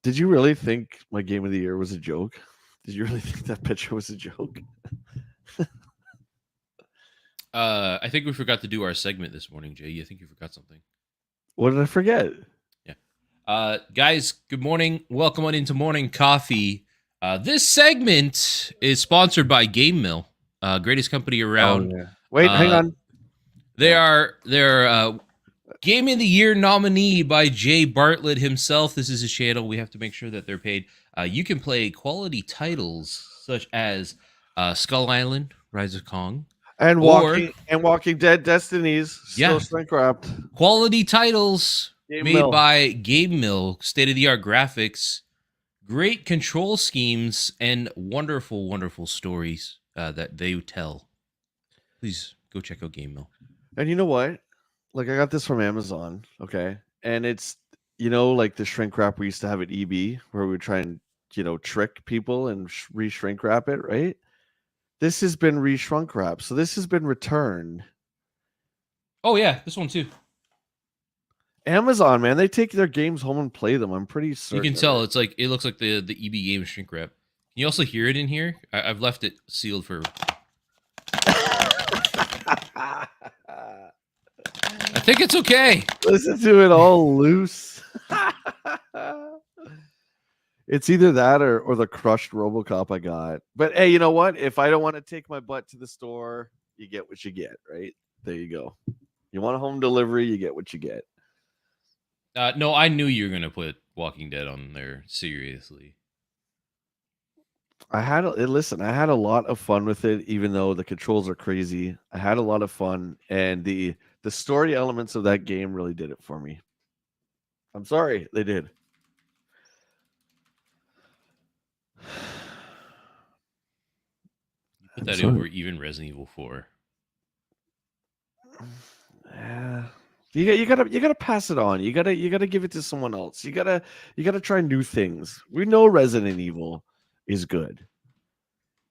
Did you really think my game of the year was a joke? Did you really think that picture was a joke? I think we forgot to do our segment this morning, Jay. I think you forgot something. What did I forget? Yeah. Guys, good morning. Welcome on into Morning Coffee. This segment is sponsored by Game Mill, greatest company around. Oh, yeah. Wait, hang on. They're Game of the Year nominee by Jay Bartlett himself. This is his channel. We have to make sure that they're paid. You can play quality titles such as Skull Island, Rise of Kong, And Walking Dead Destinies, still shrink wrapped. Quality titles Game made Mill. by Game Mill, state-of-the-art graphics, great control schemes, and wonderful, wonderful stories that they tell. Please go check out Game Mill. And you know what? Like, I got this from Amazon, okay? And it's, like the shrink wrap we used to have at EB, where we would try and, trick people and re-shrink wrap it, right? This has been re-shrunk wrapped, so this has been returned. Oh, yeah, this one too. Amazon, man, they take their games home and play them. I'm pretty certain. You can tell it looks like the EB game shrink wrap. Can you also hear it in here? I've left it sealed for. I think it's okay. Listen to it all loose. It's either that or the crushed RoboCop I got. But hey, you know what? If I don't want to take my butt to the store, you get what you get, right? There you go. You want a home delivery, you get what you get. No, I knew you were going to put Walking Dead on there, seriously. I had a lot of fun with it, even though the controls are crazy. I had a lot of fun, and the story elements of that game really did it for me. I'm sorry, they did. You put that over even Resident Evil 4. Yeah. You gotta pass it on. You gotta give it to someone else. You gotta try new things. We know Resident Evil is good.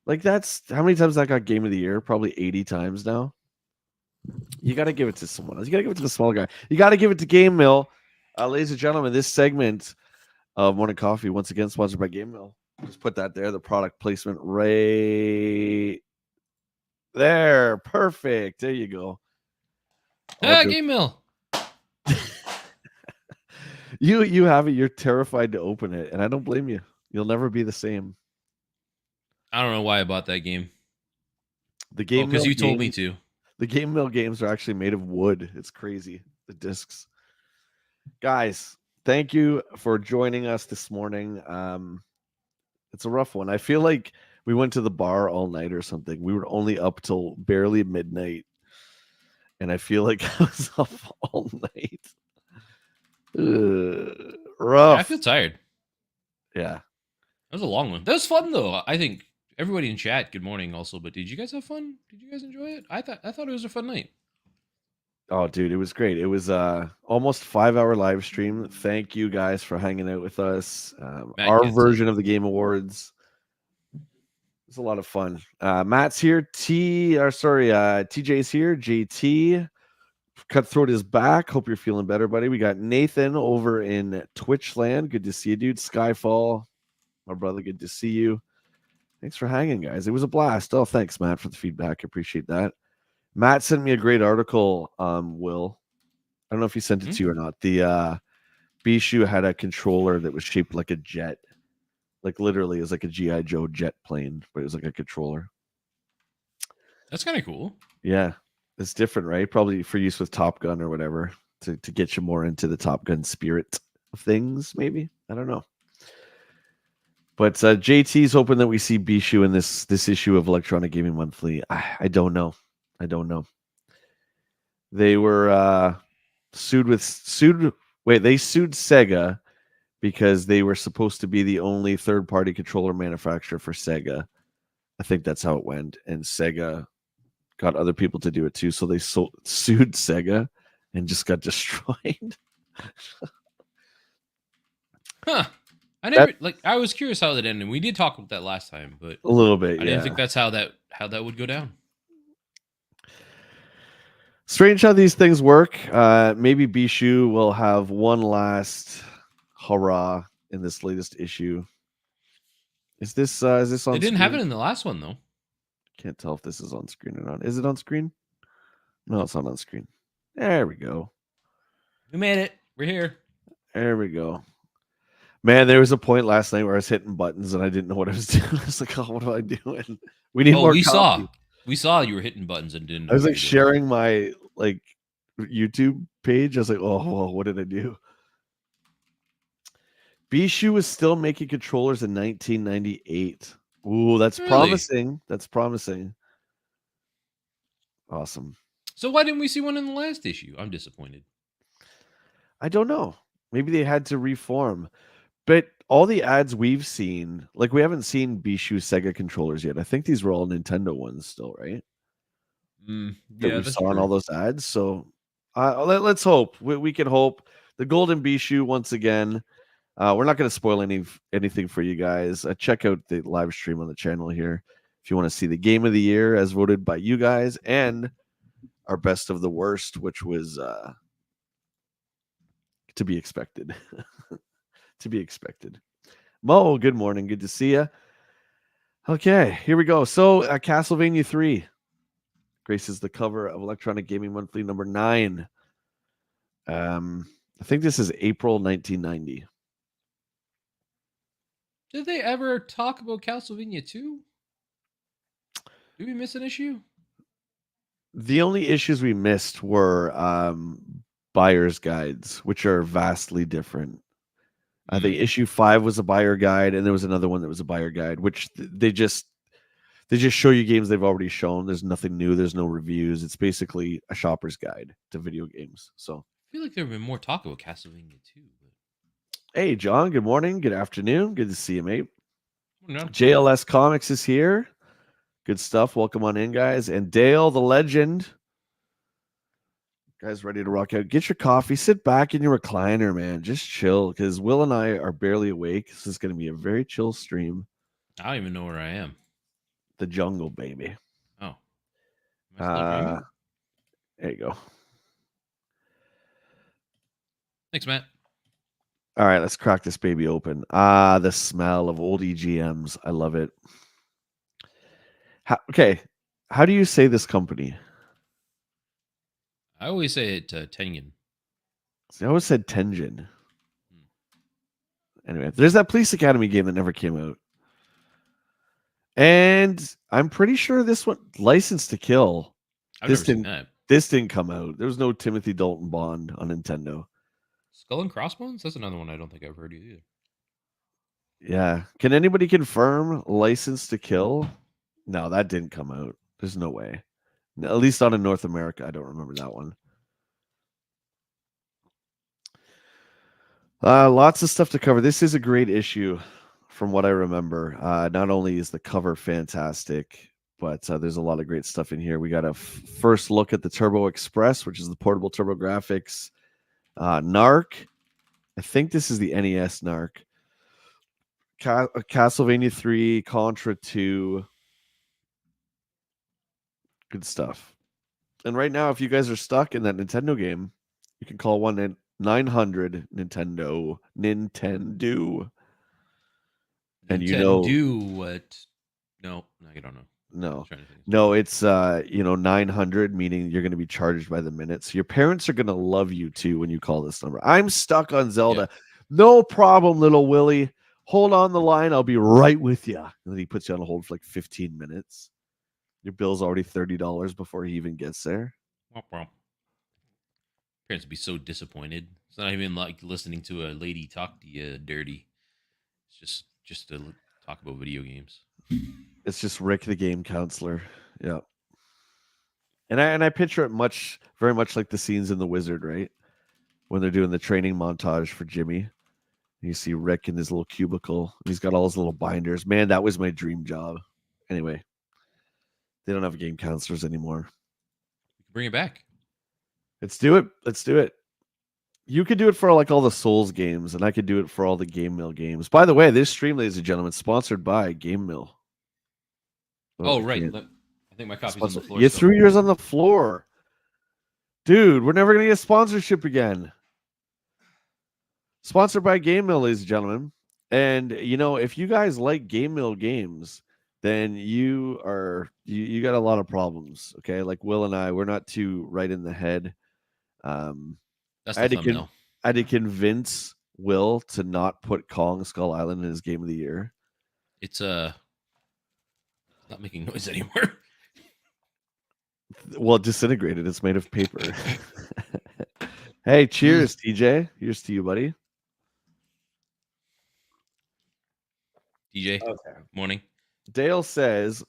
Like, that's how many times that got Game of the Year? Probably 80 times now. You gotta give it to someone else. You gotta give it to the small guy. You gotta give it to Game Mill. Ladies and gentlemen, this segment of Morning Coffee, once again sponsored by Game Mill. Just put that there, the product placement right there. Perfect. There you go. Game Mill. You have it. You're terrified to open it, and I don't blame you. You'll never be the same. I don't know why I bought that game. The game because you told me to. The Game Mill games are actually made of wood. It's crazy. The discs. Guys, thank you for joining us this morning. It's a rough one. I feel like we went to the bar all night or something. We were only up till barely midnight. And I feel like I was up all night. Rough. Yeah, I feel tired. Yeah. That was a long one. That was fun, though. I think everybody in chat, good morning also. But did you guys have fun? Did you guys enjoy it? I thought it was a fun night. Oh, dude, it was great. It was almost 5-hour live stream. Thank you guys for hanging out with us. Our version of the Game Awards. It's a lot of fun. Matt's here. TJ's here. JT. Cutthroat is back. Hope you're feeling better, buddy. We got Nathan over in Twitchland. Good to see you, dude. Skyfall, my brother. Good to see you. Thanks for hanging, guys. It was a blast. Oh, thanks, Matt, for the feedback. I appreciate that. Matt sent me a great article. Will, I don't know if he sent it to you or not. The Bishu had a controller that was shaped like a jet, like literally, it was like a GI Joe jet plane, but it was like a controller. That's kind of cool. Yeah, it's different, right? Probably for use with Top Gun or whatever to get you more into the Top Gun spirit of things. Maybe, I don't know. But JT's hoping that we see Bishu in this issue of Electronic Gaming Monthly. I don't know. I don't know. They were sued. They sued Sega because they were supposed to be the only third-party controller manufacturer for Sega. I think that's how it went. And Sega got other people to do it too. So they sued Sega and just got destroyed. Huh. I was curious how that ended. We did talk about that last time, but A little bit, I didn't think that's how that would go down. Strange how these things work. Maybe Bishu will have one last hurrah in this latest issue. Is this on They didn't screen? have it in the last one, though. Can't tell if this is on screen or not. Is it on screen? No, it's not on screen. There we go. We made it. We're here. There we go. Man, there was a point last night where I was hitting buttons and I didn't know what I was doing. I was like, oh, what am I doing? We need more coffee. We saw you were hitting buttons and didn't know. I was like sharing my like YouTube page. I was like, oh, well, what did I do? Bishu was still making controllers in 1998. Ooh, that's Really? promising. That's promising. Awesome. So why didn't we see one in the last issue? I'm disappointed. I don't know. Maybe they had to reform. But all the ads we've seen, like we haven't seen Bishu Sega controllers yet. I think these were all Nintendo ones still, right? Yeah, that we saw in all those ads. So let's hope. We can hope. The Golden Bishu once again. We're not going to spoil anything for you guys. Check out the live stream on the channel here if you want to see the game of the year as voted by you guys and our best of the worst, which was to be expected. To be expected. Mo, good morning. Good to see you. Okay, here we go. So Castlevania 3 graces the cover of Electronic Gaming Monthly number 9. I think this is April 1990. Did they ever talk about Castlevania 2? Did we miss an issue? The only issues we missed were buyer's guides, which are vastly different. I think issue 5 was a buyer guide, and there was another one that was a buyer guide, which they just show you games they've already shown. There's nothing new. There's no reviews. It's basically a shopper's guide to video games. So I feel like there would be more talk about Castlevania 2. But... Hey, John. Good morning. Good afternoon. Good to see you, mate. No. JLS Comics is here. Good stuff. Welcome on in, guys. And Dale, the legend. Guys, ready to rock out. Get your coffee. Sit back in your recliner, man. Just chill, because Will and I are barely awake. This is going to be a very chill stream. I don't even know where I am. The jungle, baby. Oh. There you go. Thanks, Matt. All right, let's crack this baby open. The smell of old EGMs. I love it. How do you say this company? I always say it Tengen. I always said Tengen. Anyway, there's that Police Academy game that never came out. And I'm pretty sure this one, License to Kill. I've never seen that. This didn't come out. There was no Timothy Dalton Bond on Nintendo. Skull and Crossbones? That's another one I don't think I've heard either. Yeah. Can anybody confirm License to Kill? No, that didn't come out. There's no way. At least not in North America. I don't remember that one. Lots of stuff to cover. This is a great issue from what I remember. Not only is the cover fantastic, but there's a lot of great stuff in here. We got a first look at the Turbo Express, which is the portable Turbo Graphics. Narc. I think this is the NES Narc. Castlevania 3, Contra 2. Good stuff. And right now, if you guys are stuck in that Nintendo game, you can call 1-900 Nintendo. Nintendo. And you know, Nintendo what? No, I don't know. I'm no. trying to think. No, it's 900, meaning you're going to be charged by the minute. So your parents are going to love you too when you call this number. I'm stuck on Yeah. Zelda. No problem, little Willie. Hold on the line. I'll be right with you. And then he puts you on hold for like 15 minutes. Your bill's already $30 before he even gets there. Womp womp. Parents would be so disappointed. It's not even like listening to a lady talk to you dirty. It's just to talk about video games. It's just Rick the game counselor. Yeah. And I picture it very much like the scenes in The Wizard, right? When they're doing the training montage for Jimmy. You see Rick in his little cubicle. He's got all his little binders. Man, that was my dream job. Anyway, they don't have game counselors anymore. We can bring it back. Let's do it. Let's do it. You could do it for like all the Souls games, and I could do it for all the Game Mill games. By the way, this stream, ladies and gentlemen, sponsored by Game Mill. Oh, I right. can't- I think my copy's on the floor. You still. threw yours on the floor. Dude, we're never going to get sponsorship again. Sponsored by Game Mill, ladies and gentlemen. And if you guys like Game Mill games, then you got a lot of problems. Okay, like Will and I, we're not too right in the head. That's I the thumbnail. had to convince Will to not put Kong Skull Island in his game of the year. It's not making noise anymore. Well, it disintegrated. It's made of paper. Hey, cheers, TJ. Here's to you, buddy. DJ, morning. Dale says,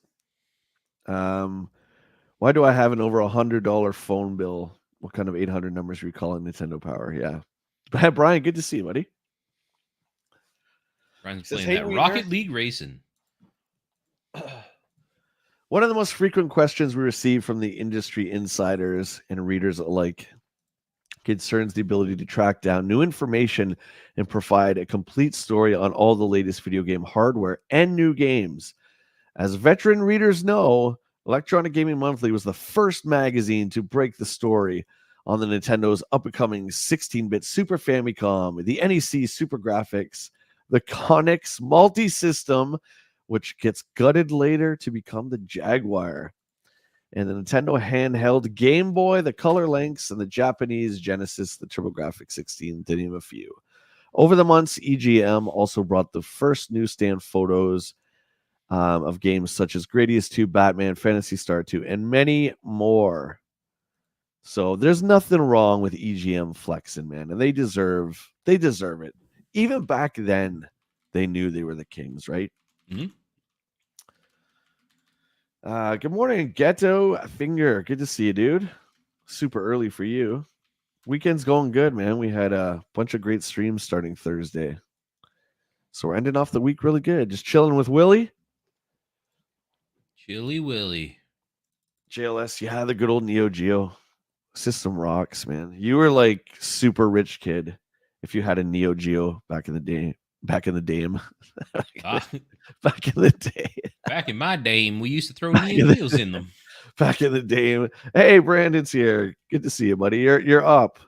why do I have an over $100 phone bill? What kind of 800 numbers are you calling Nintendo Power? Yeah. Brian, good to see you, buddy. Brian's Says, playing "Hey, that Wiener." Rocket League racing. One of the most frequent questions we receive from the industry insiders and readers alike concerns the ability to track down new information and provide a complete story on all the latest video game hardware and new games. As veteran readers know, Electronic Gaming Monthly was the first magazine to break the story on the Nintendo's up-and-coming 16-bit Super Famicom, the NEC Super Graphics, the Conix multi-system, which gets gutted later to become the Jaguar, and the Nintendo handheld Game Boy, the Color Links, and the Japanese Genesis, the TurboGrafx 16, to name a few. Over the months, EGM also brought the first newsstand photos of games such as Gradius 2, Batman, Phantasy Star 2, and many more. So there's nothing wrong with EGM flexing, man, and they deserve it. Even back then, they knew they were the kings, right? Mm-hmm. Good morning, Ghetto Finger. Good to see you, dude. Super early for you. Weekend's going good, man. We had a bunch of great streams starting Thursday. So we're ending off the week really good. Just chilling with Willie. Chilly Willy. JLS, yeah, the good old Neo Geo. System rocks, man. You were like super rich kid if you had a Neo Geo back in the day. Back in the dame. Back in the day. Back in my day, we used to throw Neo Geos in them. Back in the day. Hey, Brandon's here. Good to see you, buddy. You're up.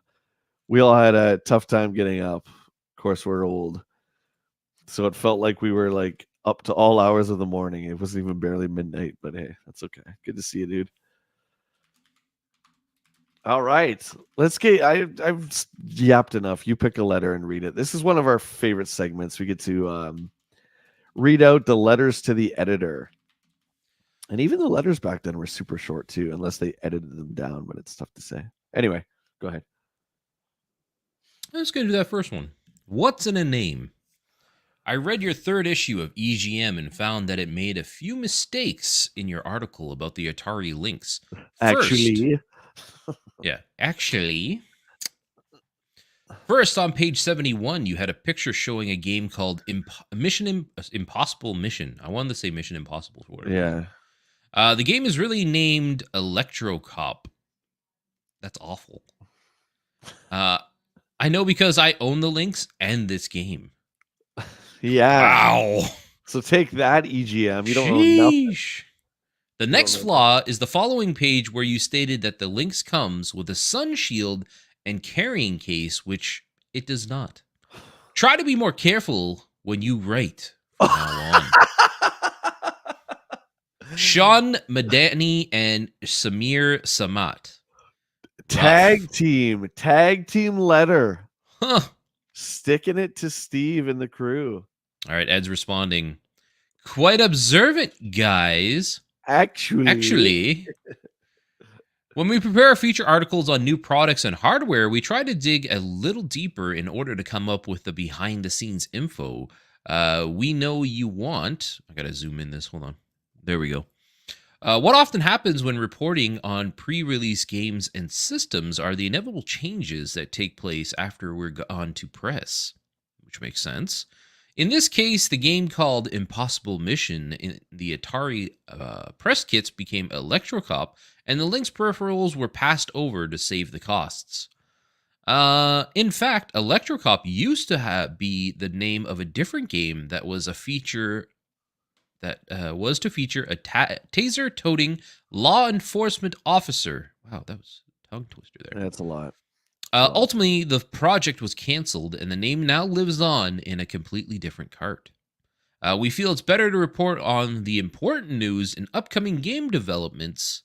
We all had a tough time getting up. Of course, we're old. So it felt like we were like up to all hours of the morning. It wasn't even barely midnight, but hey, that's okay. Good to see you, dude. All right. Let's get I've yapped enough. You pick a letter and read it. This is one of our favorite segments. We get to read out the letters to the editor. And even the letters back then were super short too, unless they edited them down, but it's tough to say. Anyway, go ahead. Let's get to that first one. What's in a name? I read your third issue of EGM and found that it made a few mistakes in your article about the Atari Lynx. Actually. First, on page 71, you had a picture showing a game called Impossible Mission. I wanted to say Mission Impossible for whatever. Yeah. The game is really named Electro Cop. That's awful. I know because I own the Lynx and this game. Yeah. Wow. So take that, EGM. You don't own nothing. The I don't next know. flaw is the following page where you stated that the Lynx comes with a sun shield and carrying case, which it does not. Try to be more careful when you write from now on. Sean Madani and Samir Samat. Rough. Tag team letter. Huh. Sticking it to Steve and the crew. All right, Ed's responding. Quite observant, guys. Actually, when we prepare feature articles on new products and hardware, we try to dig a little deeper in order to come up with the behind the scenes info we know you want. I got to zoom in this. Hold on. There we go. What often happens when reporting on pre release games and systems are the inevitable changes that take place after we're on to press, which makes sense. In this case, the game called Impossible Mission in the Atari press kits became Electrocop, and the Lynx peripherals were passed over to save the costs. In fact, Electrocop used to be the name of a different game that was a feature that was to feature a taser-toting law enforcement officer. Wow, that was a tongue twister there. That's a lot. Ultimately, the project was canceled, and the name now lives on in a completely different cart. We feel it's better to report on the important news in upcoming game developments.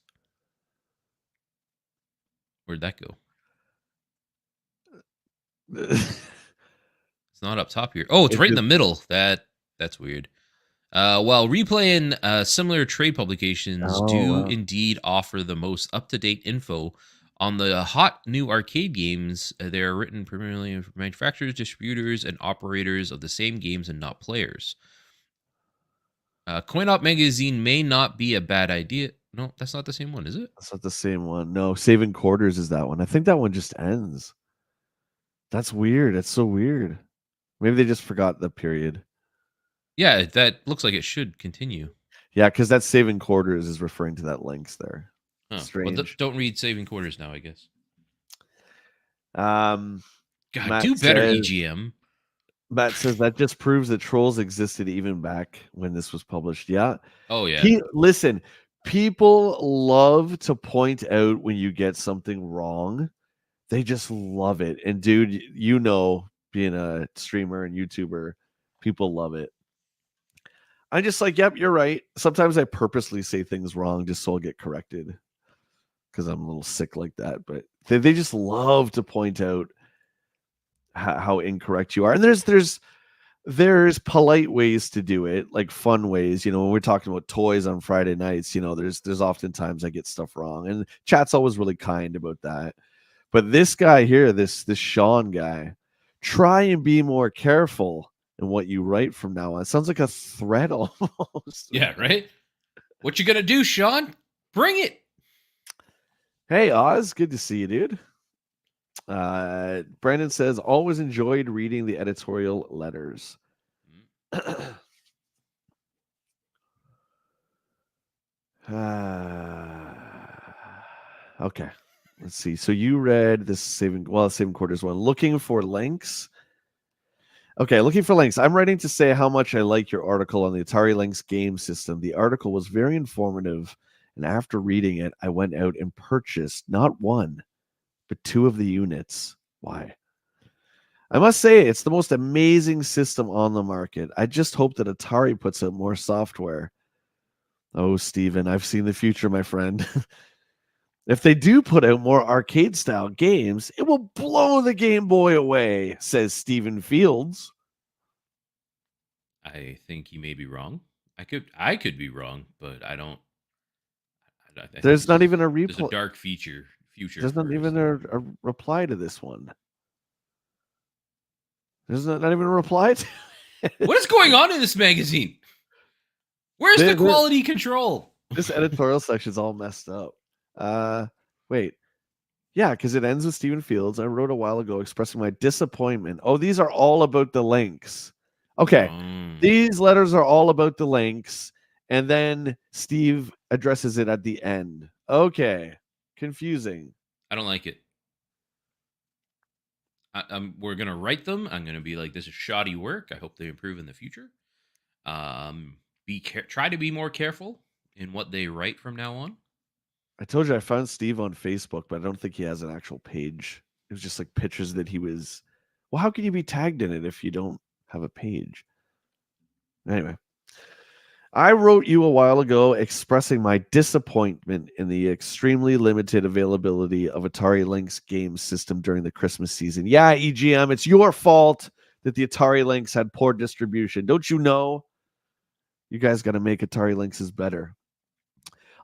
Where'd that go? It's not up top here. Oh, it's right in the middle. That's weird. While Replay and similar trade publications do indeed offer the most up-to-date info on the hot new arcade games, they are written primarily for manufacturers, distributors, and operators of the same games and not players. Coin Op Magazine may not be a bad idea. No, that's not the same one, is it? That's not the same one. No, Saving Quarters is that one. I think that one just ends. That's weird. That's so weird. Maybe they just forgot the period. Yeah, that looks like it should continue. Yeah, because that Saving Quarters is referring to that Lynx there. Oh, strange. Well, don't read Saving Quarters now, I guess. God, Matt do better, EGM. Matt says that just proves that trolls existed even back when this was published. Yeah. Oh, yeah. Listen, people love to point out when you get something wrong. They just love it. And dude, you know, being a streamer and YouTuber, people love it. I'm just like, yep, you're right. Sometimes I purposely say things wrong just so I'll get corrected because I'm a little sick like that. But they just love to point out how incorrect you are. And there's polite ways to do it, like fun ways. You know, when we're talking about toys on Friday nights, you know, there's oftentimes I get stuff wrong, and chat's always really kind about that. But this guy here, this Sean guy, try and be more careful in what you write from now on. It sounds like a threat almost. Yeah, right? What you gonna do, Sean? Bring it. Hey, Oz, good to see you, dude. Brandon says, always enjoyed reading the editorial letters. Okay. Let's see. So you read this Saving Quarters one. Looking for links. Okay, looking for links. I'm writing to say how much I like your article on the Atari Lynx game system. The article was very informative, and after reading it, I went out and purchased not one, but two of the units. Why? I must say, it's the most amazing system on the market. I just hope that Atari puts out more software. Oh, Steven, I've seen the future, my friend. If they do put out more arcade-style games, it will blow the Game Boy away, says Stephen Fields. I think you may be wrong. I could be wrong, but I don't. There's not even a There's replay. a dark future. There's not even a reply to this one. There's not even a reply to it. What is going on in this magazine? Where's the quality control? This editorial section is all messed up. Wait. Yeah, because it ends with Stephen Fields. I wrote a while ago expressing my disappointment. Oh, these are all about the links. Okay. These letters are all about the links. And then Steve addresses it at the end. Okay. Confusing. I don't like it. We're going to write them. I'm going to be like, this is shoddy work. I hope they improve in the future. Try to be more careful in what they write from now on? I told you I found Steve on Facebook, but I don't think he has an actual page. It was just like pictures that he was. Well, how can you be tagged in it if you don't have a page? Anyway, I wrote you a while ago expressing my disappointment in the extremely limited availability of Atari Lynx game system during the Christmas season. Yeah, EGM, it's your fault that the Atari Lynx had poor distribution. Don't you know? You guys got to make Atari Lynxes better.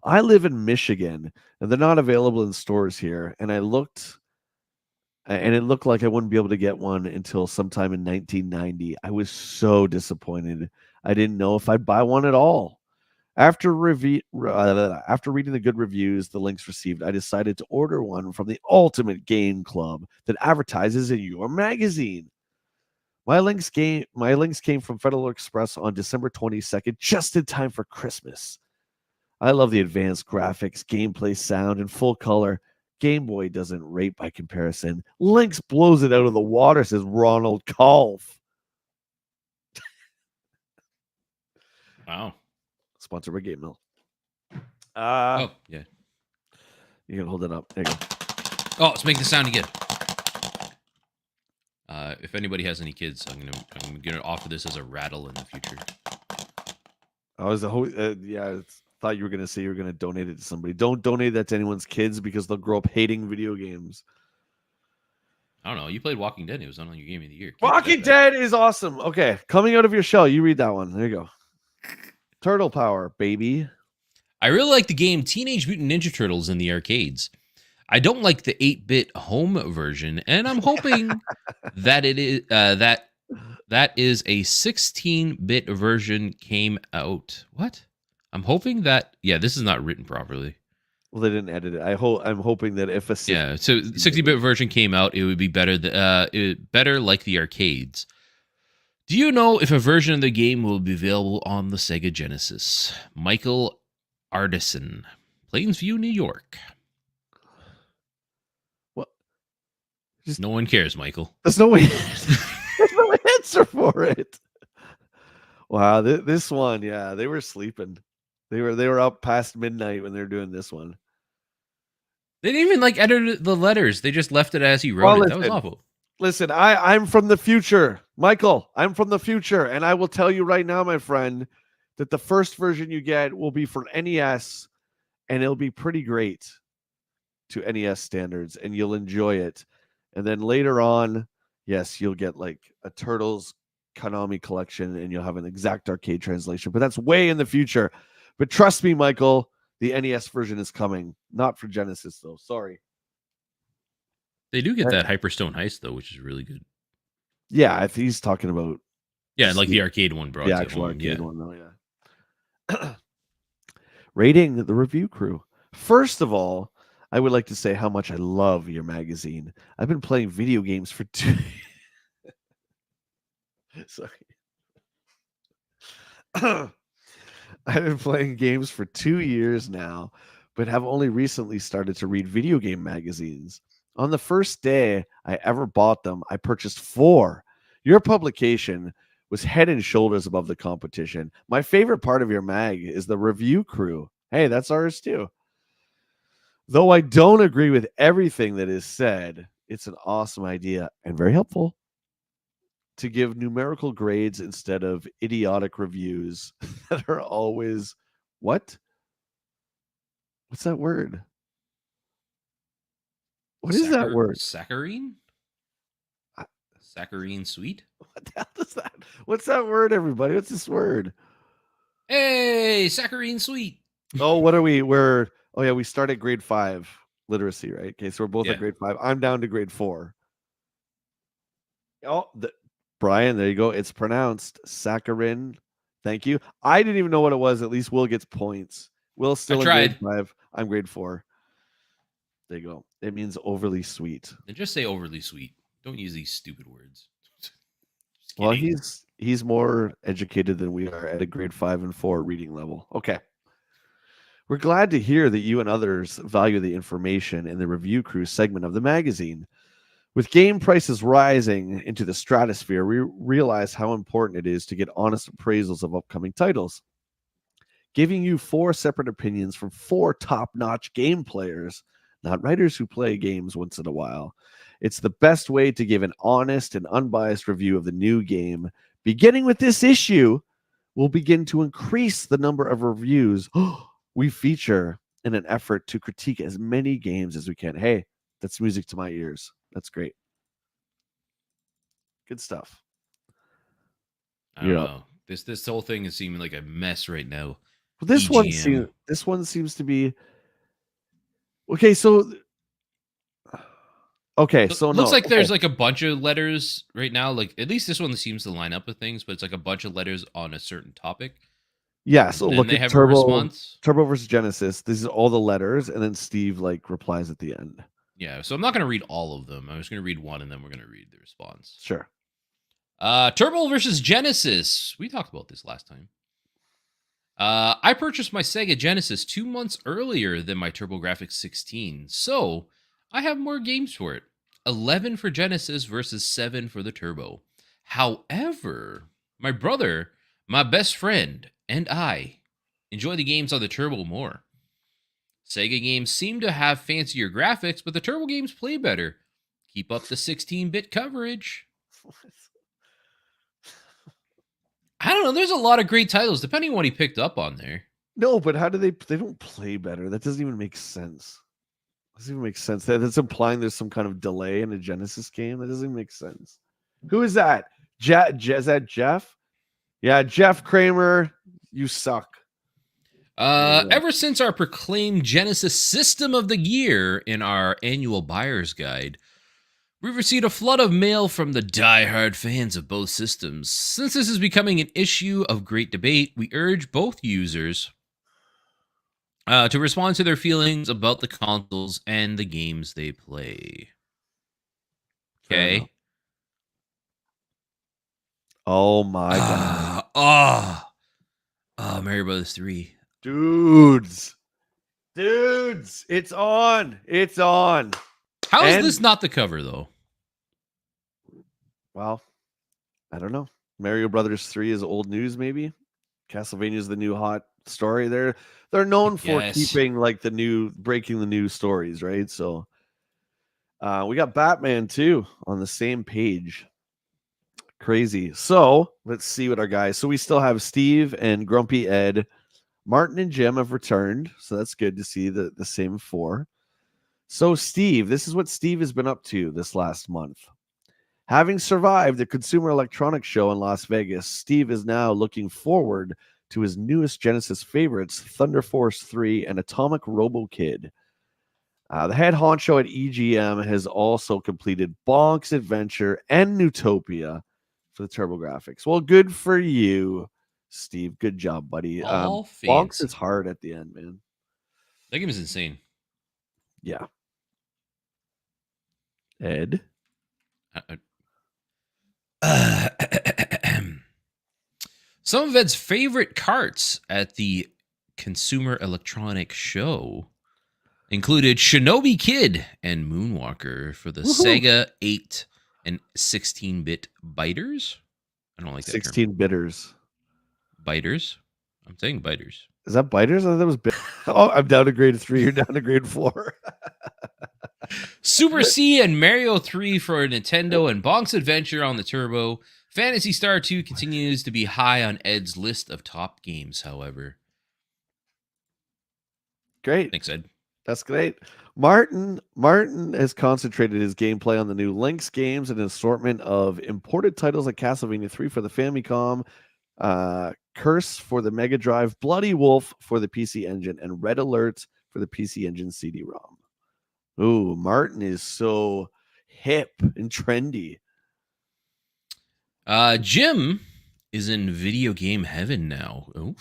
I live in Michigan, and they're not available in stores here. And I looked, and it looked like I wouldn't be able to get one until sometime in 1990. I was so disappointed. I didn't know if I'd buy one at all. After reading the good reviews the Lynx received, I decided to order one from the Ultimate Game Club that advertises in your magazine. My Lynx came from Federal Express on December 22nd, just in time for Christmas. I love the advanced graphics, gameplay, sound, and full color. Game Boy doesn't rate by comparison. Lynx blows it out of the water, says Ronald Kolf. Wow. Sponsored by Game Mill. Oh, yeah. You can hold it up. There you go. Oh, let's make the sound again. If anybody has any kids, I'm gonna offer this as a rattle in the future. I was thought you were gonna say you were gonna donate it to somebody. Don't donate that to anyone's kids because they'll grow up hating video games. I don't know. You played Walking Dead. It was on your Game of the Year. Keep Walking Dead is awesome. Okay, coming out of your shell. You read that one. There you go. Turtle power, baby. I really like the game Teenage Mutant Ninja Turtles in the arcades. I don't like the 8-bit home version, and I'm hoping that it is that is a 16-bit version came out. What? I'm hoping that this is not written properly. Well, they didn't edit it. I'm hoping that if a so 60-bit version came out, it would be better. Better like the arcades. Do you know if a version of the game will be available on the Sega Genesis? Michael Artisan, Plainsview, New York. What? No one cares, Michael. There's no way. There's no answer for it. Wow, this one, yeah, they were sleeping. They were up past midnight when they were doing this one. They didn't even edit the letters. They just left it as he wrote it. That was awful. Listen, I'm from the future. Michael, I'm from the future. And I will tell you right now, my friend, that the first version you get will be for NES, and it'll be pretty great to NES standards, and you'll enjoy it. And then later on, yes, you'll get a Turtles Konami collection, and you'll have an exact arcade translation. But that's way in the future. But trust me, Michael, the NES version is coming. Not for Genesis, though. Sorry. They do get that Hyperstone Heist, though, which is really good. Yeah, if he's talking about... Yeah, like the arcade one brought the to actual home. arcade one, though, yeah. Rating the review crew. First of all, I would like to say how much I love your magazine. I've been playing video games for 2... Sorry. I've been playing games for 2 years now, but have only recently started to read video game magazines. On the first day I ever bought them, I purchased 4. Your publication was head and shoulders above the competition. My favorite part of your mag is the review crew. Hey, that's ours too. Though I don't agree with everything that is said, it's an awesome idea and very helpful to give numerical grades instead of idiotic reviews that are always what? What's that word? What is that word? Saccharine? Saccharine sweet? What the hell is that? What's that word, everybody? What's this word? Hey, saccharine sweet. Oh, what are we? We start at grade 5 literacy, right? Okay, so we're both at grade 5. I'm down to grade 4. Oh, Brian, there you go. It's pronounced saccharin. Thank you. I didn't even know what it was. At least Will gets points. Will's still in grade 5. I'm grade 4. There you go. It means overly sweet. Then just say overly sweet. Don't use these stupid words. Well, he's more educated than we are at a grade 5 and 4 reading level. Okay. We're glad to hear that you and others value the information in the review crew segment of the magazine. With game prices rising into the stratosphere, we realize how important it is to get honest appraisals of upcoming titles. giving you 4 separate opinions from 4 top-notch game players, not writers who play games once in a while. It's the best way to give an honest and unbiased review of the new game. Beginning with this issue, we'll begin to increase the number of reviews we feature in an effort to critique as many games as we can. Hey, that's music to my ears. That's great. Good stuff. I don't know. This whole thing is seeming like a mess right now. Well, this one seems to be okay. So looks like there's like a bunch of letters right now. Like at least this one seems to line up with things, but it's like a bunch of letters on a certain topic. Yeah. So and look they at have a Turbo response. Turbo versus Genesis. This is all the letters, and then Steve like replies at the end. Yeah. So I'm not going to read all of them. I'm just going to read one, and then we're going to read the response. Sure. Turbo versus Genesis. We talked about this last time. I purchased my Sega Genesis 2 months earlier than my TurboGrafx 16, so I have more games for it. 11 for Genesis versus 7 for the Turbo. However, my brother, my best friend, and I enjoy the games on the Turbo more. Sega games seem to have fancier graphics, but the Turbo games play better. Keep up the 16-bit coverage. I don't know. There's a lot of great titles, depending on what he picked up on there. No, but how do they don't play better? That doesn't even make sense. Doesn't even make sense. That's implying there's some kind of delay in a Genesis game. That doesn't even make sense. Who is that? Is that Jeff? Yeah, Jeff Kramer, you suck. Ever since our proclaimed Genesis System of the Year in our annual buyer's guide, we've received a flood of mail from the die-hard fans of both systems. Since this is becoming an issue of great debate, we urge both users to respond to their feelings about the consoles and the games they play. Okay. Oh my god. Mario Brothers 3. Dudes, it's on. It's on. How is this not the cover, though? Well, I don't know. Mario Brothers 3 is old news, maybe. Castlevania is the new hot story. They're known for keeping like breaking the new stories, right? So we got Batman too on the same page. Crazy. So let's see what our guys. So we still have Steve and Grumpy Ed. Martin and Jim have returned, so that's good to see the same 4. So Steve, this is what Steve has been up to this last month. Having survived the Consumer Electronics Show in Las Vegas, Steve is now looking forward to his newest Genesis favorites, Thunder Force 3 and Atomic Robo Kid. The head honcho at EGM has also completed Bonk's Adventure and Newtopia for the TurboGrafx. Well, good for you, Steve. Good job, buddy. Bonk's is hard at the end, man. That game is insane. Yeah. Ed? Some of Ed's favorite carts at the Consumer Electronics Show included Shinobi Kid and Moonwalker for the Sega 8 and 16-bit biters. I don't like that 16 bitters. Biters? I'm saying biters. Is that biters? I thought that was Oh, I'm down to grade 3. You're down to grade 4. Super C and Mario 3 for Nintendo and Bonk's Adventure on the Turbo. Phantasy Star 2 continues to be high on Ed's list of top games, however. Great. Thanks, Ed. That's great. Martin has concentrated his gameplay on the new Lynx games and an assortment of imported titles like Castlevania 3 for the Famicom, Curse for the Mega Drive, Bloody Wolf for the PC Engine, and Red Alert for the PC Engine CD-ROM. Ooh, Martin is so hip and trendy. Jim is in video game heaven now. Ooh.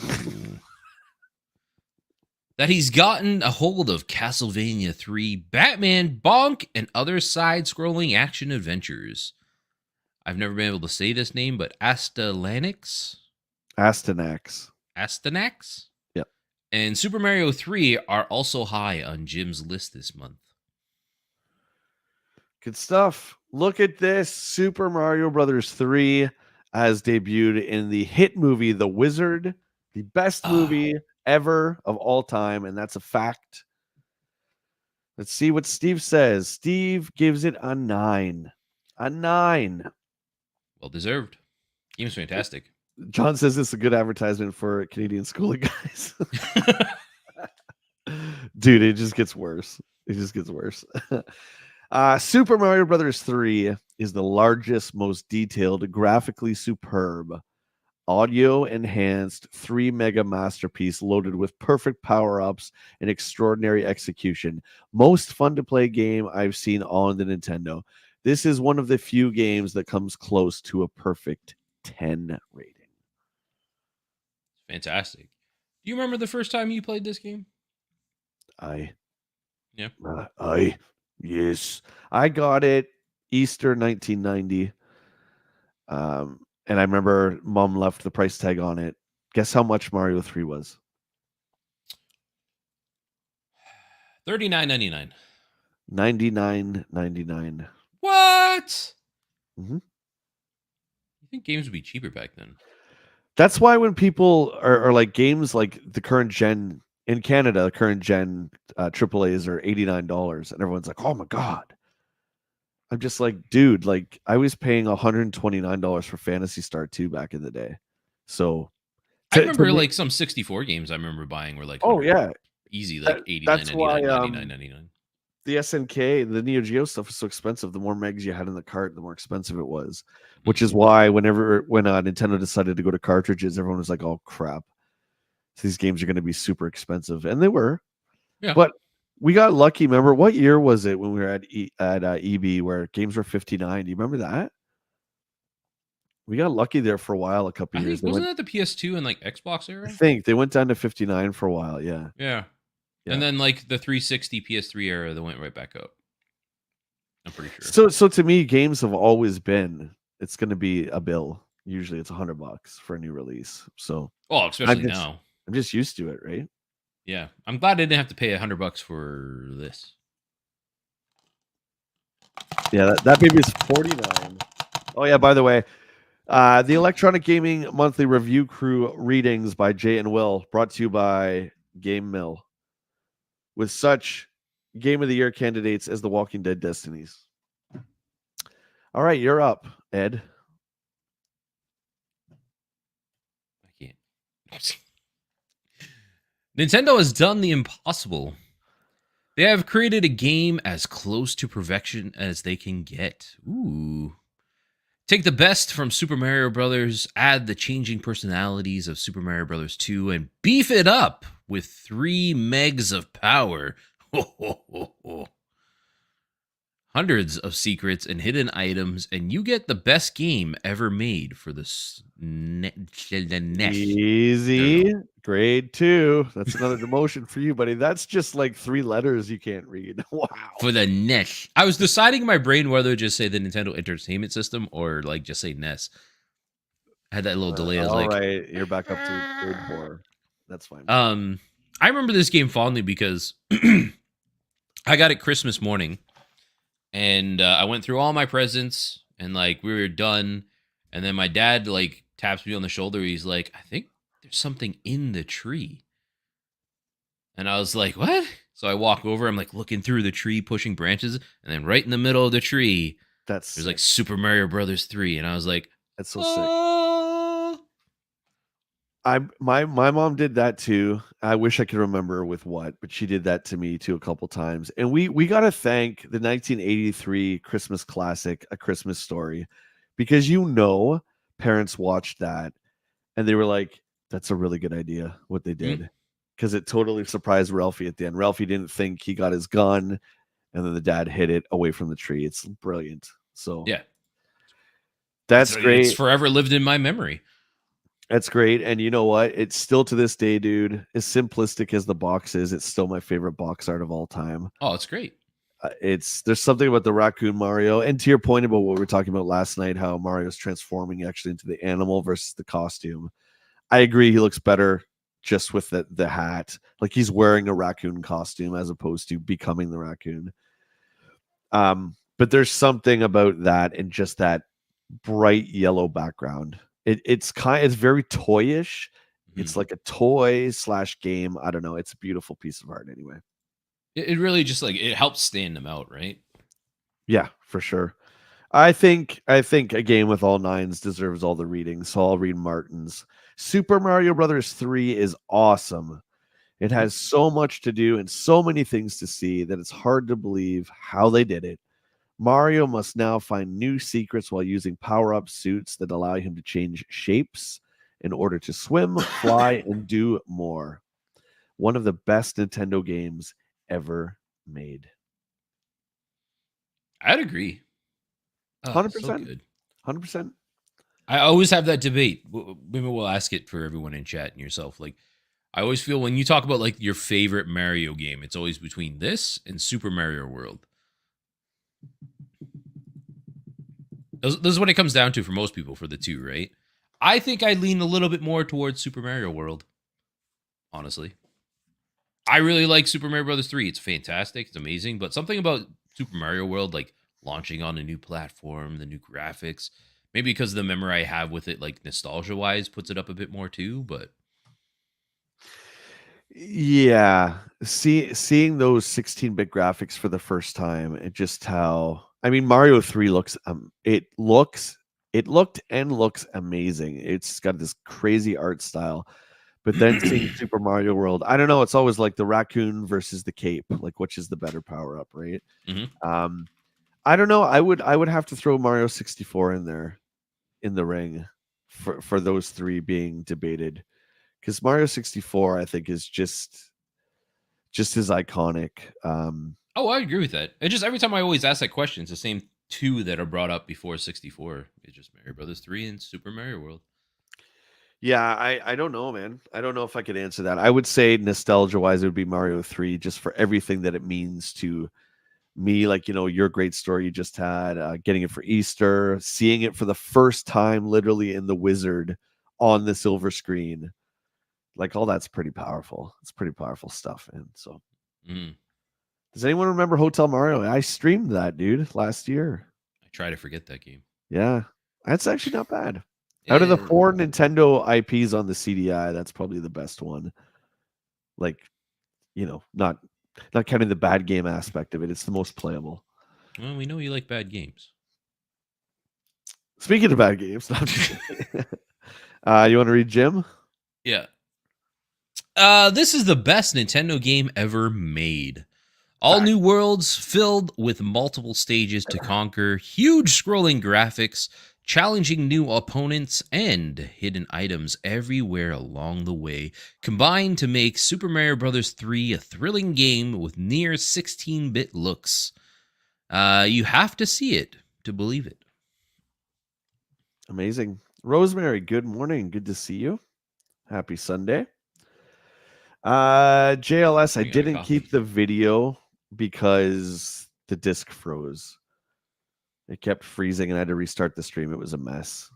That he's gotten a hold of Castlevania 3, Batman, Bonk, and other side-scrolling action adventures. I've never been able to say this name, but Astanax? Yep. And Super Mario 3 are also high on Jim's list this month. Good stuff. Look at this. Super Mario Brothers 3 has debuted in the hit movie The Wizard, the best movie ever of all time, and that's a fact. Let's see what Steve says. Steve gives it a 9. A 9. Well deserved. Game's fantastic. John says it's a good advertisement for Canadian schooling guys. Dude, it just gets worse. It just gets worse. Super Mario Brothers 3 is the largest, most detailed, graphically superb, audio enhanced 3 mega masterpiece loaded with perfect power-ups and extraordinary execution. Most fun to play game I've seen on the Nintendo. This is one of the few games that comes close to a perfect 10 rating. Fantastic. Do you remember the first time you played this game? Yeah. Yes. I got it Easter 1990. And I remember Mom left the price tag on it. Guess how much Mario 3 was? $39.99. $99.99. What? Mm-hmm. You think games would be cheaper back then? That's why when people are like games like the current gen in Canada, current gen AAAs are $89, and everyone's like, "Oh my god!" I'm just like, dude, like I was paying $129 for Phantasy Star 2 back in the day. So I remember like some 64 games I remember buying were like, yeah, easy, like 89, that's 99, why 99, 99. the SNK, the Neo Geo stuff was so expensive. The more megs you had in the cart, the more expensive it was. Which is why when Nintendo decided to go to cartridges, everyone was like, "Oh crap, these games are going to be super expensive," and they were. Yeah. But we got lucky. Remember what year was it when we were at EB where games were 59? Do you remember that? We got lucky there for a while, a couple years. Wasn't that the PS2 and like Xbox era? I think they went down to 59 for a while. Yeah. Yeah. And then like the 360 PS3 era, they went right back up. I'm pretty sure. So to me, games have always been, it's going to be a bill. Usually it's $100 for a new release. So, especially now. I'm just used to it, right? Yeah. I'm glad I didn't have to pay $100 for this. Yeah, that baby is 49. Oh yeah, by the way, the Electronic Gaming Monthly Review Crew readings by Jay and Will, brought to you by Game Mill, with such Game of the Year candidates as The Walking Dead Destinies. All right, you're up, Ed. I can't. Nintendo has done the impossible. They have created a game as close to perfection as they can get. Ooh. Take the best from Super Mario Brothers, add the changing personalities of Super Mario Brothers 2, and beef it up with 3 megs of power. Ho, ho, ho, ho. Hundreds of secrets and hidden items, and you get the best game ever made for the NES. Easy. Grade 2. That's another demotion for you, buddy. That's just like 3 letters you can't read. Wow. For the NES. I was deciding in my brain whether to just say the Nintendo Entertainment System or like just say NES. I had that little delay. I was all right, you're back up to grade 4. That's fine. I remember this game fondly because I got it Christmas morning, and I went through all my presents, and like we were done, and then my dad like taps me on the shoulder. He's like, "I think there's something in the tree," and I was like, "What?" So I walk over. I'm like looking through the tree, pushing branches, and then right in the middle of the tree, there's like Super Mario Brothers 3, and I was like, "That's so sick." My mom did that too. I wish I could remember with what, but she did that to me too a couple times. And we got to thank the 1983 Christmas classic, A Christmas Story, because parents watched that and they were like, "That's a really good idea what they did," because it totally surprised Ralphie at the end. Ralphie didn't think he got his gun, and then the dad hit it away from the tree. It's brilliant. So yeah, that's great. It's forever lived in my memory. That's great. And you know what? It's still to this day, dude, as simplistic as the box is, it's still my favorite box art of all time. Oh, it's great. There's something about the raccoon Mario. And to your point about what we were talking about last night, how Mario's transforming actually into the animal versus the costume. I agree. He looks better just with the hat. Like he's wearing a raccoon costume as opposed to becoming the raccoon. But there's something about that and just that bright yellow background. It's very toyish Mhm. It's like a toy slash game. I don't know. It's a beautiful piece of art anyway. It really just like it helps stand them out, right? Yeah, for sure. I think a game with all nines deserves all the reading, so I'll read Martin's. Super Mario Brothers 3 is awesome. It Mhm. has so much to do and so many things to see that it's hard to believe how they did it. Mario must now find new secrets while using power-up suits that allow him to change shapes in order to swim, fly, and do more. One of the best Nintendo games ever made. I'd agree. Oh, so 100%. good. 100%. I always have that debate. Maybe we'll ask it for everyone in chat and yourself. Like, I always feel when you talk about like your favorite Mario game, it's always between this and Super Mario World. This is what it comes down to for most people for the two, right? I think I lean a little bit more towards Super Mario World, honestly. I really like Super Mario Brothers 3. It's fantastic. It's amazing. But something about Super Mario World, like launching on a new platform, the new graphics, maybe because of the memory I have with it, like nostalgia wise, puts it up a bit more too. But Yeah, seeing those 16-bit graphics for the first time, and just how I mean Mario 3 looks it looked and looks amazing. It's got this crazy art style. But then seeing Super Mario World, I don't know, it's always like the raccoon versus the cape, like which is the better power up, right? Mhm. Um I don't know, I would have to throw Mario 64 in there in the ring for those three being debated, because Mario 64 I think is just as iconic. Oh, I agree with that. And just every time I always ask that question, it's the same two that are brought up before 64. It's just Mario Brothers 3 and Super Mario World. Yeah, I don't know, man. I don't know if I could answer that. I would say nostalgia wise, it would be Mario 3, just for everything that it means to me. Like, your great story you just had, getting it for Easter, seeing it for the first time, literally in the Wizard on the silver screen. Like, all that's pretty powerful. It's pretty powerful stuff. And so, Mm. does anyone remember Hotel Mario? I streamed that, dude, last year. I try to forget that game. Yeah, that's actually not bad. Out of the Yeah. four Nintendo IPs on the CDI, that's probably the best one. Like, not counting the bad game aspect of it, it's the most playable. Well, we know you like bad games. Speaking of bad games, no, I'm just kidding. You want to read Jim? Yeah. This is the best Nintendo game ever made. All Fact. new worlds filled with multiple stages to conquer, huge scrolling graphics, challenging new opponents, and hidden items everywhere along the way, combined to make Super Mario Bros. 3 a thrilling game with near 16-bit looks. You have to see it to believe it. Amazing. Rosemary, good morning. Good to see you. Happy Sunday. JLS, I Running out of didn't coffee. keep the video because the disc froze. It kept freezing and I had to restart the stream. It was a mess.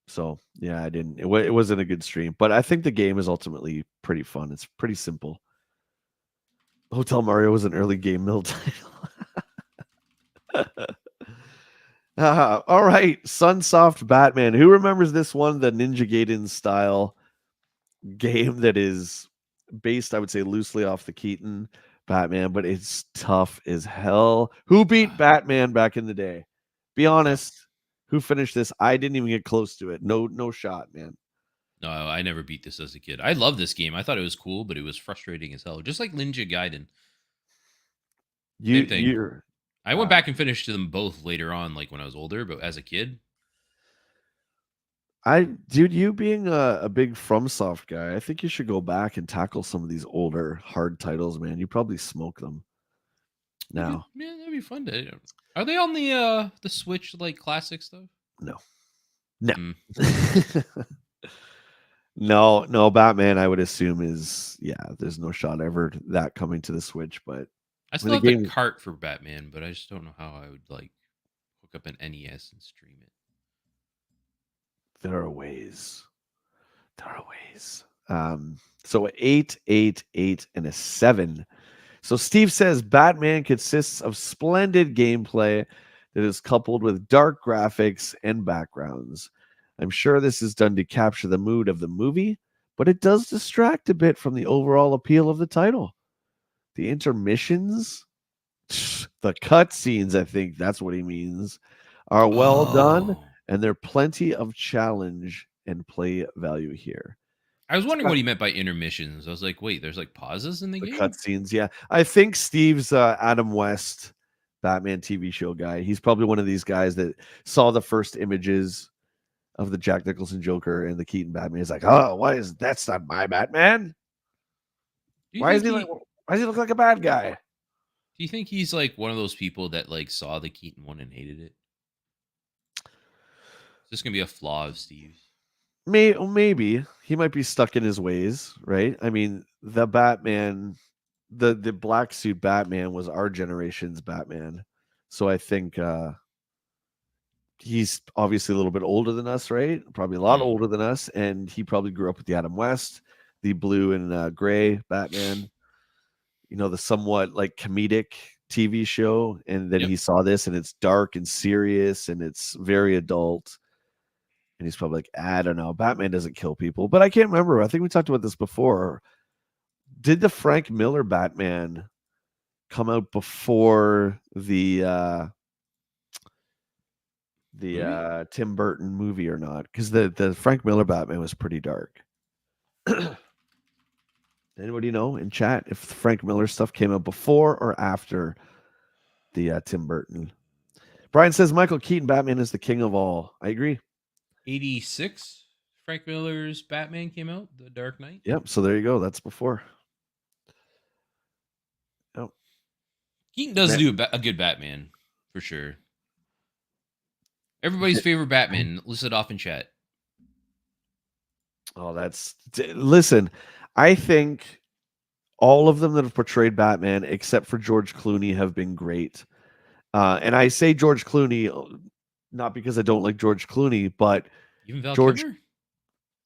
So, yeah, I didn't. It wasn't a good stream, but I think the game is ultimately pretty fun. It's pretty simple. Hotel Mario was an early game mill title. All right, Sunsoft Batman. Who remembers this one? The Ninja Gaiden style game that is based, I would say, loosely off the Keaton Batman, but it's tough as hell. Who beat Batman back in the day? Be honest. Who finished this? I didn't even get close to it. No shot, man. No, I never beat this as a kid. I love this game. I thought it was cool, but it was frustrating as hell. Just like Ninja Gaiden. You Same thing. you're I went uh, back and finished them both later on, like when I was older, but as a kid, dude, you being a big FromSoft guy, I think you should go back and tackle some of these older hard titles, man. You probably smoke them I could, now. yeah, that'd be fun to. Are they on the Switch like classic stuff? No. No. Mm. No, Batman, I would assume is there's no shot ever to that coming to the Switch, but I when still the have the game cart for Batman, but I just don't know how I would like hook up an NES and stream it. there are ways. There are ways. So 8, 8, 8, and a 7. So Steve says Batman consists of splendid gameplay that is coupled with dark graphics and backgrounds. I'm sure this is done to capture the mood of the movie, but it does distract a bit from the overall appeal of the title. The intermissions, the cutscenes, I think that's what he means, are well done, Oh. and there are plenty of challenge and play value here. I was It's wondering got what he meant by intermissions. I was like, wait, there's like pauses in the the game? cutscenes, yeah. I think Steve's Adam West Batman TV show guy. He's probably one of these guys that saw the first images of the Jack Nicholson Joker and the Keaton Batman. He's like, oh, why is that's not my Batman? Do you Why is think he like? he Why does he look like a bad guy? do you think he's like one of those people that like saw the Keaton one and hated it? Is this gonna be a flaw of Steve's? Maybe he might be stuck in his ways, right? I mean, the Batman, the black suit Batman was our generation's Batman, so I think he's obviously a little bit older than us, right? Probably a lot Hmm. older than us, and he probably grew up with the Adam West, the blue and gray Batman. You know, the somewhat like comedic TV show, and then Yep. he saw this, and it's dark and serious, and it's very adult. And he's probably like, I don't know, Batman doesn't kill people, but I can't remember. I think we talked about this before. Did the Frank Miller Batman come out before the Movie? Tim Burton movie or not? Because the Frank Miller Batman was pretty dark. Anybody know in chat if Frank Miller stuff came out before or after the Tim Burton? Brian says Michael Keaton Batman is the king of all. I agree. 86. Frank Miller's Batman came out, The Dark Knight. Yep. So there you go. That's before. Yep. Keaton does Man, do a good Batman for sure. Everybody's favorite Batman. List it off in chat. oh, listen. I think all of them that have portrayed Batman, except for George Clooney, have been great. And I say George Clooney not because I don't like George Clooney, but Even Val George, Kilmer?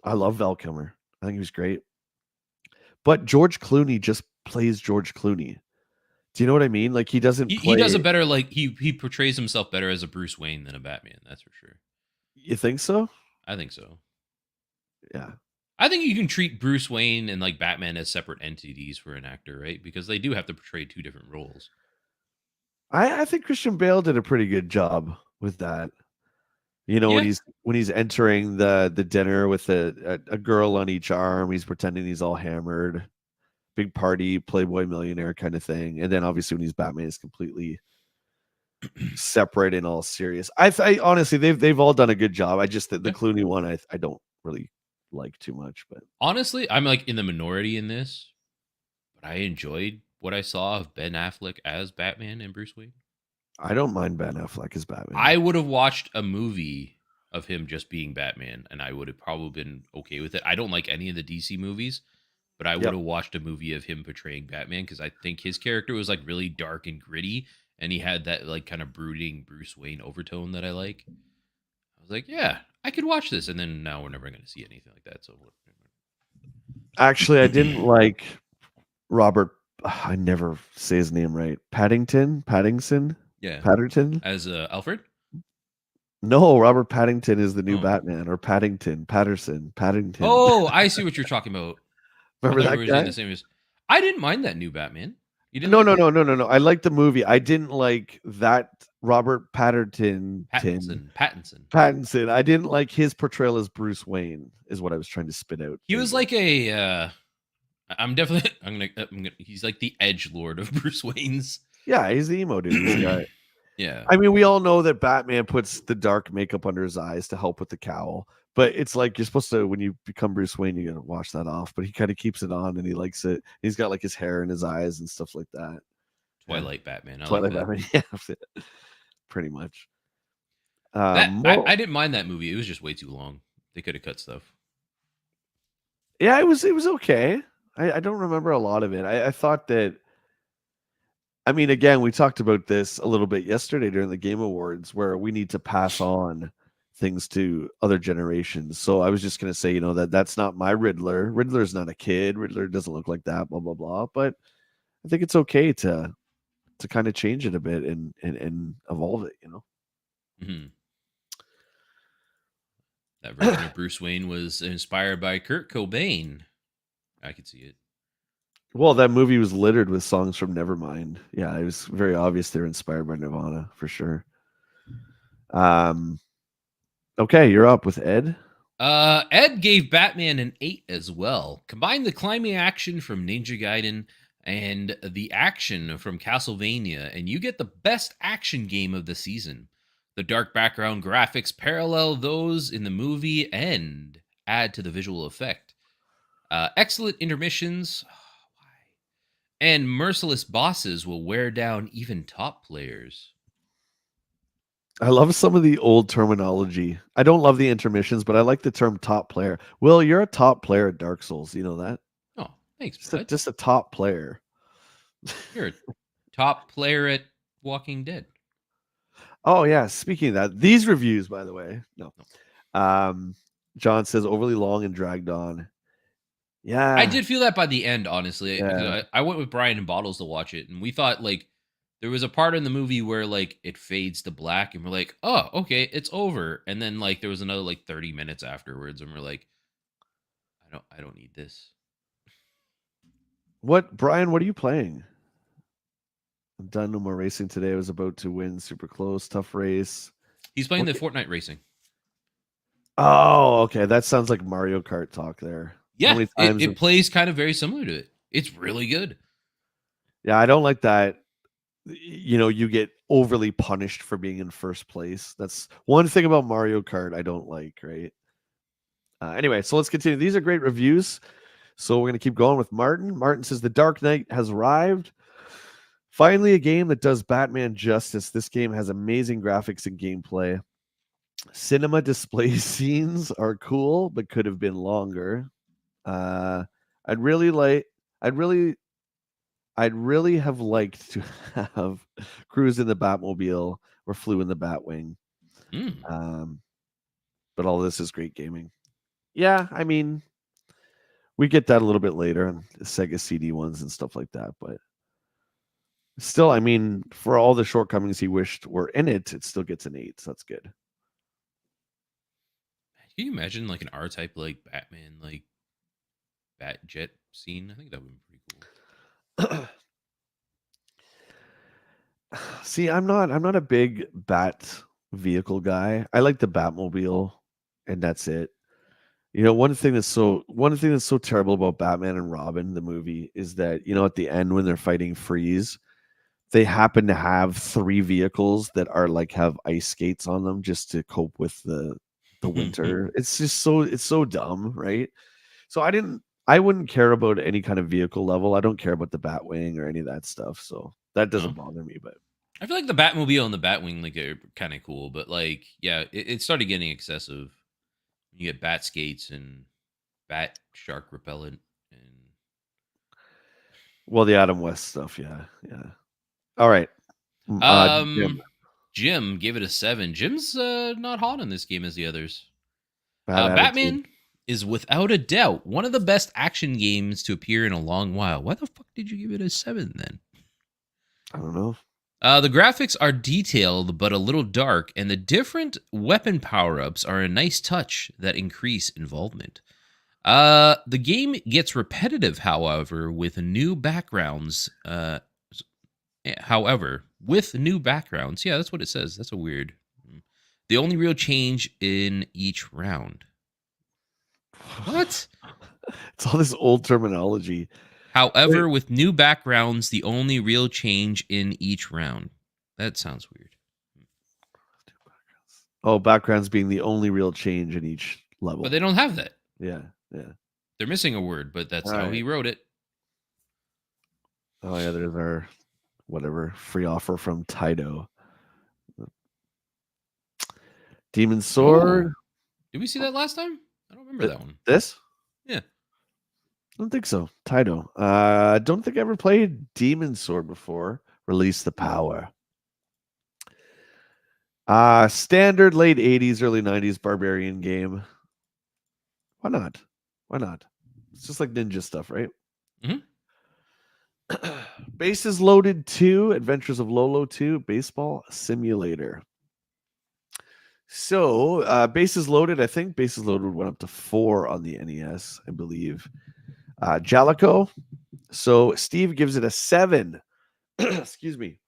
I love Val Kilmer. I think he was great. But George Clooney just plays George Clooney. Do you know what I mean? Like he doesn't He does a play. better like he portrays himself better as a Bruce Wayne than a Batman. That's for sure. You think so? I think so. Yeah. I think you can treat Bruce Wayne and like Batman as separate entities for an actor, right? Because they do have to portray two different roles. I think Christian Bale did a pretty good job with that. You know, Yeah. when he's entering the dinner with a girl on each arm, he's pretending he's all hammered, big party, playboy millionaire kind of thing. And then obviously when he's Batman, is completely separate and all serious. I honestly they've all done a good job. I just the Yeah. Clooney one I don't really like too much, but Honestly, I'm like in the minority in this, but I enjoyed what I saw of Ben Affleck as Batman and Bruce Wayne. I don't mind Ben Affleck as Batman. I would have watched a movie of him just being Batman, and I would have probably been okay with it. I don't like any of the DC movies, but I would Yep. have watched a movie of him portraying Batman because I think his character was like really dark and gritty, and he had that like kind of brooding Bruce Wayne overtone that I like. I was like, yeah, I could watch this, and then now we're never going to see anything like that. So, Actually, I didn't like Robert. I never say his name right. Paddington, yeah, Patterson. as Alfred. No, Robert Paddington is the new Oh, Batman, or Paddington. oh, I see what you're talking about. I Remember thought we that were in guy? the same. I didn't mind that new Batman. You didn't No, like no, it? no, no, no, no. I liked the movie. I didn't like that Robert Pattinson. Pattinson. I didn't like his portrayal as Bruce Wayne. Is what I was trying to spit out. He There you was go. like a. I'm definitely. I'm gonna. He's like the edge lord of Bruce Wayne's. Yeah, he's the emo dude. He's got. Yeah. I mean, we all know that Batman puts the dark makeup under his eyes to help with the cowl. But it's like you're supposed to, when you become Bruce Wayne, you gotta wash that off. But he kind of keeps it on, and he likes it. He's got like his hair in his eyes and stuff like that. Yeah. Twilight Batman. I like Twilight that. Batman, yeah, pretty much. That More, I didn't mind that movie. It was just way too long. They could have cut stuff. yeah, it was okay. I don't remember a lot of it. I thought that. I mean, again, we talked about this a little bit yesterday during the Game Awards, where we need to pass on things to other generations. So I was just gonna say, that's not my Riddler. Riddler's not a kid. Riddler doesn't look like that. Blah blah blah. But I think it's okay to kind of change it a bit and evolve it. Hmm. That version of Bruce Wayne was inspired by Kurt Cobain. I could see it. Well, that movie was littered with songs from Nevermind. Yeah, it was very obvious they were inspired by Nirvana for sure. Okay, you're up with Ed. Ed gave Batman an 8 as well. Combine the climbing action from Ninja Gaiden and the action from Castlevania, and you get the best action game of the season. The dark background graphics parallel those in the movie and add to the visual effect. Excellent intermissions. And merciless bosses will wear down even top players. I love some of the old terminology. I don't love the intermissions, but I like the term top player. Will, you're a top player at Dark Souls. You know that? Oh, thanks, Just bud. just a top player. You're a top player at Walking Dead. Oh yeah. Speaking of that, these reviews, by the way, no. John says overly long and dragged on. Yeah, I did feel that by the end, honestly. Yeah. I went with Brian and Bottles to watch it, and we thought like there was a part in the movie where like it fades to black, and we're like, oh, okay, it's over. And then like there was another like 30 minutes afterwards, and we're like, I don't need this. What, Brian? What are you playing? I'm done. No more racing today. I was about to win. Super close. Tough race. He's playing What the Fortnite racing. Oh, okay. That sounds like Mario Kart talk there. How Yeah, many times? it plays kind of very similar to it. It's really good. Yeah, I don't like that. You know, you get overly punished for being in first place. That's one thing about Mario Kart I don't like, right? Anyway, so let's continue. These are great reviews. So we're going to keep going with Martin. Martin says, The Dark Knight has arrived. Finally, a game that does Batman justice. This game has amazing graphics and gameplay. Cinema display scenes are cool, but could have been longer. I'd really have liked to have cruise in the Batmobile or flew in the Batwing. But all this is great gaming. Yeah, I mean, we get that a little bit later on the Sega CD ones and stuff like that, but still, I mean, for all the shortcomings he wished were in it, it still gets an 8, so that's good. Can you imagine like an R-type like Batman like bat jet scene? I think that would be pretty cool. See, I'm not a big Bat vehicle guy. I like the Batmobile, and that's it. You know, one thing that's so terrible about Batman and Robin, the movie, is that, you know, at the end when they're fighting Freeze, they happen to have 3 vehicles that are like have ice skates on them just to cope with the winter. It's so dumb, right? So I wouldn't care about any kind of vehicle level. I don't care about the Batwing or any of that stuff. So that doesn't bother me, but I feel like the Batmobile and the Batwing like are kind of cool, but like yeah, it started getting excessive. You get bat skates and bat shark repellent and well, the Adam West stuff, yeah. All right. Jim, Jim gave it a 7. Jim's not hot on this game as the others. bad attitude. Batman is without a doubt one of the best action games to appear in a long while. Why the fuck did you give it a 7 then? I don't know. The graphics are detailed but a little dark, and the different weapon power-ups are a nice touch that increase involvement. The game gets repetitive, however, with new backgrounds. Yeah, that's what it says. That's a weird. The only real change in each round. What? It's all this old terminology. However, with new backgrounds, the only real change in each round. That sounds weird. Oh, backgrounds being the only real change in each level. But they don't have that. Yeah. They're missing a word, but that's how he wrote it. Oh yeah, there's our whatever free offer from Taito. Demon Sword. Oh. Did we see that last time? I don't remember that one. This? Yeah. I don't think so. Taito. I don't think I ever played Demon Sword before. Release the power. Standard late 80s, early 90s barbarian game. Why not? It's just like ninja stuff, right? Mm-hmm. Bases Loaded 2, Adventures of Lolo 2, Baseball Simulator. So, bases loaded. I think bases loaded went up to 4 on the NES, I believe. Jalico. So Steve gives it a 7. Excuse me.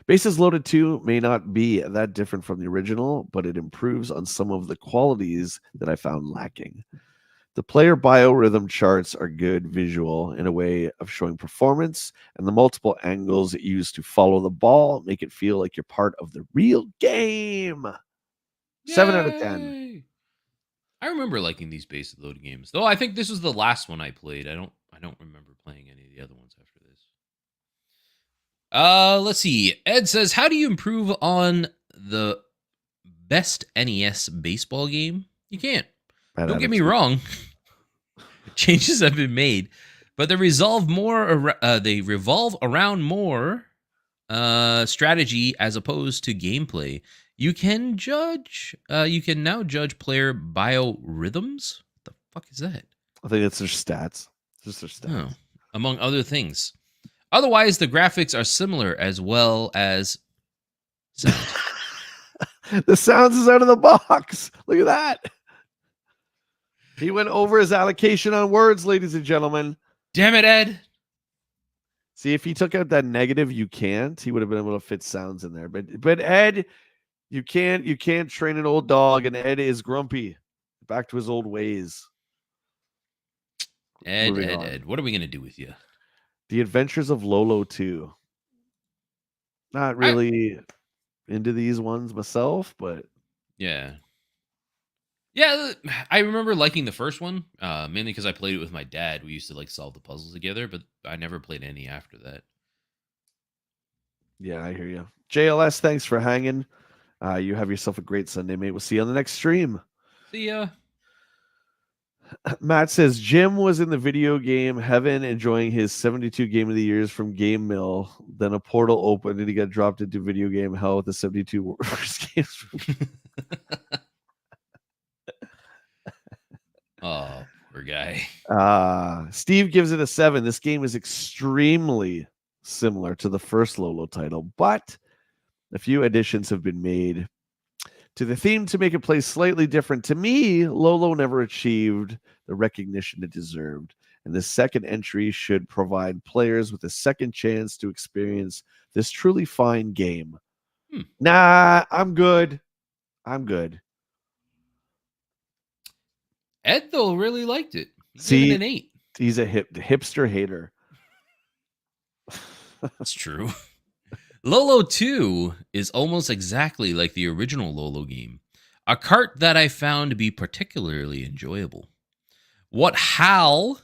Bases Loaded 2 may not be that different from the original, but it improves on some of the qualities that I found lacking. The player biorhythm charts are good visual in a way of showing performance, and the multiple angles used to follow the ball make it feel like you're part of the real game. 7 out of 10. Yay! I remember liking these base loading games, though. I think this was the last one I played. I don't remember playing any of the other ones after this. Let's see. Ed says, "How do you improve on the best NES baseball game? You can't. Bad Don't get me attitude. wrong. Changes have been made, but they revolve around more strategy as opposed to gameplay. You can now judge player biorhythms. What the fuck is that? I think it's their stats. Just their Oh, stats. among other things. Otherwise, the graphics are similar as well as sound." The sounds is out of the box. Look at that. He went over his allocation on words, ladies and gentlemen. Damn it, Ed. See, if he took out that negative, you can't. He would have been able to fit sounds in there. But Ed, you can't train an old dog, and Ed is grumpy. Back to his old ways. Ed, Moving Ed, on. Ed. What are we going to do with you? The Adventures of Lolo 2. Not really into these ones myself, but Yeah. Yeah, I remember liking the first one, mainly because I played it with my dad. We used to like solve the puzzles together, but I never played any after that. yeah, I hear you. JLS, thanks for hanging. You have yourself a great Sunday, mate. We'll see you on the next stream. See ya. Matt says Jim was in the video game heaven enjoying his 72 game of the years from Game Mill. Then a portal opened and he got dropped into video game hell with the 72 worst games. Oh, poor guy. Steve gives it a 7. This game is extremely similar to the first Lolo title, but a few additions have been made to the theme to make it play slightly different. To me, Lolo never achieved the recognition it deserved, and the second entry should provide players with a second chance to experience this truly fine game. Nah, I'm good. Ed, though, really liked it. He See, gave it an 8. he's a hipster hater. That's true. Lolo 2 is almost exactly like the original Lolo game, a cart that I found to be particularly enjoyable. What HAL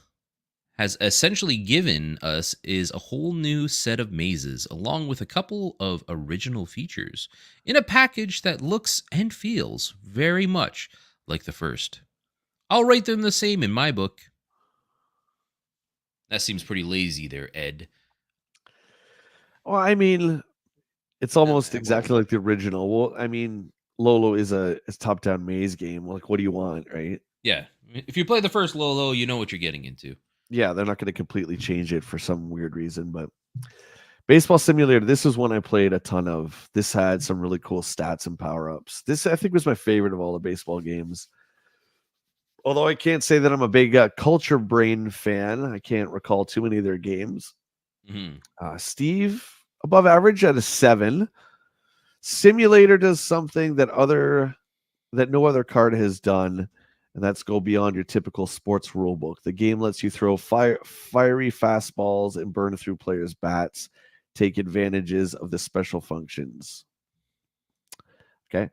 has essentially given us is a whole new set of mazes, along with a couple of original features, in a package that looks and feels very much like the first. I'll rate them the same in my book. That seems pretty lazy there, Ed. Well, I mean, it's almost exactly like the original. Well, I mean, Lolo is a top-down maze game. Like, what do you want, right? Yeah. If you play the first Lolo, you know what you're getting into. Yeah, they're not going to completely change it for some weird reason, but Baseball Simulator, this was one I played a ton of. This had some really cool stats and power-ups. This, I think, was my favorite of all the baseball games. Although I can't say that I'm a big Culture Brain fan. I can't recall too many of their games. Mm-hmm. Steve, above average at a 7. Simulator does something that no other card has done, and that's go beyond your typical sports rule book. The game lets you throw fiery fastballs and burn through players' bats, take advantages of the special functions. Okay.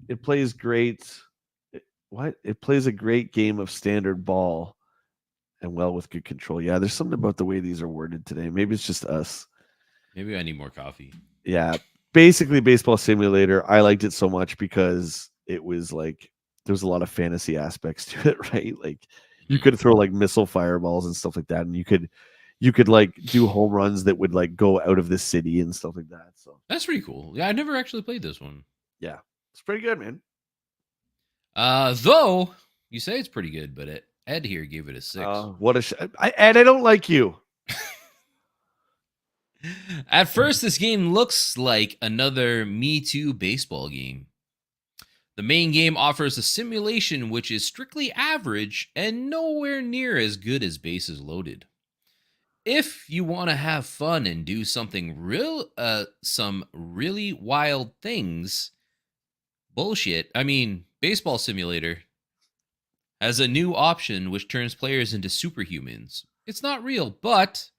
It plays great. It plays a great game of standard ball and well with good control. Yeah, there's something about the way these are worded today. Maybe it's just us. Maybe I need more coffee. Yeah. Basically, Baseball Simulator, I liked it so much because it was like there was a lot of fantasy aspects to it, right? Like you could throw like missile fireballs and stuff like that, and you could like do home runs that would like go out of the city and stuff like that. So that's pretty cool. Yeah, I never actually played this one. Yeah, it's pretty good, man. Though you say it's pretty good, but Ed here gave it a 6. Ed, I don't like you. At first, this game looks like another Me Too baseball game. The main game offers a simulation which is strictly average and nowhere near as good as Bases Loaded. If you want to have fun and do some really wild things, Baseball Simulator has a new option which turns players into superhumans. It's not real, but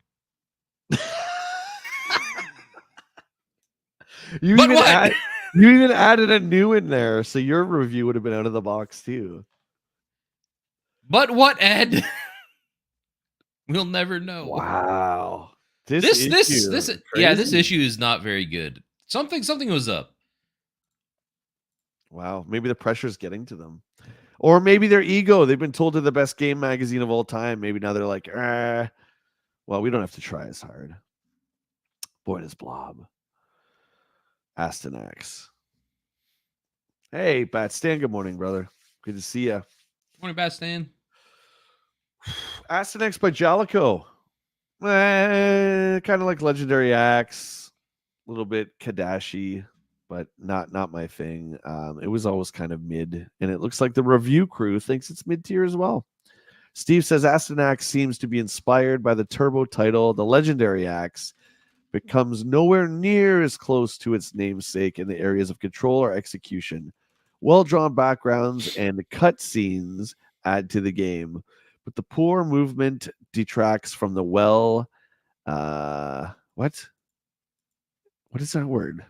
You but even what? add, you even added a new in there, so your review would have been out of the box too. But what, Ed? We'll never know. Wow. This Crazy. issue is not very good. Something was up. Wow, maybe the pressure's getting to them. Or maybe their ego. They've been told they're the best game magazine of all time. Maybe now they're like, well, we don't have to try as hard. Boy, does Blob. Astonax. Hey, Bat Stan, good morning, brother. Good to see you. Morning, Bat Stan. Astonax by Jalico. Kind of like Legendary Axe. A little bit Kadashi, but not my thing. It was always kind of mid, and it looks like the review crew thinks it's mid-tier as well. Steve says Astonax seems to be inspired by the turbo title, the Legendary Axe, but comes nowhere near as close to its namesake in the areas of control or execution. Well-drawn backgrounds and cutscenes add to the game, but the poor movement detracts from the what is that word?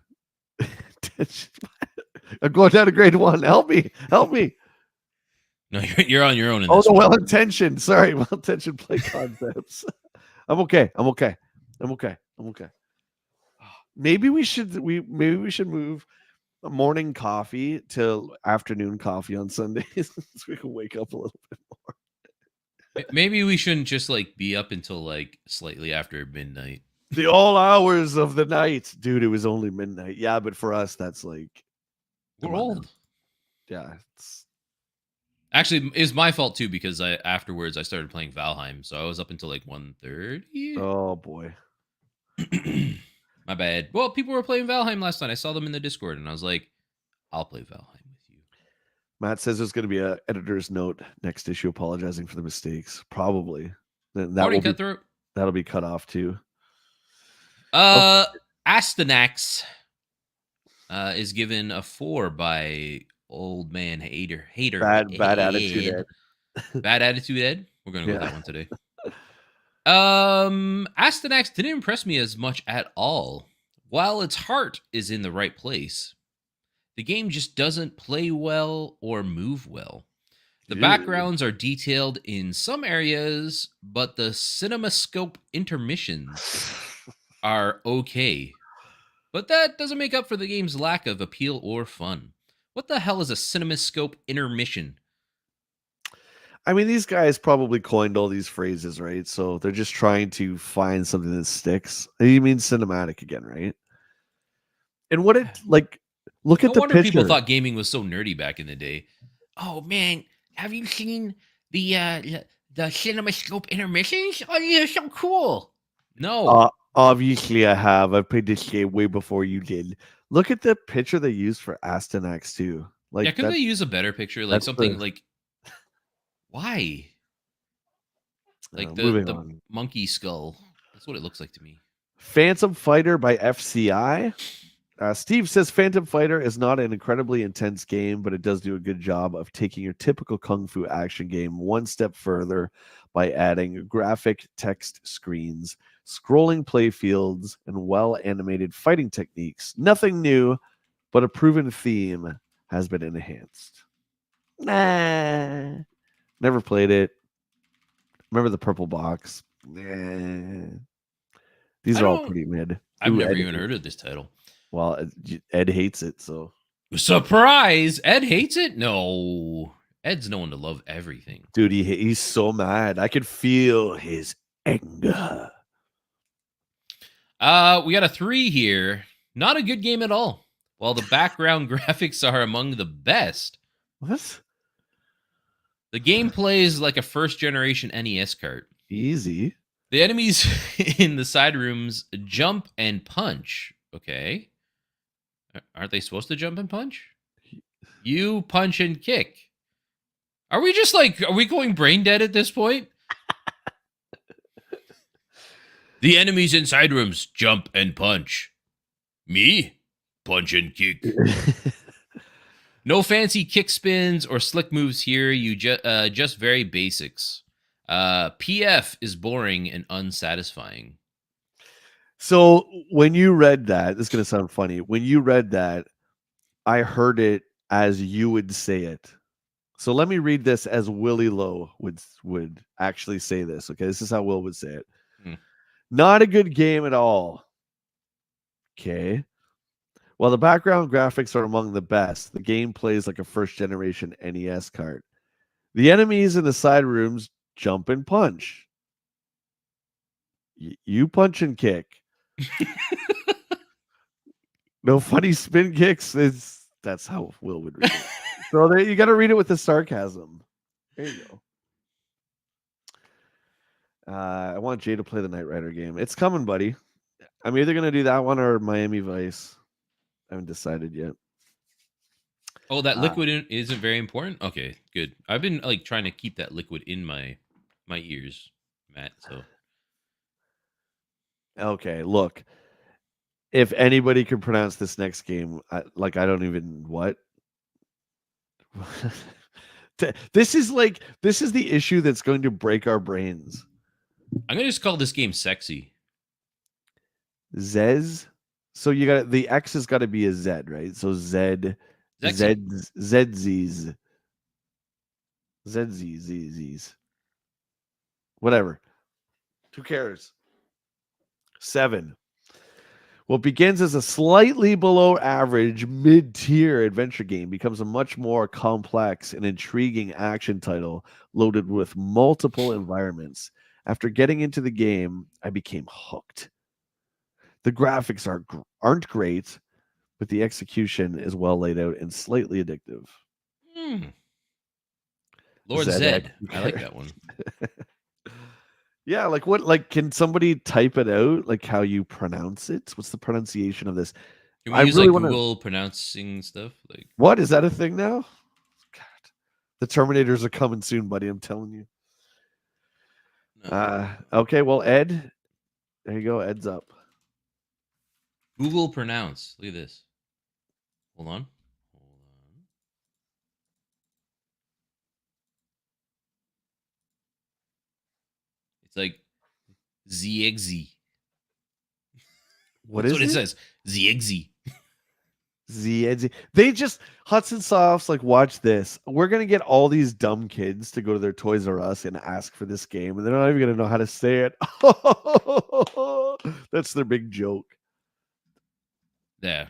I'm going down to grade 1. Help me. No, you're on your own in Oh, this the one. well-intentioned. Sorry, well-intentioned play concepts. I'm okay. Maybe we should move morning coffee till afternoon coffee on Sundays so we can wake up a little bit more. Maybe we shouldn't just like be up until like slightly after midnight. The all hours of the night. Dude, it was only midnight. Yeah, but for us, that's like We're old. Yeah. Actually, it's my fault too because afterwards I started playing Valheim, so I was up until like 1:30. Oh boy. My bad. Well, people were playing Valheim last night. I saw them in the Discord, and I was like, "I'll play Valheim with you." Matt says there's going to be an editor's note next issue apologizing for the mistakes. Probably. Then that'll be cut off too. Astonax is given a 4 by old man hater. Bad attitude Ed. Bad attitude Ed. We're gonna go with that one today. Astonax didn't impress me as much at all. While its heart is in the right place, the game just doesn't play well or move well. The backgrounds are detailed in some areas, but the cinemascope intermissions are okay. But that doesn't make up for the game's lack of appeal or fun. What the hell is a cinemascope intermission? I mean, these guys probably coined all these phrases, right? So they're just trying to find something that sticks. You mean cinematic again, right? And what it like, look at the picture. People thought gaming was so nerdy back in the day. Oh man, have you seen the CinemaScope intermissions? Oh, they're so cool. No. Obviously I have. I played this game way before you did. Look at the picture they used for Astonax too. Like, yeah, couldn't they use a better picture? Like something like, why? Like the monkey skull. That's what it looks like to me. Phantom Fighter by FCI. Steve says Phantom Fighter is not an incredibly intense game, but it does do a good job of taking your typical kung fu action game one step further by adding graphic text screens, scrolling play fields, and well-animated fighting techniques. Nothing new, but a proven theme has been enhanced. Nah. Never played it. Remember the purple box? Nah. These are all pretty mid. I've never even heard of this title. Well, Ed hates it, so. Surprise! Ed hates it? No. Ed's known to love everything. Dude, he's so mad. I could feel his anger. We got a 3 here. Not a good game at all. While the background graphics are among the best. What? The game plays like a first-generation NES cart. Easy. The enemies in the side rooms jump and punch. Okay. Aren't they supposed to jump and punch? You punch and kick. Are we just like, are we going brain dead at this point? The enemies in side rooms jump and punch. Me? Punch and kick. No fancy kick spins or slick moves here. You just very basics. PF is boring and unsatisfying. So when you read that, this is gonna sound funny. When you read that, I heard it as you would say it. So let me read this as Willie Lowe would actually say this. Okay, this is how Will would say it. Not a good game at all. Okay. While the background graphics are among the best, the game plays like a first generation NES cart. The enemies in the side rooms jump and punch. You punch and kick. No funny spin kicks. That's how Will would read it. So there, you got to read it with the sarcasm. There you go. I want Jay to play the Knight Rider game. It's coming, buddy. I'm either going to do that one or Miami Vice. I haven't decided yet. Oh, that liquid isn't very important? Okay, good. I've been like trying to keep that liquid in my ears, Matt, so. Okay, look. If anybody can pronounce this next game, I don't even what. This is the issue that's going to break our brains. I'm gonna just call this game sexy. Zez. So you got the X has got to be a Z, right? So Z, Sexy. Z's. Whatever. Who cares? 7. What begins as a slightly below average mid-tier adventure game becomes a much more complex and intriguing action title loaded with multiple environments. After getting into the game, I became hooked. The graphics aren't great, but the execution is well laid out and slightly addictive. Lord Zed. I like that one. Yeah, like what? Like, can somebody type it out? Like how you pronounce it? What's the pronunciation of this? Can we use really like Google pronouncing stuff? Like, what is that a thing now? God, the Terminators are coming soon, buddy. I'm telling you. No. Okay, well, Ed, there you go. Ed's up. Google pronounce. Look at this. Hold on. It's like ZXZ. That's what it says. ZXZ. ZXZ. They just Hudson Soft's like, watch this. We're gonna get all these dumb kids to go to their Toys R Us and ask for this game, and they're not even gonna know how to say it. That's their big joke. Yeah,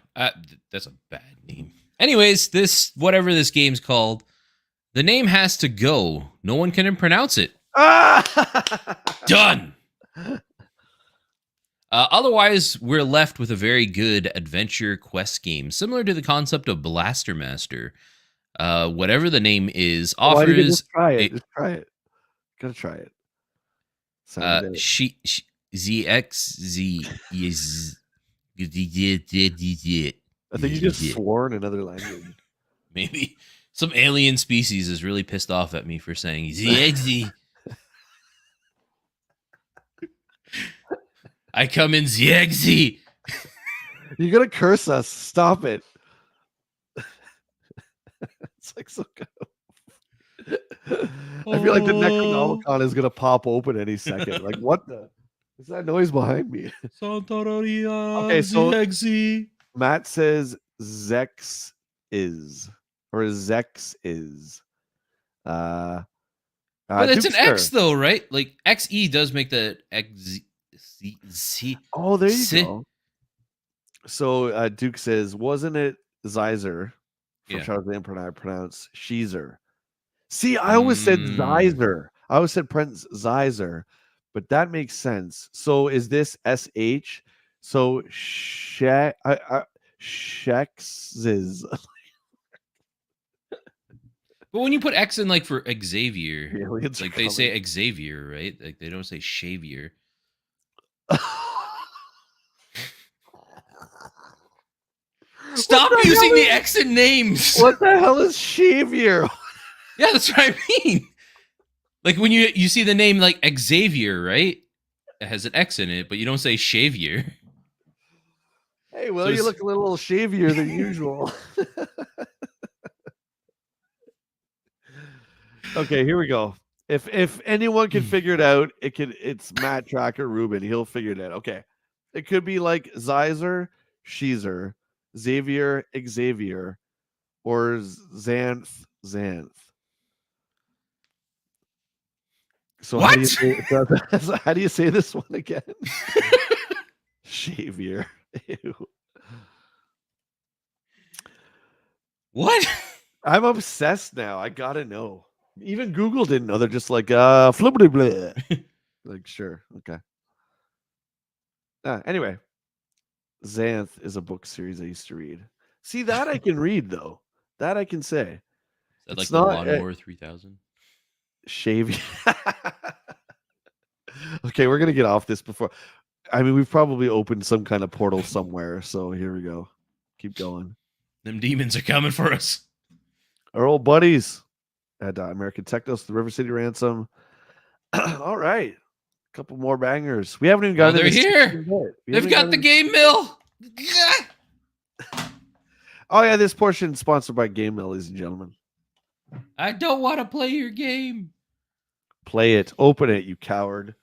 that's a bad name. Anyways, whatever this game's called, the name has to go. No one can pronounce it. Done. Otherwise, we're left with a very good adventure quest game, similar to the concept of Blaster Master. Whatever the name is, offers. Just try it. Just try it. Gotta try it. ZXZ is. I think you just swore in another language. Maybe some alien species is really pissed off at me for saying ZXZ. I come in ZXZ. You're gonna curse us. Stop it. It's like so good. I feel like the Necronomicon is gonna pop open any second. Like, what the? Is that noise behind me? Okay, so ZXZ. Matt says Zex is, or Zex is. But it's an X though, right? Like XE does make the XZ. Oh, there you go. So Duke says, wasn't it Zeiser from Charles the Emperor? I pronounce Sheezer. See, I always said Zeiser. I always said Prince Zeiser, but that makes sense. So is this SH? So Shex's. But when you put X in, like for Xavier, like they say Xavier, right? Like they don't say Xavier. What Stop the using hell the is, X in names. what the hell is Xavier? Yeah, that's what I mean. Like when you see the name like Xavier, right? It has an X in it, but you don't say Xavier. Hey, well, So you it's look a little shavier than usual. Okay, here we go. If anyone can figure it out, it's Matt Tracker Ruben. He'll figure it out. Okay. It could be like Zizer, Sheezer, Xavier, Xavier, or Xanth, Xanth. So how do you what? say so how do you say this one again? Xavier. Ew. What? I'm obsessed now. I gotta know. Even Google didn't know. They're just like flippity blah. Like, sure, okay. Anyway, Xanth is a book series I used to read. See, that I can read though. That I can say. Is that It's like the not Lawnmower 3000? shaving. Okay, we're gonna get off this before. I mean, we've probably opened some kind of portal somewhere. So here we go. Keep going. Them demons are coming for us. Our old buddies at American Technos, the River City Ransom. All right, a couple more bangers. We haven't even Oh, gotten they're into here. 16-bit. We They've haven't even got the gotten game mill. Oh yeah, this portion is sponsored by Game Mill, ladies and gentlemen. I don't want to play your game. Play it. Open it, you coward.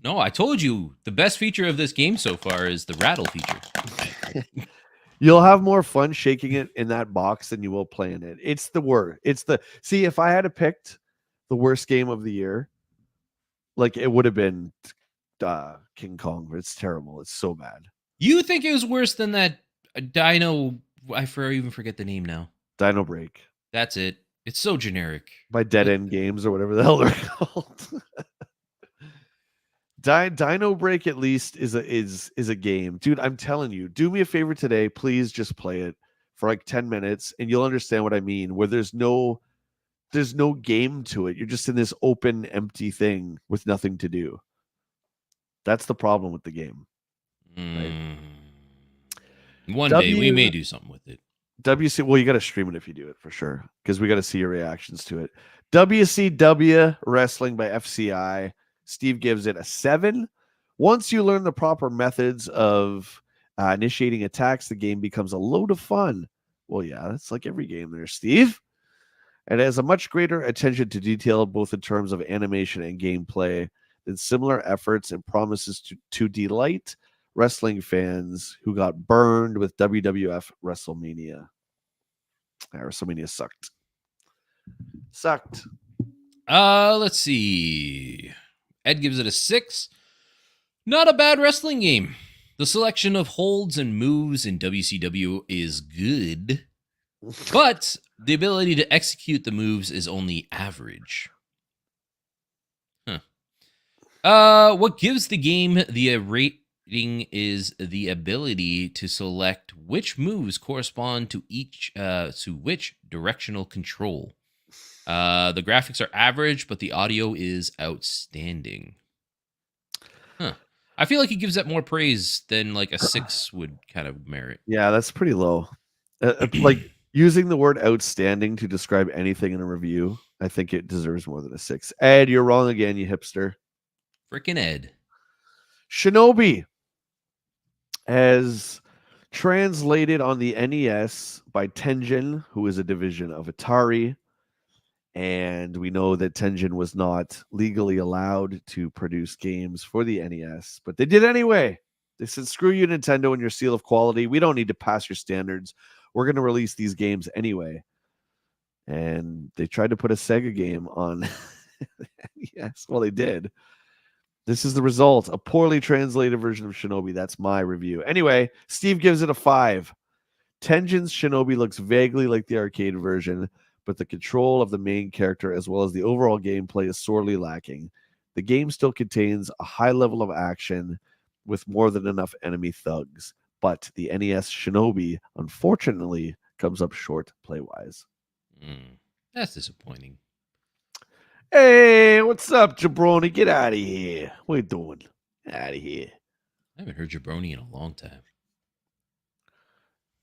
No, I told you the best feature of this game so far is the rattle feature. You'll have more fun shaking it in that box than you will playing it. It's the word. See, if I had picked the worst game of the year, like it would have been King Kong. It's terrible. It's so bad. You think it was worse than that Dino? Even forget the name now. Dino Break That's it. It's so generic. by Dead What? End Games or whatever the hell they're called. Dino Break at least is a game, dude. I'm telling you, do me a favor today, please. Just play it for like 10 minutes, and you'll understand what I mean. Where there's no game to it. You're just in this open, empty thing with nothing to do. That's the problem with the game. Right? One day we may do something with it. WC. Well, you got to stream it if you do it for sure, because we got to see your reactions to it. WCW Wrestling by FCI. Steve gives it a 7. Once you learn the proper methods of initiating attacks, the game becomes a load of fun. Well, yeah, that's like every game there, Steve. It has a much greater attention to detail, both in terms of animation and gameplay, than similar efforts, and promises to delight wrestling fans who got burned with WWF WrestleMania. WrestleMania sucked. Sucked. Let's see. Ed gives it a 6. Not a bad wrestling game. The selection of holds and moves in WCW is good, but the ability to execute the moves is only average. What gives the game the rating is the ability to select which moves correspond to which directional control. The graphics are average, but the audio is outstanding. I feel like he gives that more praise than like a 6 would kind of merit. Yeah, that's pretty low. Like using the word outstanding to describe anything in a review, I think it deserves more than a 6. Ed, you're wrong again, you hipster. Frickin' Ed. Shinobi as translated on the NES by Tenjin, who is a division of Atari. And we know that Tenjin was not legally allowed to produce games for the NES, but they did anyway. They said, screw you, Nintendo, and your seal of quality. We don't need to pass your standards. We're going to release these games anyway. And they tried to put a Sega game on. Yes, well, they did. This is the result. A poorly translated version of Shinobi. That's my review. Anyway, Steve gives it a 5. Tenjin's Shinobi looks vaguely like the arcade version, but the control of the main character as well as the overall gameplay is sorely lacking. The game still contains a high level of action with more than enough enemy thugs, but the NES Shinobi, unfortunately, comes up short play-wise. That's disappointing. Hey, what's up, jabroni? Get out of here. What are you doing? Get out of here. I haven't heard jabroni in a long time.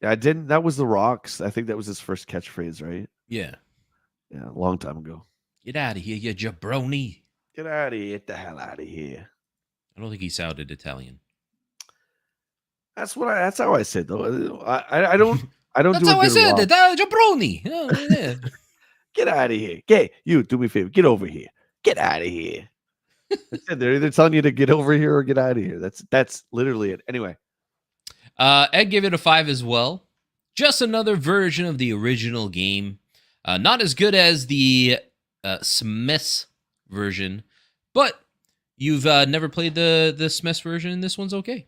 Yeah, I didn't. That was The Rock's. I think that was his first catchphrase, right? Yeah. Yeah, a long time ago. Get out of here, you jabroni. Get out of here. Get the hell out of here. I don't think he sounded Italian. That's how I said though. I don't That's do a how I good said Rock. it. Jabroni. Oh, yeah. Get out of here. Get you. Do me a favor. Get over here. Get out of here. That's it. They're either telling you to get over here or get out of here. That's literally it. Anyway, Ed gave it a 5 as well. Just another version of the original game. Not as good as the SMES version, but you've never played the SMES version. This one's okay.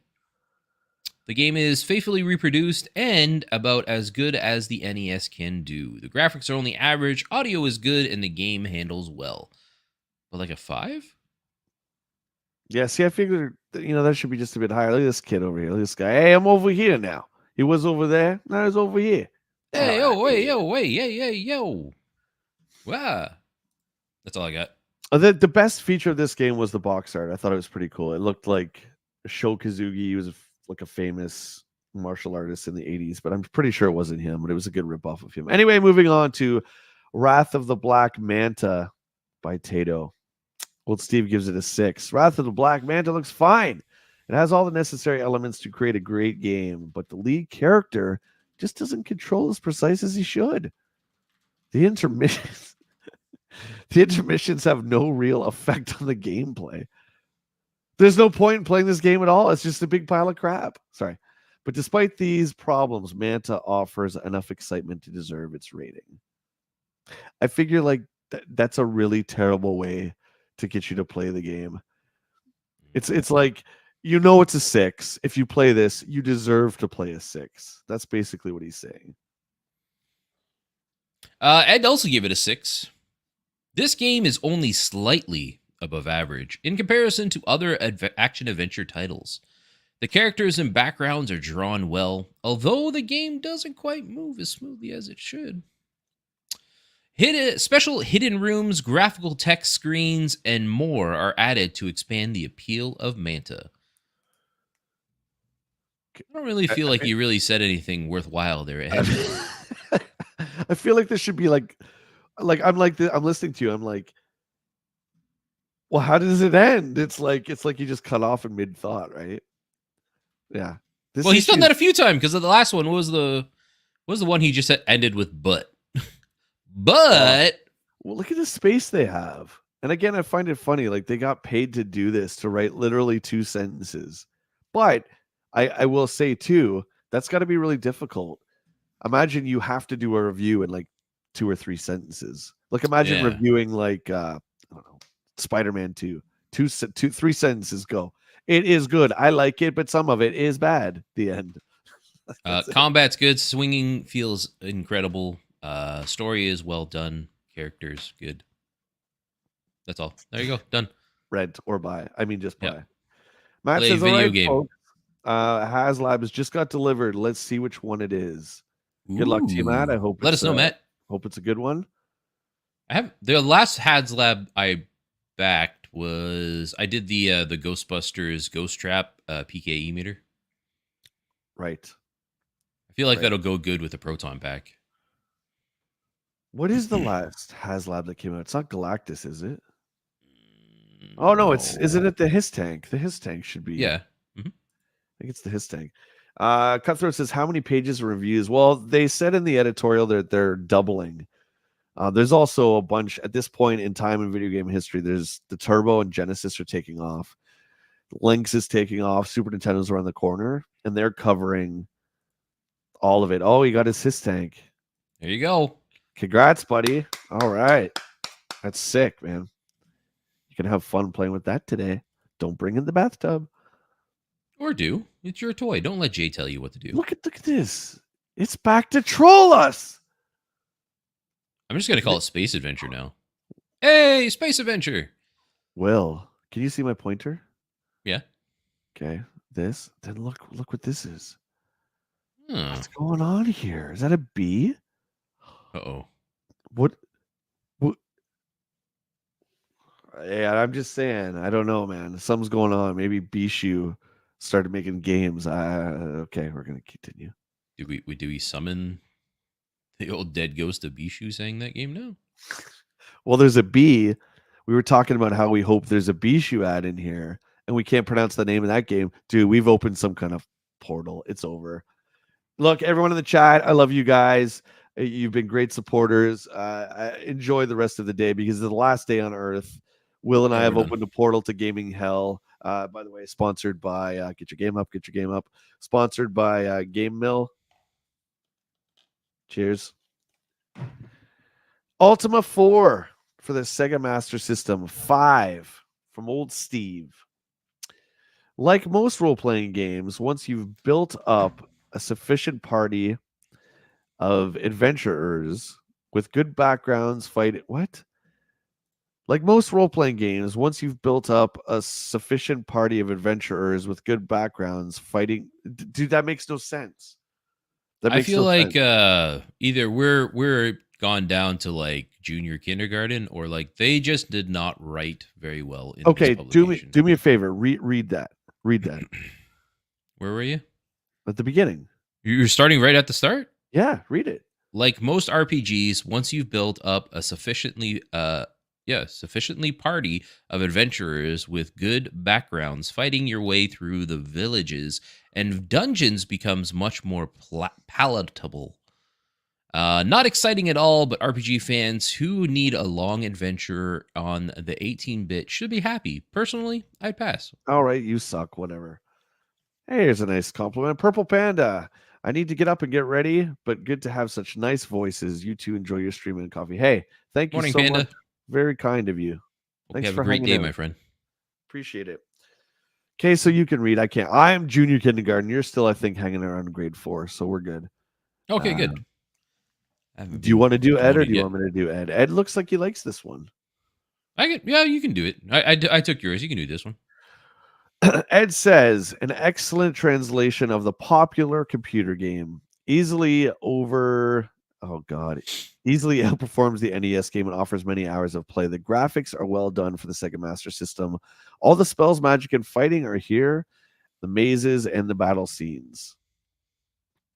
The game is faithfully reproduced and about as good as the NES can do. The graphics are only average, audio is good, and the game handles well. But like a 5? yeah. See, I figured that should be just a bit higher. Look at this kid over here. Look at this guy. Hey, I'm over here now. He was over there. Now he's over here. Hey, yo, wait, yo, wait, yo. Wow. That's all I got. The best feature of this game was the box art. I thought it was pretty cool. It looked like Sho Kazugi. He was like a famous martial artist in the 80s, but I'm pretty sure it wasn't him, but it was a good ripoff of him. Anyway, moving on to Wrath of the Black Manta by Tato. Old Steve gives it a 6. Wrath of the Black Manta looks fine. It has all the necessary elements to create a great game, but the lead character just doesn't control as precise as he should. The intermissions have no real effect on the gameplay. There's no point in playing this game at all. It's just a big pile of crap. Sorry. But despite these problems, Manta offers enough excitement to deserve its rating. I figure like that's a really terrible way to get you to play the game. It's like, it's a 6. If you play this, you deserve to play a 6. That's basically what he's saying. Ed also gave it a 6. This game is only slightly above average in comparison to other action-adventure titles. The characters and backgrounds are drawn well, although the game doesn't quite move as smoothly as it should. Special hidden rooms, graphical text screens, and more are added to expand the appeal of Manta. I don't really feel like you really said anything worthwhile there, Ed. I feel like this should be like I'm listening to you. I'm like, well, how does it end? It's like you just cut off in mid thought, right? Yeah. Well, he's done that a few times because the last one was the one he just said ended with but. But well, look at the space they have. And again, I find it funny. Like they got paid to do this, to write literally 2 sentences. But I will say too, that's got to be really difficult. Imagine you have to do a review in like 2 or 3 sentences. Like imagine reviewing like I don't know, Spider-Man 2. 3 sentences go. It is good. I like it, but some of it is bad. The end. Combat's good. Swinging feels incredible. Story is well done. Characters good. That's all. There you go. Done. Rent or buy. I mean, just buy. Yep. Matt Play says, video all right, game. folks, HasLab has just got delivered. Let's see which one it is. Good luck to you, Matt. I hope. Let us know, Matt. Hope it's a good one. The last HasLab I backed was I did the Ghostbusters Ghost Trap PKE meter. Right. I feel like that'll go good with the Proton Pack. What is the last HasLab that came out? It's not Galactus, is it? Oh no, isn't it the His Tank? The His Tank should be. Yeah. I think it's the His Tank. Cutthroat says, how many pages of reviews? Well, they said in the editorial that they're doubling. There's also a bunch at this point in time in video game history. There's the Turbo and Genesis are taking off. Lynx is taking off. Super Nintendo's around the corner, and they're covering all of it. Oh, he got his His Tank. There you go. Congrats, buddy. All right. That's sick, man. You can have fun playing with that today. Don't bring in the bathtub. Or do. It's your toy. Don't let Jay tell you what to do. Look at this. It's back to troll us. I'm just going to call it Space Adventure now. Hey, Space Adventure. Will, can you see my pointer? Yeah. Okay. This. Then look what this is. Huh. What's going on here? Is that a bee? Uh-oh. What? Yeah, I'm just saying. I don't know, man. Something's going on. Maybe Bishu started making games. Okay, we're gonna continue. Do we summon the old dead ghost of Bishu saying that game now? Well, there's a B. We were talking about how we hope there's a Bishu ad in here, and we can't pronounce the name of that game. Dude, we've opened some kind of portal. It's over. Look, everyone in the chat, I love you guys. You've been great supporters. Enjoy the rest of the day because it's the last day on Earth. Will and I Yeah, have we're done. opened a portal to gaming hell. By the way, sponsored by Get Your Game Up, Get Your Game Up. Sponsored by Game Mill. Cheers. Ultima 4 for the Sega Master System. 5 from old Steve. Like most role-playing games, once you've built up a sufficient party of adventurers with good backgrounds fight what? Like most role-playing games, once you've built up a sufficient party of adventurers with good backgrounds fighting, dude, that makes no sense. That I makes feel no like sense. either we're gone down to like junior kindergarten, or like they just did not write very well in this Okay, publication. do me a favor. Read that. Read that Where were you? at the beginning. You're starting right at the start? Yeah, read it. Like most RPGs, once you've built up a sufficiently party of adventurers with good backgrounds fighting your way through the villages and dungeons becomes much more palatable. Not exciting at all, but RPG fans who need a long adventure on the 18-bit should be happy. Personally, I'd pass. All right, you suck. Whatever. Hey, here's a nice compliment. Purple Panda. I need to get up and get ready, but good to have such nice voices. You two enjoy your stream and coffee. Hey, thank you Morning, so Panda. much. Very kind of you. Hope Thanks you have for a great hanging day, out. my friend. Appreciate it. Okay, so you can read. I can't. I am junior kindergarten. You're still, I think, hanging around grade 4, so we're good. Okay, good. Do you want to do Ed or do you yet. want me to do Ed? Ed looks like he likes this one. Yeah, you can do it. I took yours. You can do this one. Ed says an excellent translation of the popular computer game, easily outperforms the NES game and offers many hours of play. The graphics are well done for the Sega Master System. All the spells, magic, and fighting are here. The mazes and the battle scenes.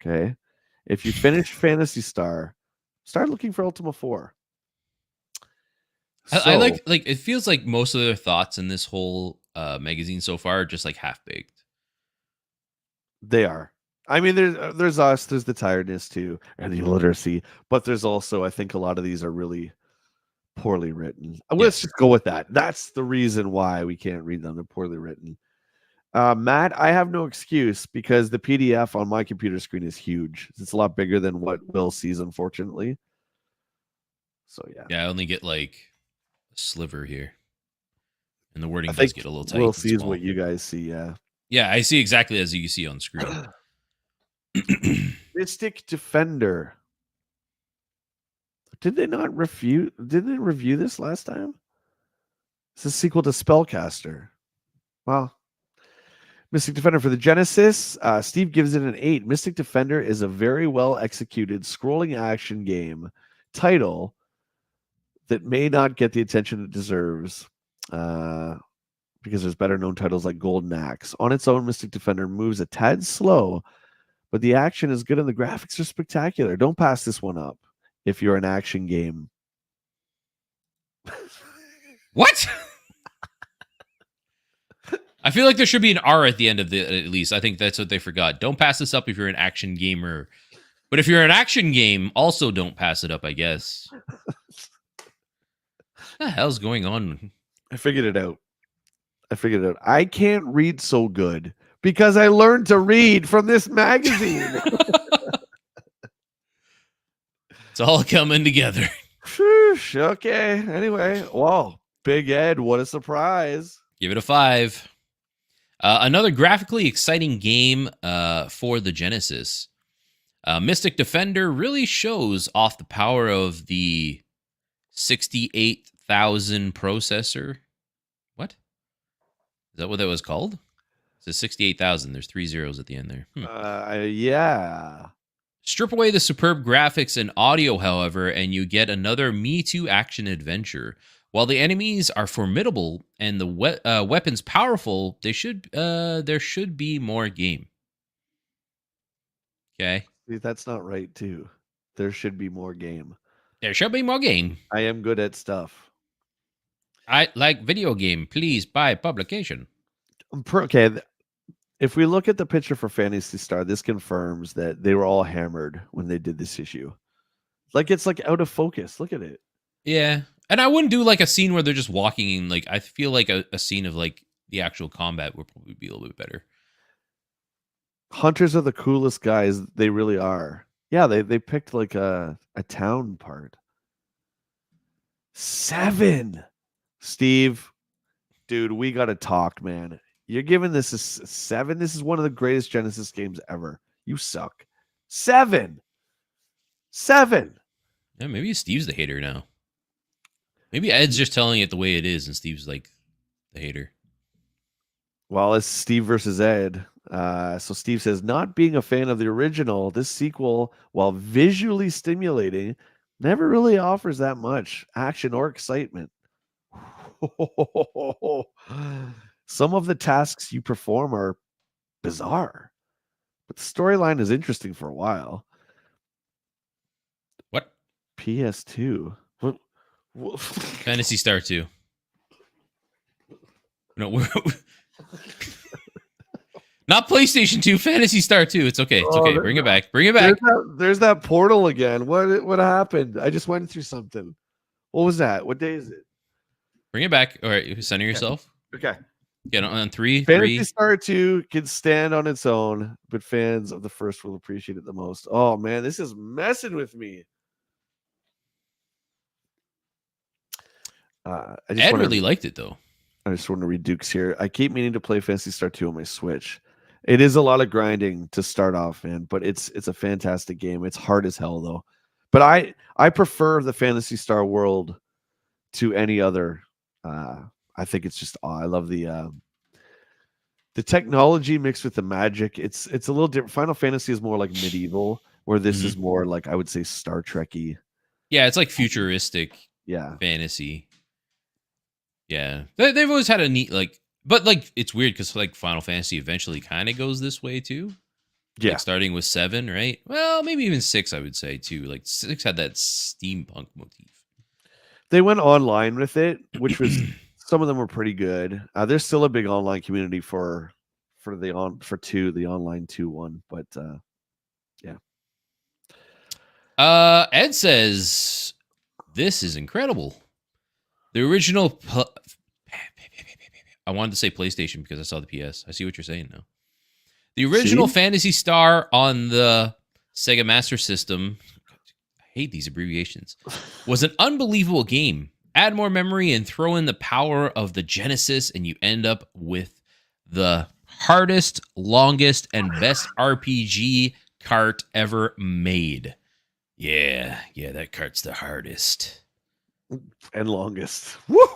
Okay, if you finish Phantasy Star, start looking for Ultima 4. I like it feels like most of their thoughts in this whole magazine so far are just like half baked. They are. I mean, there's us, there's the tiredness too, and the illiteracy, but there's also, I think, a lot of these are really poorly written. Let's just go with that. That's the reason why we can't read them. They're poorly written. Matt, I have no excuse because the PDF on my computer screen is huge. It's a lot bigger than what Will sees, unfortunately. So yeah. I only get like a sliver here, and the wording does get a little tight. Will sees what you guys see. Yeah, I see exactly as you see on screen. Mystic Defender. Did they not review? Didn't they review this last time? It's a sequel to Spellcaster. Well, Mystic Defender for the Genesis. Steve gives it an 8. Mystic Defender is a very well executed scrolling action game title that may not get the attention it deserves because there's better known titles like Golden Axe. On its own, Mystic Defender moves a tad slow, but the action is good and the graphics are spectacular. Don't pass this one up if you're an action game. What? I feel like there should be an R at the end of the at least. I think that's what they forgot. Don't pass this up if you're an action gamer. But if you're an action game, also don't pass it up, I guess. What the hell's going on? I figured it out. I can't read so good because I learned to read from this magazine. It's all coming together. Okay. Anyway, wow. Big Ed, what a surprise. Give it a 5. Another graphically exciting game for the Genesis. Mystic Defender really shows off the power of the 68,000 processor. What? Is that what that was called? It says 68,000. There's 3 zeros at the end there. Yeah. Strip away the superb graphics and audio, however, and you get another Me Too action adventure. While the enemies are formidable and the weapons powerful, there should be more game. Okay, See, that's not right too. There should be more game. there should be more game. I am good at stuff. I like video game. Please buy publication. Okay, if we look at the picture for Fantasy Star, this confirms that they were all hammered when they did this issue. Like it's like out of focus. Look at it. Yeah, and I wouldn't do like a scene where they're just walking in. Like I feel like a scene of like the actual combat would probably be a little bit better. Hunters are the coolest guys. They really are. Yeah, they picked like a town part. 7. Steve, dude, we got to talk, man. You're giving this a 7. This is one of the greatest Genesis games ever. You suck. 7. 7. Yeah, maybe Steve's the hater now. Maybe Ed's just telling it the way it is, and Steve's like the hater. Well, it's Steve versus Ed. So Steve says, not being a fan of the original, this sequel, while visually stimulating, never really offers that much action or excitement. Some of the tasks you perform are bizarre, but the storyline is interesting for a while. What? PS2. What? Fantasy Star 2. No, not PlayStation 2, Fantasy Star 2. It's okay. It's okay. Bring it back. Bring it back. There's that portal again. What happened? I just went through something. What was that? What day is it? Bring it back. All right, center yourself. Okay. Get on 3. Fantasy 3. Star 2 can stand on its own, but fans of the first will appreciate it the most. Oh man, this is messing with me. Ed really liked it though. I just want to read Duke's here. I keep meaning to play Fantasy Star 2 on my Switch. It is a lot of grinding to start off, man, but it's a fantastic game. It's hard as hell though. But I prefer the Fantasy Star world to any other. I think it's just I love the technology mixed with the magic. It's a little different. Final Fantasy is more like medieval, where this is more like I would say Star Trek-y. Yeah, it's like futuristic. Yeah, fantasy. Yeah, they've always had a neat like, but like it's weird because like Final Fantasy eventually kind of goes this way too. Yeah, like starting with 7, right? Well, maybe even 6, I would say too. Like 6 had that steampunk motif. They went online with it, which was some of them were pretty good. There's still a big online community for the online 2 one, but yeah. Ed says this is incredible. The original I wanted to say PlayStation because I saw the PS. I see what you're saying now. The original Fantasy Star on the Sega Master System, I hate these abbreviations, was an unbelievable game. Add more memory and throw in the power of the Genesis, and you end up with the hardest, longest, and best RPG cart ever made. Yeah, that cart's the hardest. And longest. Woo!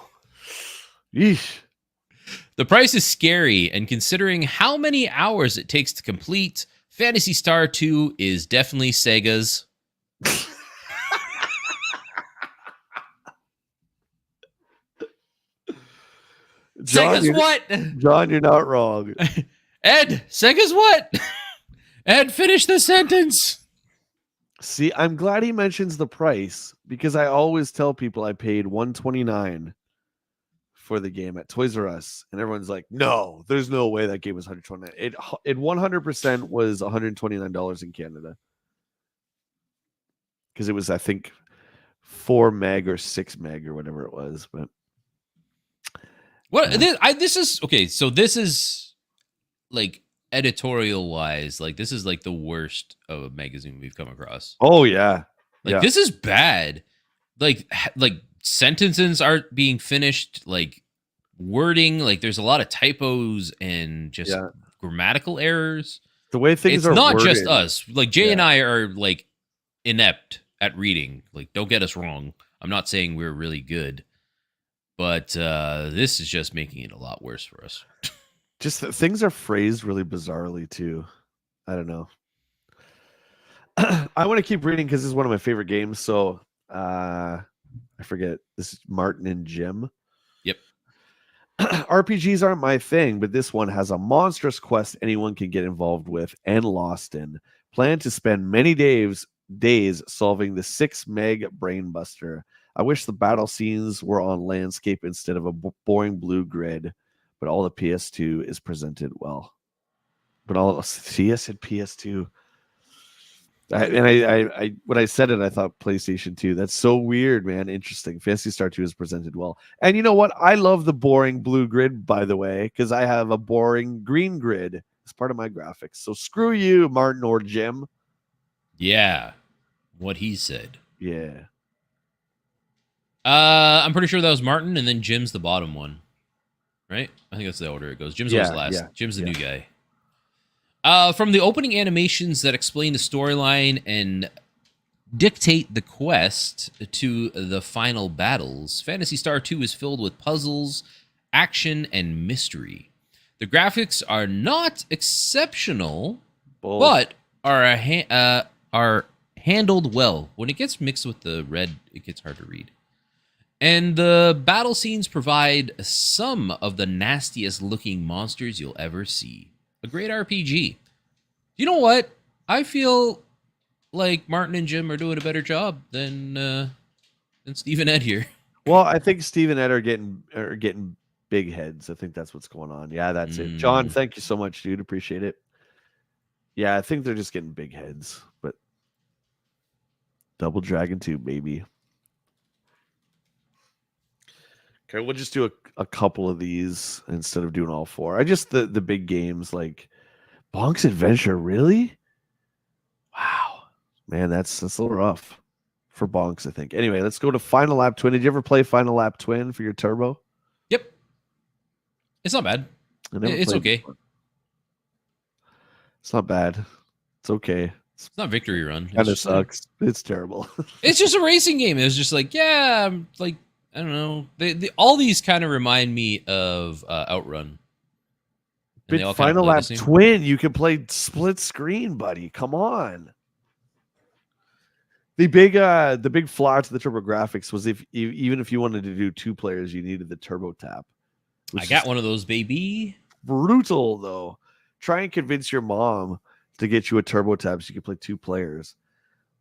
Yeesh. The price is scary, and considering how many hours it takes to complete, Phantasy Star 2 is definitely Sega's. John, Sega's what? John, you're not wrong. Ed, Sega's what? Ed, finish the sentence. See, I'm glad he mentions the price because I always tell people I paid $129 for the game at Toys R Us, and everyone's like, "No, there's no way that game was $129." It 100% was $129 in Canada because it was, I think, 4 meg or 6 meg or whatever it was. But what this is okay. So this is like editorial wise, like this is like the worst of a magazine we've come across. Oh yeah, like this is bad. Like sentences aren't being finished. Like wording, like there's a lot of typos and just grammatical errors. The way things are not worded. just us. Like Jay and I are like inept at reading. Like don't get us wrong. I'm not saying we're really good, but this is just making it a lot worse for us. Just things are phrased really bizarrely too. I don't know. I want to keep reading because this is one of my favorite games. So I I forget. This is Martin and Jim. Yep. RPGs aren't my thing, but this one has a monstrous quest anyone can get involved with and lost in. Plan to spend many days solving the 6 meg brain buster. I wish the battle scenes were on landscape instead of a boring blue grid, but all the PS2 is presented well. But all see, I said PS2. I when I said it, I thought PlayStation 2. That's so weird, man. Interesting. Phantasy Star 2 is presented well. And you know what? I love the boring blue grid, by the way, because I have a boring green grid as part of my graphics. So screw you, Martin or Jim. Yeah. What he said. Yeah. I'm pretty sure that was Martin, and then Jim's the bottom one. Right? I think that's the order it goes. Jim's always last. Jim's the new guy. From the opening animations that explain the storyline and dictate the quest to the final battles, Phantasy Star 2 is filled with puzzles, action, and mystery. The graphics are not exceptional, but are handled well. When it gets mixed with the red, it gets hard to read. And the battle scenes provide some of the nastiest looking monsters you'll ever see. A great RPG. You know what? I feel like Martin and Jim are doing a better job than Steve and Ed here. Well, I think Steve and Ed are getting big heads. I think that's what's going on. Yeah, that's it. John, thank you so much, dude. Appreciate it. Yeah, I think they're just getting big heads. But Double Dragon 2, baby. Okay, we'll just do a couple of these instead of doing all 4. I just the big games like Bonk's Adventure, really? Wow. Man, that's a little rough for Bonks, I think. Anyway, let's go to Final Lap Twin. Did you ever play Final Lap Twin for your Turbo? Yep. It's not bad. It's okay. It's not bad. It's okay. It's not Victory Run. Kind of sucks. It's terrible. It's just a racing game. It's just like, yeah, like, I don't know. All these kind of remind me of Outrun. But Final Lap Twin, you can play split screen, buddy. Come on. The big flaw to the TurboGrafx was even if you wanted to do 2 players, you needed the Turbo Tap. I got one of those, baby. Brutal though. Try and convince your mom to get you a Turbo Tap so you can play 2 players.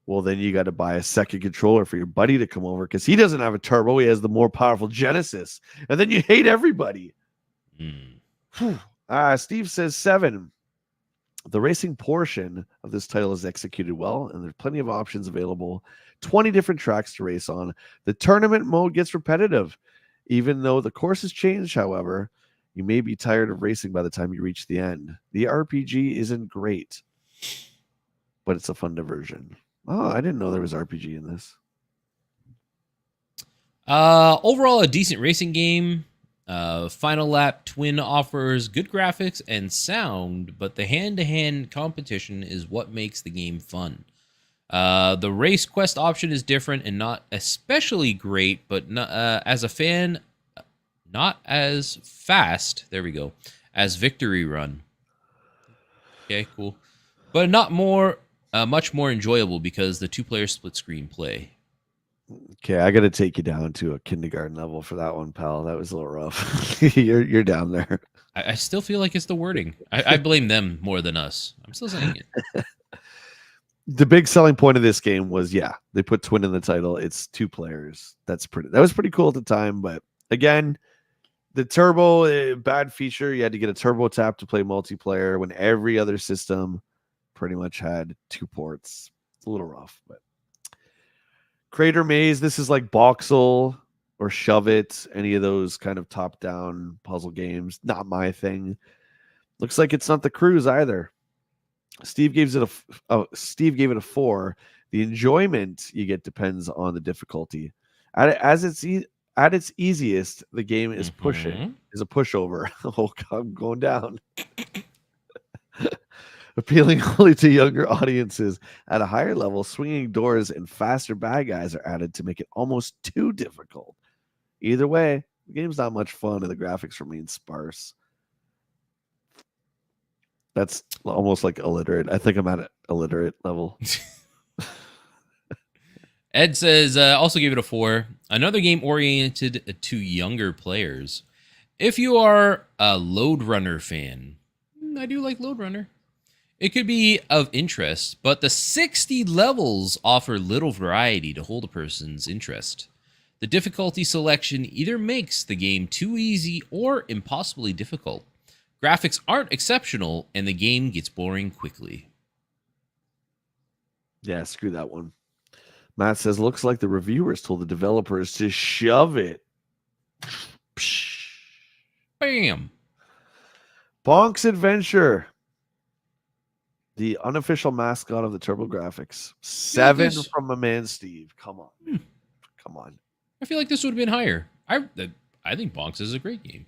Well, then you got to buy a second controller for your buddy to come over because he doesn't have a turbo. He has the more powerful Genesis. And then you hate everybody. Steve says 7. The racing portion of this title is executed well, and there's plenty of options available. 20 different tracks to race on. The tournament mode gets repetitive. Even though the courses change, however, you may be tired of racing by the time you reach the end. The RPG isn't great, but it's a fun diversion. Oh, I didn't know there was RPG in this. Overall, a decent racing game. Final Lap Twin offers good graphics and sound, but the hand-to-hand competition is what makes the game fun. The race quest option is different and not especially great, but not, as a fan, not as fast. There we go. As Victory Run. Okay, cool. But not much more enjoyable because the 2-player split screen play. Okay, I got to take you down to a kindergarten level for that one, pal. That was a little rough. you're down there. I still feel like it's the wording. I blame them more than us. I'm still saying it. The big selling point of this game was, they put twin in the title. It's 2 players. That was pretty cool at the time. But again, the turbo bad feature. You had to get a turbo tap to play multiplayer when every other system pretty much had 2 ports. It's a little rough, but Crater Maze. This is like Boxel or Shove It. Any of those kind of top-down puzzle games. Not my thing. Looks like it's not the Cruise either. Steve gave it a 4. The enjoyment you get depends on the difficulty. At its easiest, the game is is a pushover. Oh, I'm going down. Appealing only to younger audiences. At a higher level, swinging doors and faster bad guys are added to make it almost too difficult. Either way, the game's not much fun and the graphics remain sparse. That's almost like illiterate. I think I'm at an illiterate level. Ed says, also gave it a 4. Another game oriented to younger players. If you are a Lode Runner fan, I do like Lode Runner. It could be of interest, but the 60 levels offer little variety to hold a person's interest. The difficulty selection either makes the game too easy or impossibly difficult. Graphics aren't exceptional, and the game gets boring quickly. Yeah, screw that one. Matt says, looks like the reviewers told the developers to shove it. Psh. Bam! Bonk's Adventure. The unofficial mascot of the TurboGrafx. 7 from my man Steve. Come on. Come on. I feel like this would have been higher. I think Bonks is a great game.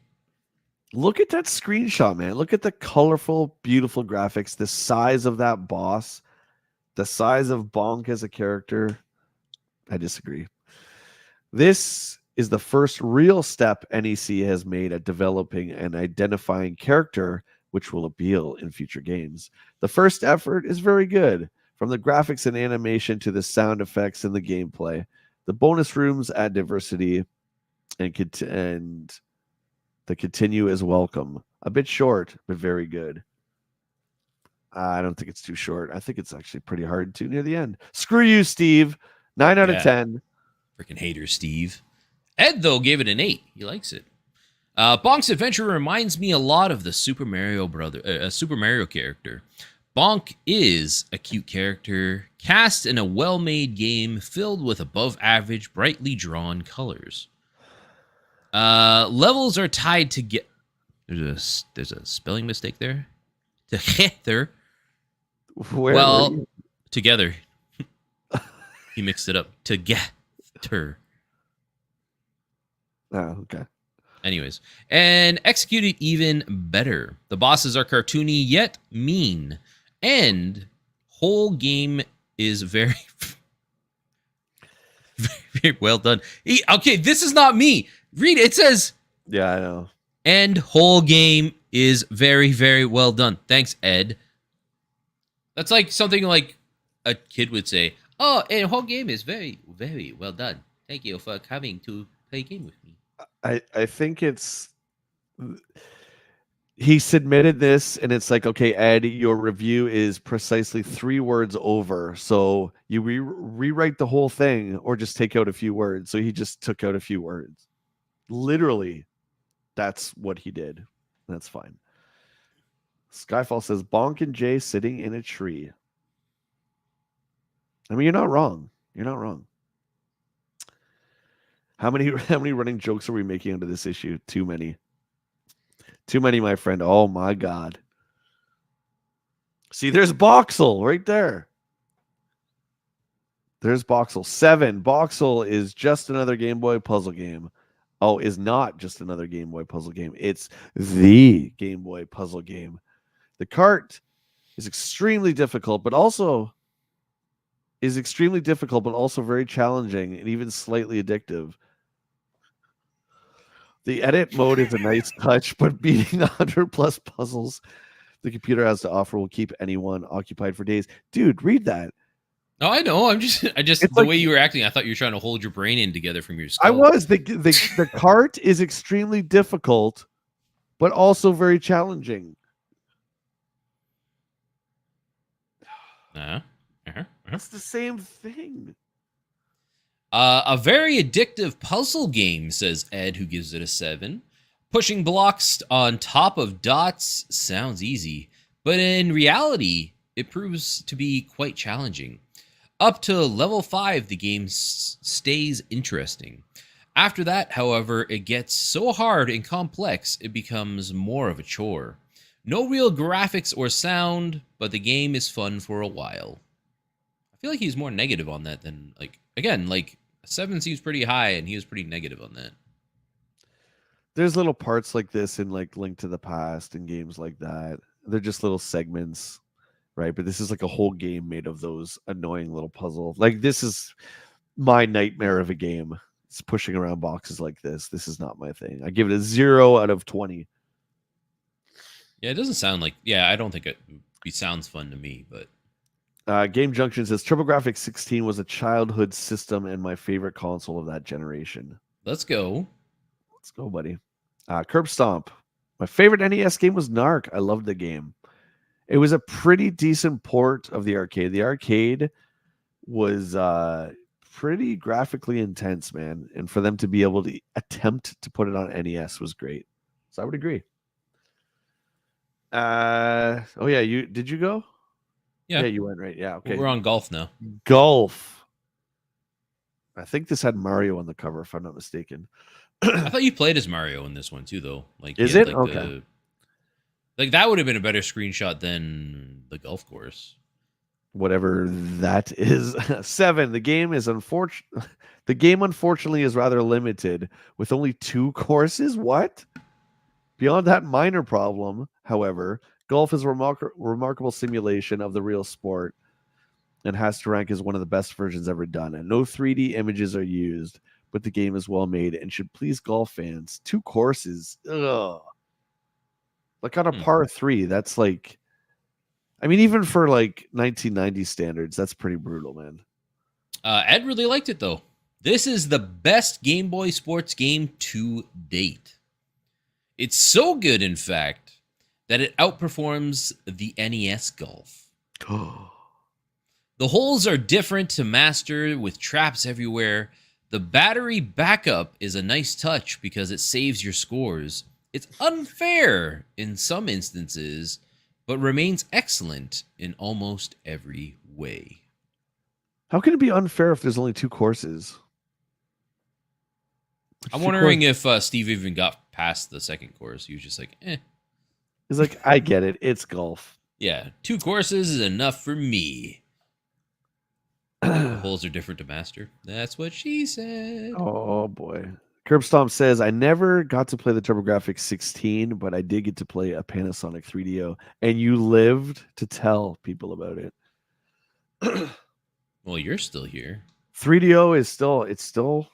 Look at that screenshot, man. Look at the colorful, beautiful graphics. The size of that boss. The size of Bonk as a character. I disagree. This is the first real step NEC has made at developing and identifying character which will appeal in future games. The first effort is very good, from the graphics and animation to the sound effects and the gameplay. The bonus rooms add diversity, and the continue is welcome. A bit short, but very good. I don't think it's too short. I think it's actually pretty hard to near the end. Screw you, Steve. 9 out of 10. Freaking hater, Steve. Ed, though, gave it an 8. He likes it. Bonk's Adventure reminds me a lot of the Super Mario character. Bonk is a cute character cast in a well-made game filled with above-average, brightly drawn colors. Levels are tied to get. There's a spelling mistake there. Together. Together. He mixed it up. Together. Oh, okay. Anyways, and executed even better. The bosses are cartoony yet mean, and whole game is very, very well done. Okay, this is not me. Read it. It says, yeah, I know. And whole game is very, very well done. Thanks, Ed. That's like something like a kid would say. Oh, and whole game is very, very well done. Thank you for coming to play a game with me. I think it's he submitted this and it's like, okay, Ed, your review is precisely 3 words over, so you rewrite the whole thing or just take out a few words. So he just took out a few words. Literally, that's what he did. That's fine. Skyfall says Bonk and Jay sitting in a tree. I mean, you're not wrong. You're not wrong. How many running jokes are we making under this issue? Too many. Too many, my friend. Oh my God. See, there's Boxel right there. There's Boxel. 7. Boxel is just another Game Boy puzzle game. Oh, is not just another Game Boy puzzle game. It's the Game Boy puzzle game. The cart is extremely difficult, but also very challenging and even slightly addictive. The edit mode is a nice touch, but beating 100+ puzzles the computer has to offer will keep anyone occupied for days. Dude, read that. No, I know. I just the like, way you were acting, I thought you were trying to hold your brain in together from your skull. I was. The cart is extremely difficult, but also very challenging. It's the same thing. A very addictive puzzle game, says Ed, who gives it a 7. Pushing blocks on top of dots sounds easy, but in reality, it proves to be quite challenging. Up to level 5, the game stays interesting. After that, however, it gets so hard and complex, it becomes more of a chore. No real graphics or sound, but the game is fun for a while. I feel like he's more negative on that than, a 7 seems pretty high, and he was pretty negative on that. There's little parts like this in, like, Link to the Past and games like that. They're just little segments, right? But this is like a whole game made of those annoying little puzzles. Like, this is my nightmare of a game. It's pushing around boxes like this. This is not my thing. I give it a 0 out of 20. Yeah, it doesn't sound like... Yeah, I don't think it sounds fun to me, but... Game Junction says TurboGrafx 16 was a childhood system and my favorite console of that generation. Let's go. Let's go, buddy. Curb Stomp. My favorite NES game was Narc. I loved the game. It was a pretty decent port of the arcade. The arcade was pretty graphically intense, man. And for them to be able to attempt to put it on NES was great. So I would agree. Oh yeah, did you go? Yeah, you went, right. Yeah, okay. We're on golf now. Golf. I think this had Mario on the cover, if I'm not mistaken. I thought you played as Mario in this one too, though. Like, Is he had, it? like, Okay. like that would have been a better screenshot than the golf course. Whatever that is. 7. The game is The game unfortunately is rather limited with only 2 courses. What? Beyond that minor problem, however, golf is a remarkable simulation of the real sport and has to rank as one of the best versions ever done. And no 3D images are used, but the game is well made and should please golf fans. 2 courses. Ugh. Like on a par 3, that's like, I mean, even for like 1990 standards, that's pretty brutal, man. Ed really liked it, though. This is the best Game Boy sports game to date. It's so good, in fact, that it outperforms the NES Golf. The holes are different to master with traps everywhere. The battery backup is a nice touch because it saves your scores. It's unfair in some instances, but remains excellent in almost every way. How can it be unfair if there's only 2 courses? I'm wondering if Steve even got past the second course. He was just like, eh. He's like, I get it. It's golf. Yeah, 2 courses is enough for me. The holes are different to master. That's what she said. Oh, boy. Curb Stomp says, I never got to play the TurboGrafx 16, but I did get to play a Panasonic 3DO, and you lived to tell people about it. Well, you're still here. 3DO is still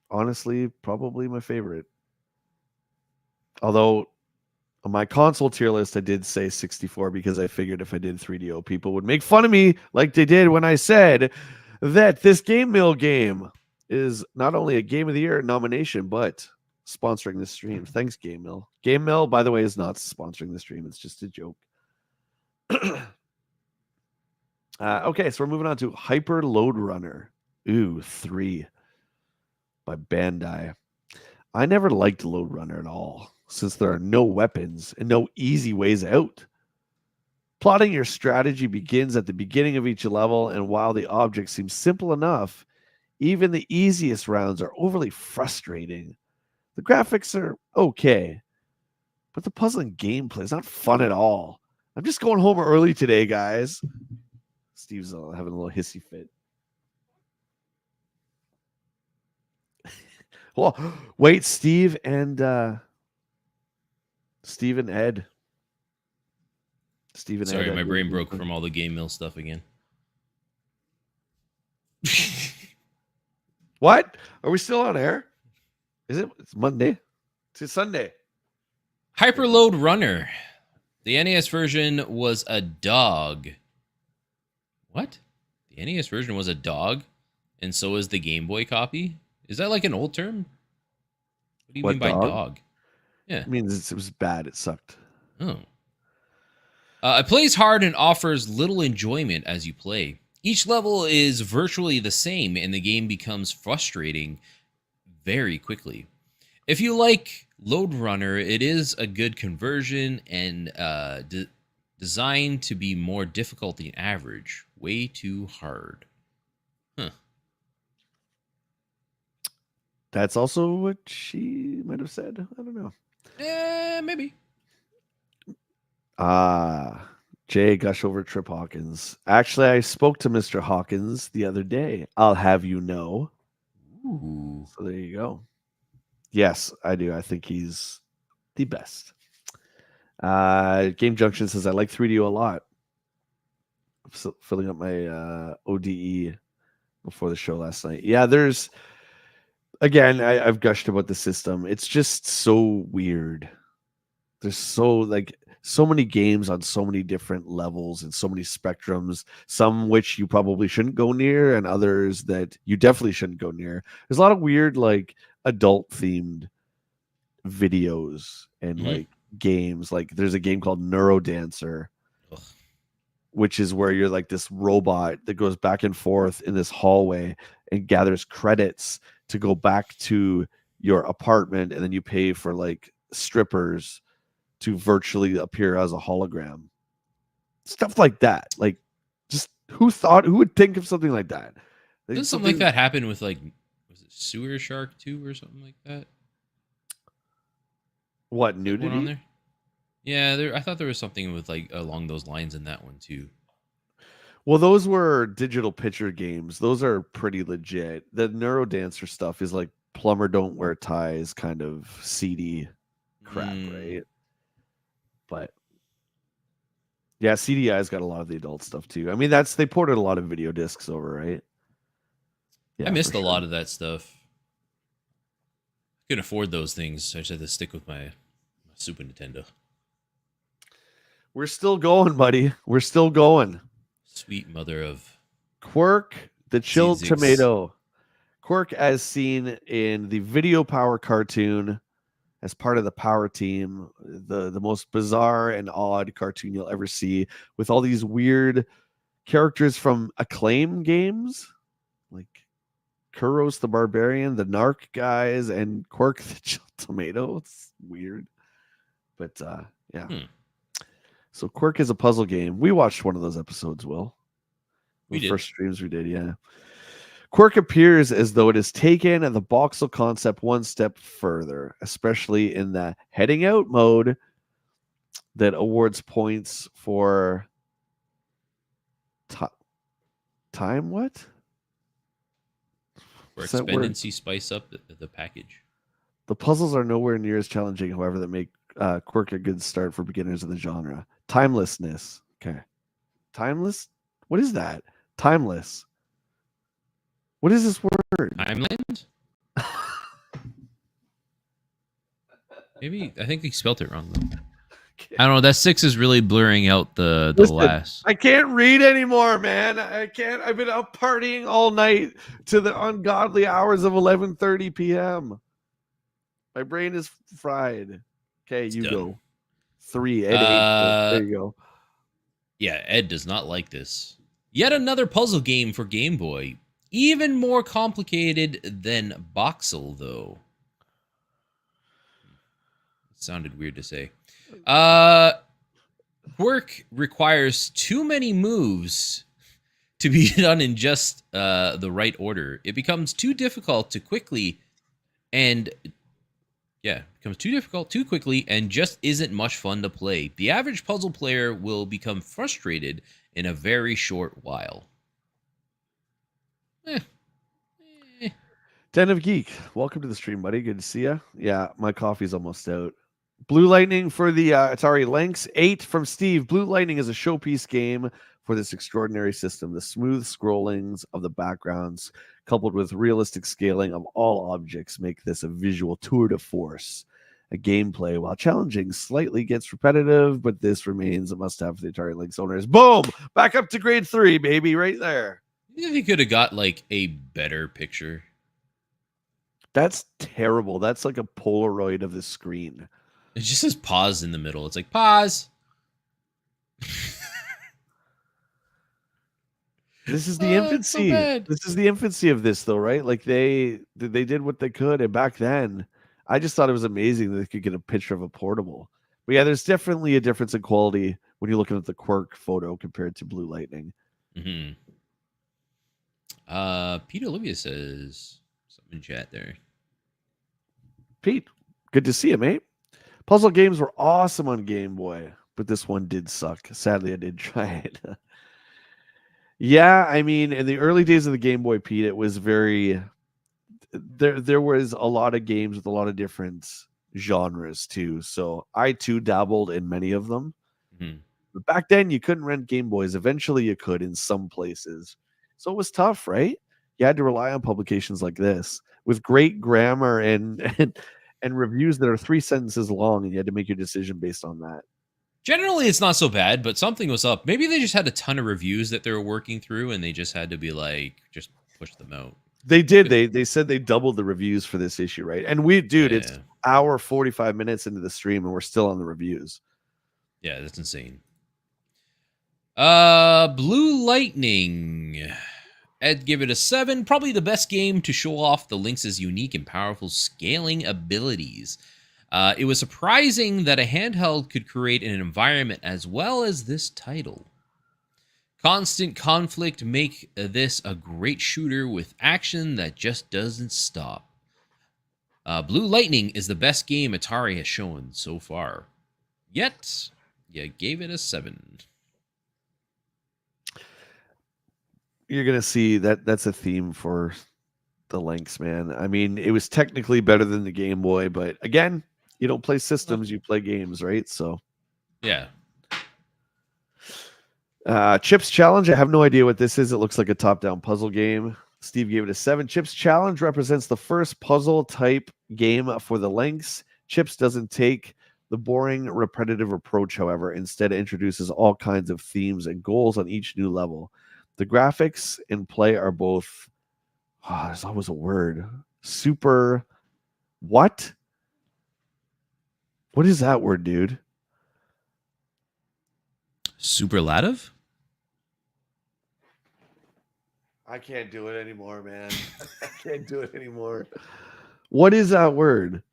honestly probably my favorite. Although on my console tier list, I did say 64 because I figured if I did 3DO, people would make fun of me like they did when I said that this Game Mill game is not only a Game of the Year nomination, but sponsoring this stream. Thanks, Game Mill. Game Mill, by the way, is not sponsoring the stream. It's just a joke. Okay, so we're moving on to Hyper Load Runner. 3 by Bandai. I never liked Load Runner at all, since there are no weapons and no easy ways out. Plotting your strategy begins at the beginning of each level, and while the objects seem simple enough, even the easiest rounds are overly frustrating. The graphics are okay, but the puzzling gameplay is not fun at all. I'm just going home early today, guys. Steve's having a little hissy fit. Well, wait, Steve and Ed. Sorry, my brain broke from all the Game Mill stuff again. What? Are we still on air? Is it? It's Monday. It's Sunday. Hyperload Runner. The NES version was a dog. What? The NES version was a dog, and so is the Game Boy copy? Is that like an old term? What do you mean by dog? Yeah. It means it was bad. It sucked. Oh. It plays hard and offers little enjoyment as you play. Each level is virtually the same, and the game becomes frustrating very quickly. If you like Load Runner, it is a good conversion and designed to be more difficult than average. Way too hard. Huh. That's also what she might have said. I don't know. Maybe. Jay gush over Trip Hawkins. Actually, I spoke to Mr. Hawkins the other day. I'll have you know. Ooh. So there you go. Yes, I do. I think he's the best. Game Junction says, I like 3DO a lot. I'm filling up my ODE before the show last night. Yeah, there's... Again, I've gushed about the system. It's just so weird. There's so, like... so many games on so many different levels and so many spectrums, some which you probably shouldn't go near and others that you definitely shouldn't go near. There's a lot of weird like adult themed videos and Mhm. like games. Like there's a game called Neurodancer, Ugh. which is where you're like this robot that goes back and forth in this hallway and gathers credits to go back to your apartment, and then you pay for like strippers to virtually appear as a hologram. Stuff like that. Like just who would think of something like that? Like Doesn't something like something that happen with like was it Sewer Shark 2 or something like that? what That one on nudity? there? Yeah, there. I thought there was something with like along those lines in that one too. Well, those were digital picture games. Those are pretty legit. The Neurodancer stuff is like plumber don't wear ties kind of seedy crap, Mm. right? But yeah, CDI's got a lot of the adult stuff too. I mean, that's they ported a lot of video discs over, right? I Yeah, for missed a sure. lot of that stuff. Couldn't afford those things. So I just had to stick with my Super Nintendo. We're still going, buddy. We're still going. Sweet mother of Quirk, the chilled Zigs. tomato. Quirk, as seen in the Video Power cartoon, as part of the Power Team, the most bizarre and odd cartoon you'll ever see, with all these weird characters from Acclaim games, like Kuros the Barbarian, the Narc guys, and Quirk the Chilled Tomato. It's weird, but yeah. Hmm. So Quirk is a puzzle game. We watched one of those episodes, Will. We The did. first streams we did, yeah. Quirk appears as though it has taken the voxel concept one step further, especially in the heading out mode that awards points for time. What? For What's that word? expendency spice up the package. The puzzles are nowhere near as challenging, however, that make Quirk a good start for beginners in the genre. Timelessness. Okay. Timeless? What is that? Timeless. What is this word? Timeland? Maybe I think he spelt it wrong though. I don't know. That 6 is really blurring out the Listen, last. I can't read anymore, man. I can't. I've been out partying all night to the ungodly hours of 11:30 p.m. My brain is fried. Okay, It's you done. go. 3, Ed 8. Uh, There you go. yeah. Ed does not like this. Yet another puzzle game for Game Boy. Even more complicated than Boxel, though. It sounded weird to say. Quirk requires too many moves to be done in just the right order. It becomes too difficult to quickly and becomes too difficult too quickly and just isn't much fun to play. The average puzzle player will become frustrated in a very short while. Eh, eh. Den of Geek, welcome to the stream, buddy. Good to see you. Yeah, my coffee's almost out. Blue Lightning for the Atari Lynx. 8 from Steve. Blue Lightning is a showpiece game for this extraordinary system. The smooth scrollings of the backgrounds, coupled with realistic scaling of all objects, make this a visual tour de force. A gameplay, while challenging, slightly gets repetitive, but this remains a must-have for the Atari Lynx owners. Boom! Back up to grade 3, baby, right there. You think he could have got like a better picture? That's terrible. That's like a Polaroid of the screen. It just says pause in the middle. It's like pause. This is the It's so infancy. bad. This is the infancy of this, though, right? Like they did what they could, and back then, I just thought it was amazing that they could get a picture of a portable. But yeah, there's definitely a difference in quality when you're looking at the Quirk photo compared to Blue Lightning. Mm-hmm. Peter Olivia says something in chat there. Pete, good to see you, mate. Puzzle games were awesome on Game Boy, but this one did suck. Sadly, I did try it. Yeah, I mean, in the early days of the Game Boy, Pete, it was very there was a lot of games with a lot of different genres too. So I too dabbled in many of them. Mm-hmm. But back then you couldn't rent Game Boys. Eventually you could in some places. So it was tough, right? You had to rely on publications like this with great grammar and reviews that are 3 sentences long, and you had to make your decision based on that. Generally, it's not so bad, but something was up. Maybe they just had a ton of reviews that they were working through, and they just had to be like, just push them out. They did. They said they doubled the reviews for this issue, right? And dude, it's Yeah. hour 45 minutes into the stream, and we're still on the reviews. Yeah, that's insane. Blue Lightning. I'd give it a 7. Probably the best game to show off the Lynx's unique and powerful scaling abilities. It was surprising that a handheld could create an environment as well as this title. Constant conflict make this a great shooter with action that just doesn't stop. Blue Lightning is the best game Atari has shown so far. Yet, you gave it a 7. You're gonna see that's a theme for the Lynx, man. I mean, it was technically better than the Game Boy, but again, you don't play systems, you play games, right? So Yeah. Chips Challenge. I have no idea what this is. It looks like a top-down puzzle game. Steve gave it a 7. Chips Challenge represents the first puzzle type game for the Lynx. Chips doesn't take the boring, repetitive approach, however. Instead, it introduces all kinds of themes and goals on each new level. The graphics and play are both, there's always a word, super, what? What is that word, dude? Superlative? I can't do it anymore, man. I can't do it anymore. What is that word?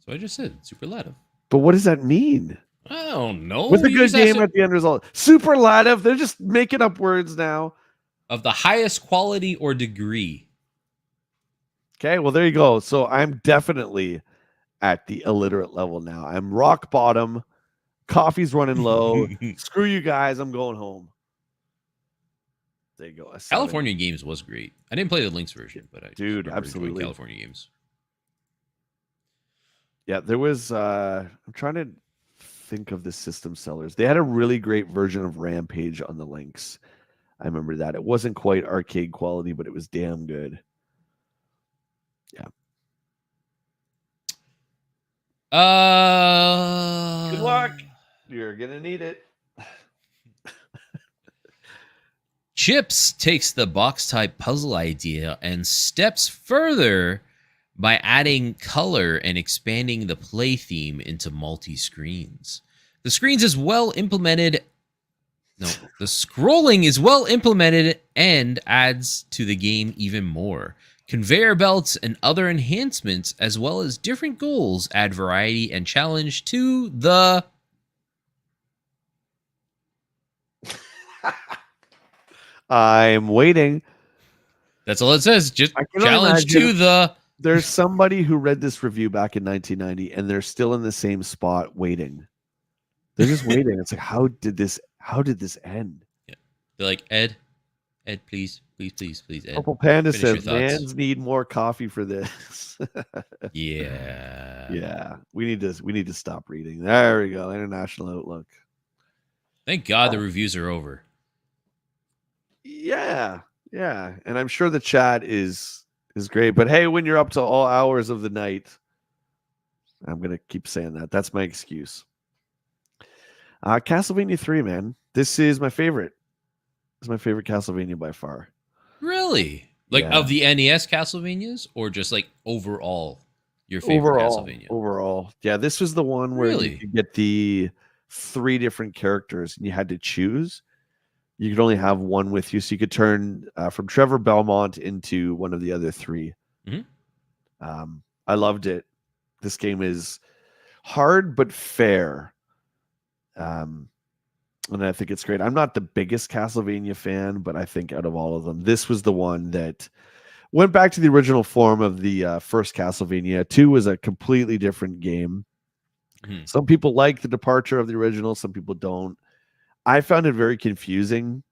So I just said superlative. But what does that mean? I don't know. With a You good just asked game at the end result. Superlative. They're just making up words now. of the highest quality or degree. Okay, well, there you go. So I'm definitely at the illiterate level now. I'm rock bottom. Coffee's running low. Screw you guys. I'm going home. There you go. A 7. California Games was great. I didn't play the Lynx version, but I just Dude, remember enjoying absolutely. California Games. Yeah, there was I'm trying to think of the system sellers. They had a really great version of Rampage on the Lynx. I remember that. It wasn't quite arcade quality, but it was damn good. Yeah. Good luck. You're gonna need it. Chips takes the box type puzzle idea and steps further by adding color and expanding the play theme into multi-screens. The screens is well implemented. No, the scrolling is well implemented and adds to the game even more. Conveyor belts and other enhancements, as well as different goals, add variety and challenge to the. I'm waiting. That's all it says. Just I can challenge to imagine- the. There's somebody who read this review back in 1990 and they're still in the same spot waiting. They're just waiting. It's like, how did this end? They're like, Ed, please, Ed. Purple Panda finish your says, thoughts. "Mans need more coffee for this." Yeah. Yeah, we need to stop reading. There we go. International Outlook. Thank God the reviews are over. Yeah, and I'm sure the chat is great. But hey, when you're up to all hours of the night, I'm gonna keep saying that. That's my excuse. Castlevania 3, man. This is my favorite. This is my favorite Castlevania by far. Really? Like Yeah. of the NES Castlevanias, or just like overall your favorite Castlevania? Overall. Yeah, this was the one where Really? you could get the 3 different characters and you had to choose. You could only have one with you, so you could turn from Trevor Belmont into one of the other 3. Mhm. I loved it. This game is hard but fair. And I think it's great. I'm not the biggest Castlevania fan, but I think out of all of them, this was the one that went back to the original form of the first Castlevania. 2 was a completely different game. Mhm. Some people like the departure of the original, some people don't. I found it very confusing.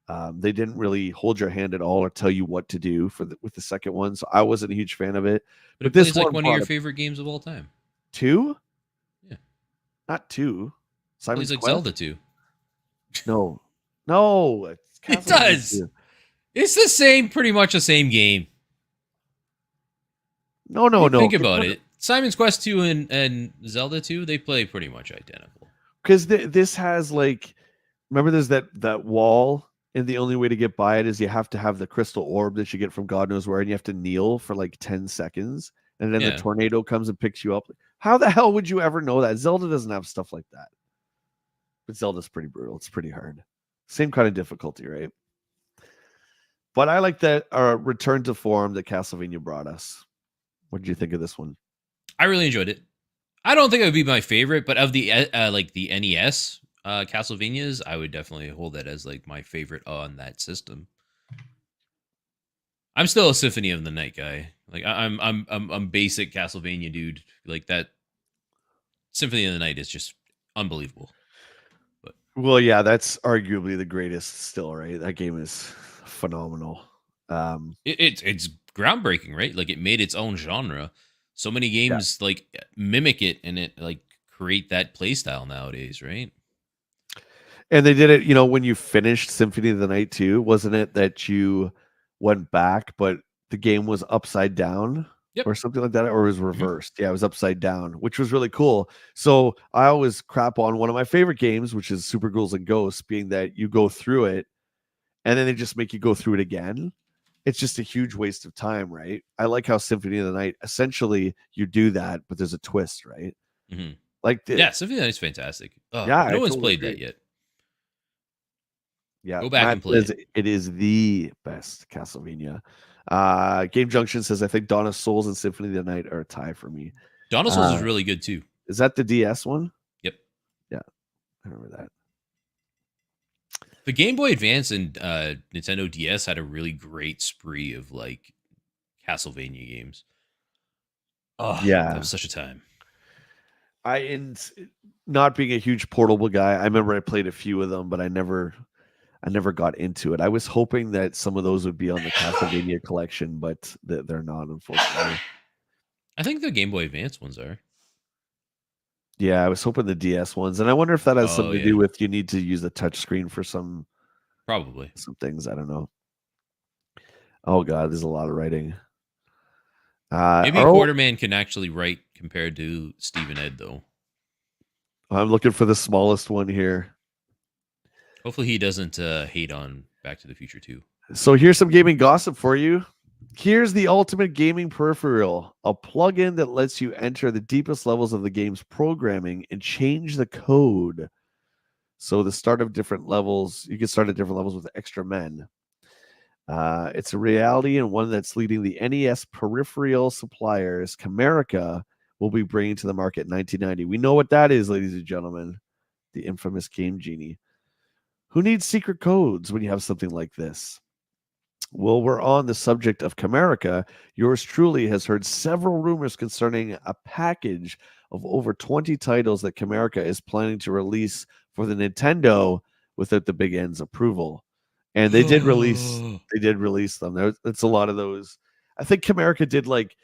They didn't really hold your hand at all or tell you what to do with the second one, so I wasn't a huge fan of it. But it this plays like one one of your brought favorite games of all time. 2? Yeah. Not 2. Simon's Plays like Quest? Zelda 2. No. It's It Castlevania does. 2. It's the same, pretty much the same game. No. Think about it. Simon's Quest 2 and Zelda 2, they play pretty much identical. because this has like, remember there's that wall, and the only way to get by it is you have to have the crystal orb that you get from God knows where, and you have to kneel for like 10 seconds, and then the Yeah. tornado comes and picks you up. How the hell would you ever know that? Zelda doesn't have stuff like that. But Zelda's pretty brutal. It's pretty hard. Same kind of difficulty, right? But I like that return to form that Castlevania brought us. What did you think of this one? I really enjoyed it. I don't think it would be my favorite, but of the like the NES Castlevanias, I would definitely hold that as like my favorite on that system. I'm still a Symphony of the Night guy. Like I'm basic Castlevania dude. Like that Symphony of the Night is just unbelievable. But Well, yeah, that's arguably the greatest still, right? That game is phenomenal. it's groundbreaking, right? Like it made its own genre. So many Yeah. games like mimic it and it like create that playstyle nowadays, right? And they did it, when you finished Symphony of the Night too, wasn't it that you went back, but the game was upside down Yep. or something like that, or it was Mhm. reversed? Yeah, it was upside down, which was really cool. So I always crap on one of my favorite games, which is Super Ghouls and Ghosts, being that you go through it and then they just make you go through it again. It's just a huge waste of time, right? I like how Symphony of the Night, essentially, you do that, but there's a twist, right? Mhm. Like, Yeah, Symphony of the Night's fantastic. yeah, No I one's totally played that agree. yet. Yeah, Go back Matt and play says it. it is the best Castlevania. Game Junction says I think Dawn of Souls and Symphony of the Night are a tie for me. Dawn of Souls Uh, is really good too. is that the DS one? Yep. Yeah, I remember that. The Game Boy Advance and Nintendo DS had a really great spree of like Castlevania games. Oh, that Yeah, was such a time. not being a huge portable guy, I remember I played a few of them, but I never got into it. I was hoping that some of those would be on the Castlevania collection, but they're not, unfortunately. I think the Game Boy Advance ones are. Yeah, I was hoping the DS ones, and I wonder if that has Oh something to yeah, do with you need to use the touch screen for some probably. things. I don't know. Oh god, there's a lot of writing. Maybe Oh, Quarterman can actually write compared to Stephen Ed though. I'm looking for the smallest one here. Hopefully he doesn't hate on Back to the Future 2. So here's some gaming gossip for you. Here's the ultimate gaming peripheral, a plugin that lets you enter the deepest levels of the game's programming and change the code. So the start of different levels, you can start at different levels with extra men. It's a reality and one that's leading the NES peripheral suppliers, Camerica, will be bringing to the market in 1990. We know what that is, ladies and gentlemen. The infamous Game Genie. Who needs secret codes when you have something like this? Well, we're on the subject of Camerica. Yours truly has heard several rumors concerning a package of over 20 titles that Camerica is planning to release for the Nintendo without the Big N's approval. And they did release them. It's a lot of those. I think Camerica did like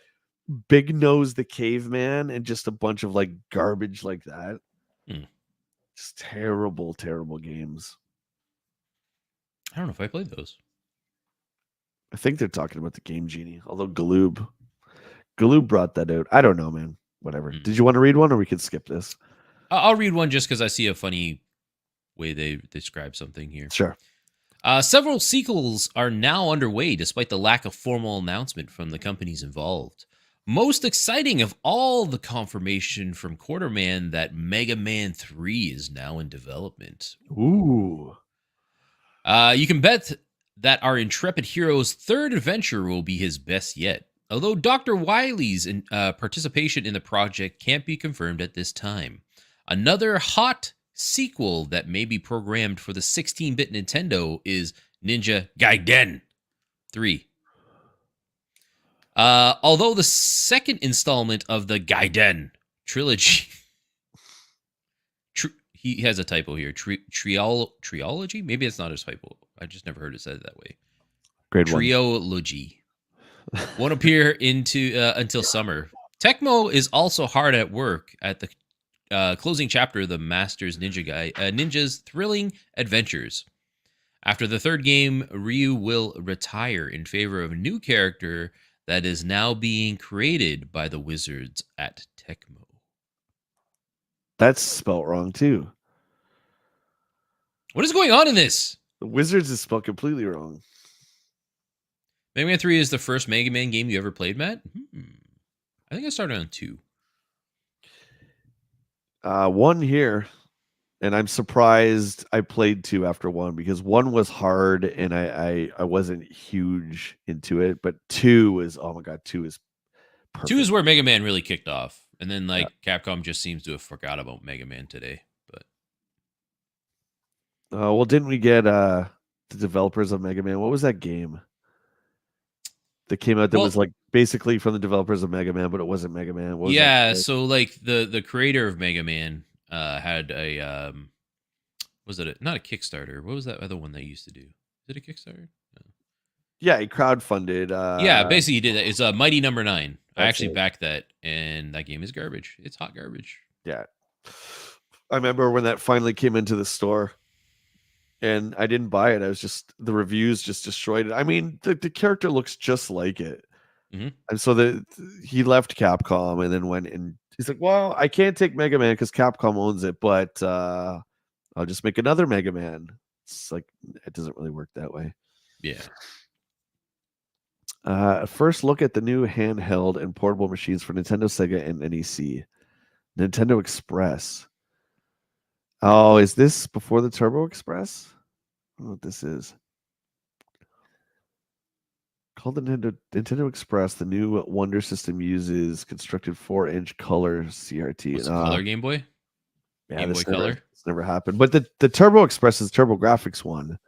Big Nose the Caveman and just a bunch of like garbage like that. Hmm. Just terrible, terrible games. I don't know if I played those. I think they're talking about the Game Genie, although Galoob brought that out. I don't know, man. Whatever. Hmm. Did you want to read one, or we could skip this? I'll read one just because I see a funny way they describe something here. Sure. Several sequels are now underway despite the lack of formal announcement from the companies involved. Most exciting of all the confirmation from Quarterman that Mega Man 3 is now in development. Ooh. You can bet that our intrepid hero's third adventure will be his best yet, although Dr. Wily's participation in the project can't be confirmed at this time. Another hot sequel that may be programmed for the 16-bit Nintendo is Ninja Gaiden 3. Although the second installment of the Gaiden trilogy, he has a typo here, triology? Maybe it's not his typo. I just never heard it said that way. Grade one. Triology won't appear until summer. Tecmo is also hard at work at the closing chapter of the Masters Ninja's thrilling adventures. After the third game, Ryu will retire in favor of a new character that is now being created by the wizards at Tecmo. That's spelt wrong too. What is going on in this? The Wizards is spelled completely wrong. Mega Man 3 is the first Mega Man game you ever played, Matt? I think I started on 2. One here, and I'm surprised I played 2 after 1 because 1 was hard and I wasn't huge into it, but 2 is, oh my god, 2 is perfect. 2 is where Mega Man really kicked off, and then like Capcom just seems to have forgot about Mega Man today. But well, didn't we get the developers of Mega Man? What was that game that came out that was like basically from the developers of Mega Man, but it wasn't Mega Man? What was yeah, that? so like the creator of Mega Man had a was it not a Kickstarter? What was that other one they used to do? Is it a Kickstarter? No. Yeah, he crowdfunded. Yeah, basically he did that. It's a Mighty Number 9. I actually it. backed that, and that game is garbage. It's hot garbage. Yeah, I remember when that finally came into the store, and I didn't buy it. I was just the reviews just destroyed it. I mean, the character looks just like it, and so he left Capcom and then went and he's like, "Well, I can't take Mega Man because Capcom owns it, but I'll just make another Mega Man." It's like it doesn't really work that way. Yeah. First look at the new handheld and portable machines for Nintendo, Sega, and NEC. Nintendo Express. Oh, is this before the Turbo Express? I don't know what this is. Called the Nintendo Express, the new Wonder System uses constructed 4-inch color CRT. What's color Game Boy? Yeah, Game Boy Color. This never happened. But the Turbo Express is Turbo Graphics one.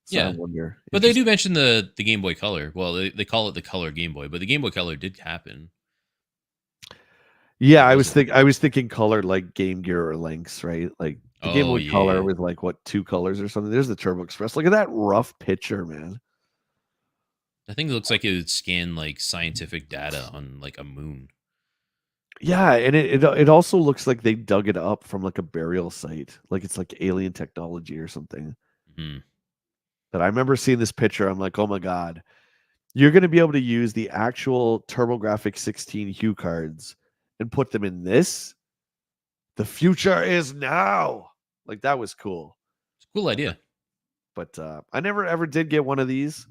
So yeah, I wonder. But they do mention the Game Boy Color. Well, they call it the Color Game Boy, but the Game Boy Color did happen. Yeah, I was thinking color like Game Gear or Lynx, right? Like the Game Boy Color with like what 2 colors or something. There's the Turbo Express. Look at that rough picture, man. I think it looks like it would scan like scientific data on like a moon. Yeah, and it also looks like they dug it up from like a burial site, like it's like alien technology or something. But I remember seeing this picture. I'm like, oh my god, you're going to be able to use the actual TurboGrafx 16 hue cards and put them in this. The future is now. Like that was cool. It's a cool idea. But I never ever did get one of these.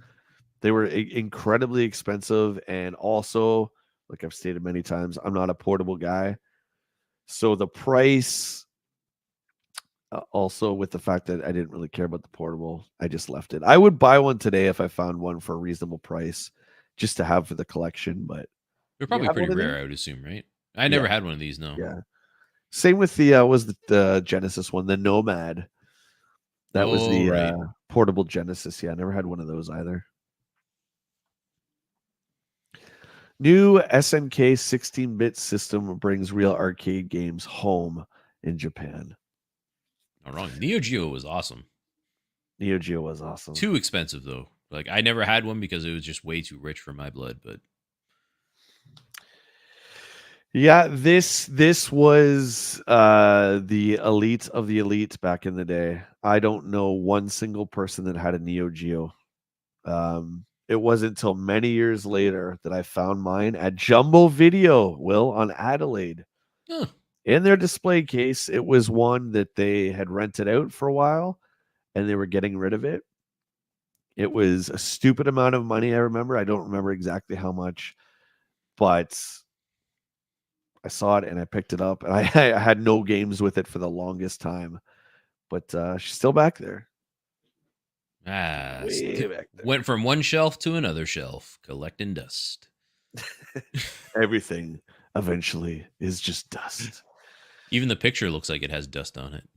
They were incredibly expensive, and also, like I've stated many times, I'm not a portable guy. So the price, also with the fact that I didn't really care about the portable, I just left it. I would buy one today if I found one for a reasonable price, just to have for the collection. But they're probably pretty rare, I would assume, right? I never had one of these. No. Yeah. Same with the Genesis one, the Nomad. That was the portable Genesis. Yeah, I never had one of those either. New SNK 16-bit system brings real arcade games home in Japan. Not wrong. Neo Geo was awesome. Neo Geo was awesome. Too expensive though. Like I never had one because it was just way too rich for my blood. But yeah, this was the elite of the elite back in the day. I don't know one single person that had a Neo Geo. It wasn't until many years later that I found mine at Jumbo Video, Will, on Adelaide. Huh. In their display case, it was one that they had rented out for a while, and they were getting rid of it. It was a stupid amount of money, I remember. I don't remember exactly how much, but I saw it and I picked it up, and I had no games with it for the longest time. But she's still back there. Went from one shelf to another shelf, collecting dust. Everything eventually is just dust. Even the picture looks like it has dust on it.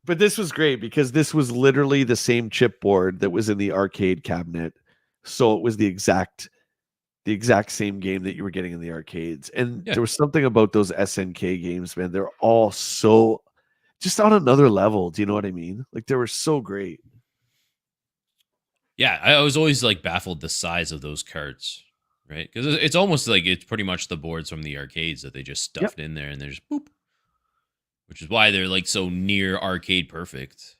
But this was great because this was literally the same chipboard that was in the arcade cabinet. So it was the exact same game that you were getting in the arcades. And there was something about those SNK games, man. They're all so just on another level. Do you know what I mean? Like they were so great. Yeah, I was always like baffled the size of those carts, right? Because it's almost like it's pretty much the boards from the arcades that they just stuffed in there and they're just boop. Which is why they're like so near arcade perfect.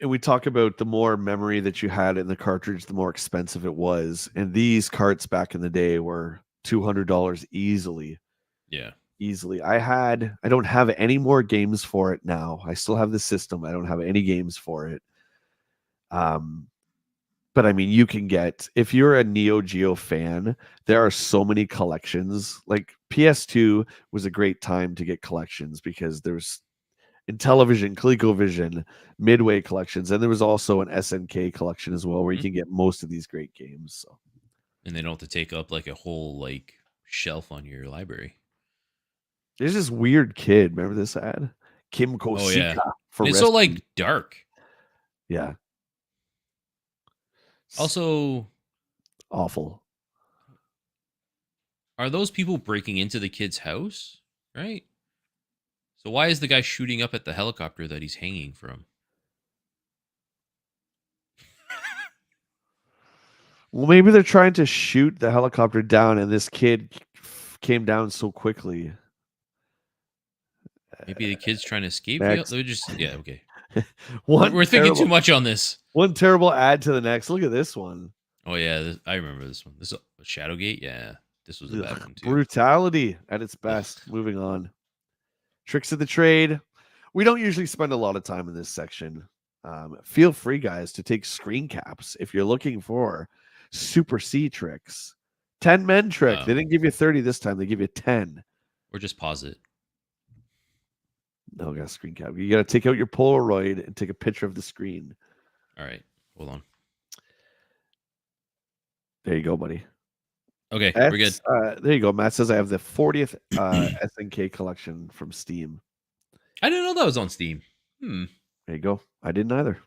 And we talk about the more memory that you had in the cartridge, the more expensive it was. And these carts back in the day were $200 easily. Yeah. easily. I don't have any more games for it now. I still have the system. I don't have any games for it. Um, but I mean, you can get, if you're a Neo Geo fan, there are so many collections. Like PS2 was a great time to get collections because there's in television, ColecoVision, Midway collections, and there was also an SNK collection as well, where you Mhm. can get most of these great games. So And they don't have to take up like a whole like shelf on your library. there's this weird kid. Remember this ad? Kim Oh yeah, Kosika for and it's so rescue. like dark. Yeah, Also, awful. are those people breaking into the kid's house? Right. So why is the guy shooting up at the helicopter that he's hanging from? Well, maybe they're trying to shoot the helicopter down, and this kid came down so quickly. Maybe the kid's trying to escape. Yeah, Next, they're just yeah. Okay, one we're thinking too terrible, much on this. one terrible ad to the next. Look at this one. Oh yeah, I remember this one. This is Shadowgate. Yeah, this was a bad Ugh, one too. brutality at its Ugh. best. Moving on. Tricks of the trade. We don't usually spend a lot of time in this section. Feel free, guys, to take screen caps if you're looking for Super C tricks. 10 men trick. They didn't give you 30 this time. They give you 10. Or just pause it. No, got a screen cap. You got to take out your Polaroid and take a picture of the screen. All right, hold on. There you go, buddy. Okay, we're good. There you go. Matt says I have the 40th SNK collection from Steam. I didn't know that was on Steam. There you go. I didn't either.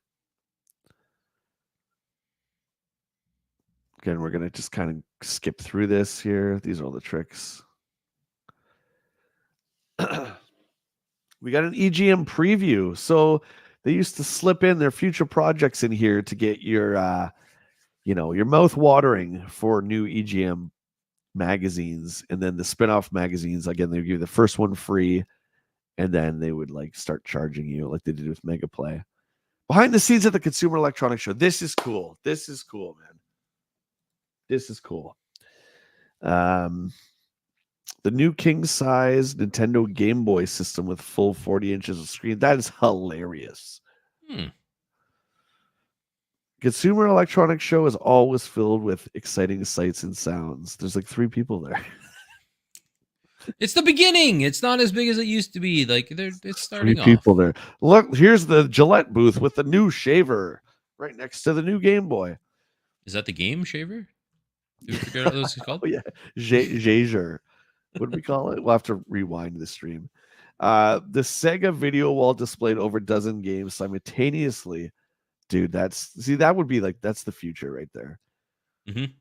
Again, we're going to just kind of skip through this here. These are all the tricks. We got an EGM preview. So they used to slip in their future projects in here to get your, your mouth watering for new EGM magazines. And then the spin-off magazines, again, they give you the first one free. And then they would like start charging you like they did with Megaplay. Behind the scenes at the Consumer Electronics Show. This is cool. This is cool, man. This is cool. The new king size Nintendo Game Boy system with full 40 inches of screen. That is hilarious. Consumer Electronics Show is always filled with exciting sights and sounds. There's like 3 people there. It's the beginning. It's not as big as it used to be. Like it's starting 3 off. people there. Look, here's the Gillette booth with the new shaver right next to the new Game Boy. Is that the game shaver? Did we figure out what this is called? Oh yeah, Jaeger. What do we call it? We'll have to rewind the stream. The Sega video wall displayed over a dozen games simultaneously. Dude, that would be like that's the future right there. Mm-hmm.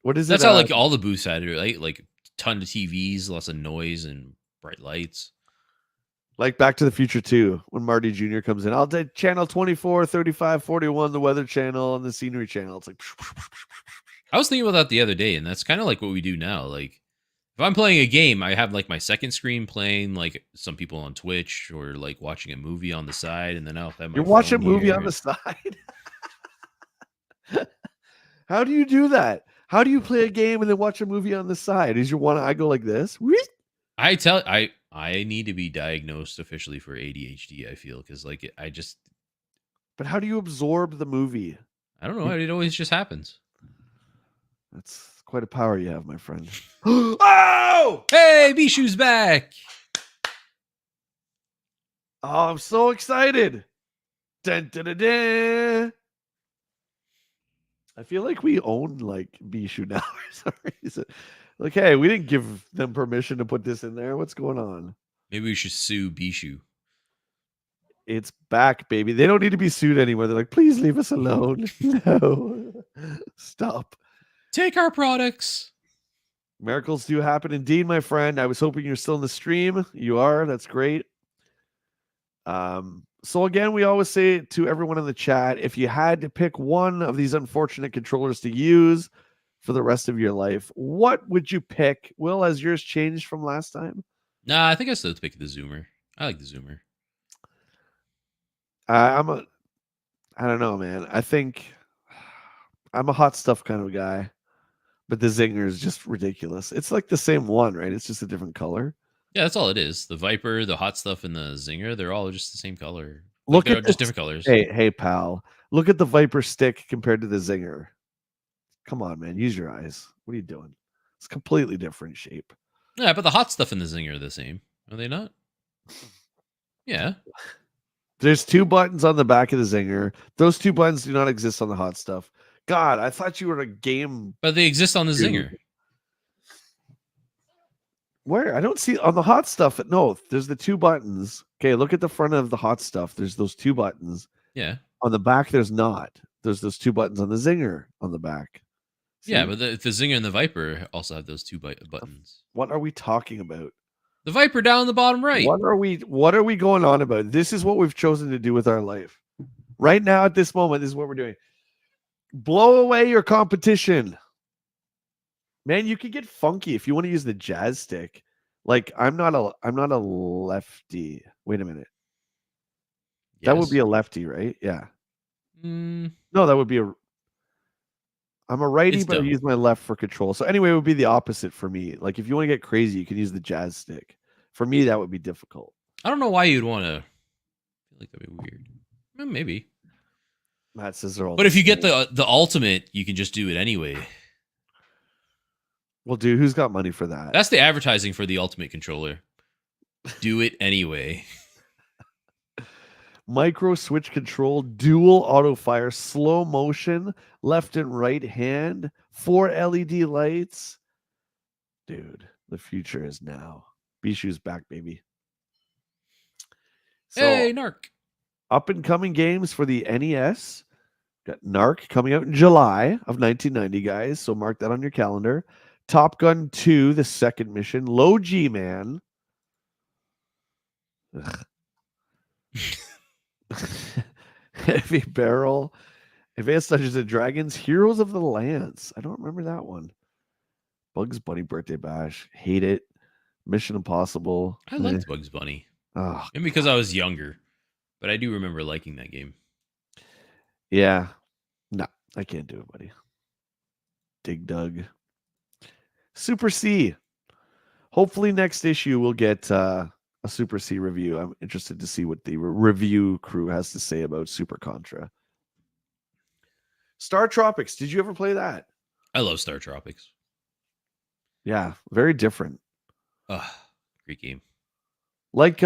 What is That's it? how like all the booths had it, right? Like ton of TVs, lots of noise and bright lights. Like Back to the Future 2, when Marty Jr. comes in. I'll take channel 24, 35, 41, the weather channel, and the scenery channel. It's like I was thinking about that the other day, and that's kind of like what we do now. Like if I'm playing a game, I have like my second screen playing, like some people on Twitch or like watching a movie on the side, and then I'll have my you're watching a movie here. on the side. How do you do that? How do you play a game and then watch a movie on the side? Is your one eye go like this? I need to be diagnosed officially for ADHD. I feel because like I just. But how do you absorb the movie? I don't know. It always just happens. That's quite a power you have, my friend. Oh! Hey, Bishu's back. Oh, I'm so excited. Dun, dun, dun, dun. I feel like we own like Bishu now for some reason. Like, hey, we didn't give them permission to put this in there. What's going on? Maybe we should sue Bishu. It's back, baby. They don't need to be sued anymore. They're like, please leave us alone. No. Stop. Take our products. Miracles do happen indeed, my friend. I was hoping you're still in the stream. You are. That's great. So again, we always say to everyone in the chat, if you had to pick one of these unfortunate controllers to use for the rest of your life, what would you pick? Will, has yours changed from last time? Nah, I think I still pick the Zoomer. I like the Zoomer. I don't know, man. I think I'm a hot stuff kind of guy, but the Zinger is just ridiculous. It's like the same one, right? It's just a different color. Yeah, that's all it is. The Viper, the Hot Stuff, and the Zinger, they're all just the same color. Like, Look they're at just this. different colors. Hey, pal. Look at the Viper stick compared to the Zinger. Come on, man. Use your eyes. What are you doing? It's completely different shape. Yeah, but the Hot Stuff and the Zinger are the same. Are they not? Yeah. There's 2 buttons on the back of the Zinger. Those 2 buttons do not exist on the Hot Stuff. God, I thought you were a game But they exist on the dude. Zinger. Where? I don't see on the Hot Stuff. No, there's the 2 buttons. Okay, look at the front of the Hot Stuff. There's those 2 buttons. Yeah. On the back, there's not. There's those 2 buttons on the Zinger on the back. See? Yeah, but the Zinger and the Viper also have those two buttons. What are we talking about? The Viper down in the bottom right. What are we going on about? This is what we've chosen to do with our life. Right now, at this moment, this is what we're doing. Blow away your competition. Man, you can get funky if you want to use the jazz stick. Like, I'm not a lefty. Wait a minute. That would be a lefty, right? Yeah. Mm, No, that would be I'm a righty, It's but I dumb. use my left for control. So anyway, it would be the opposite for me. Like, if you want to get crazy, you can use the jazz stick. For me, that would be difficult. I don't know why you'd want to. I feel like that'd be weird. Maybe. Matt says they're all. But if you get the ultimate, you can just do it anyway. Well, dude, who's got money for that? That's the advertising for the ultimate controller. Do it anyway. Micro switch control, dual auto fire, slow motion, left and right hand, 4 LED lights. Dude, the future is now. Bishu's back, baby. So, Hey, Narc. up and coming games for the NES. Got Narc coming out in July of 1990, guys. So mark that on your calendar. Top Gun 2, the second mission. Low G Man. Heavy Barrel. Advanced Dungeons and Dragons. Heroes of the Lance. I don't remember that one. Bugs Bunny Birthday Bash. Hate it. Mission Impossible. I liked Bugs Bunny. Oh, Maybe because I was younger. But I do remember liking that game. yeah. No, I can't do it, buddy. Dig Dug. Super C. Hopefully next issue we'll get a Super C review. I'm interested to see what the review crew has to say about Super Contra. Star Tropics. Did you ever play that? I love Star Tropics. Yeah, very different. Great game. Like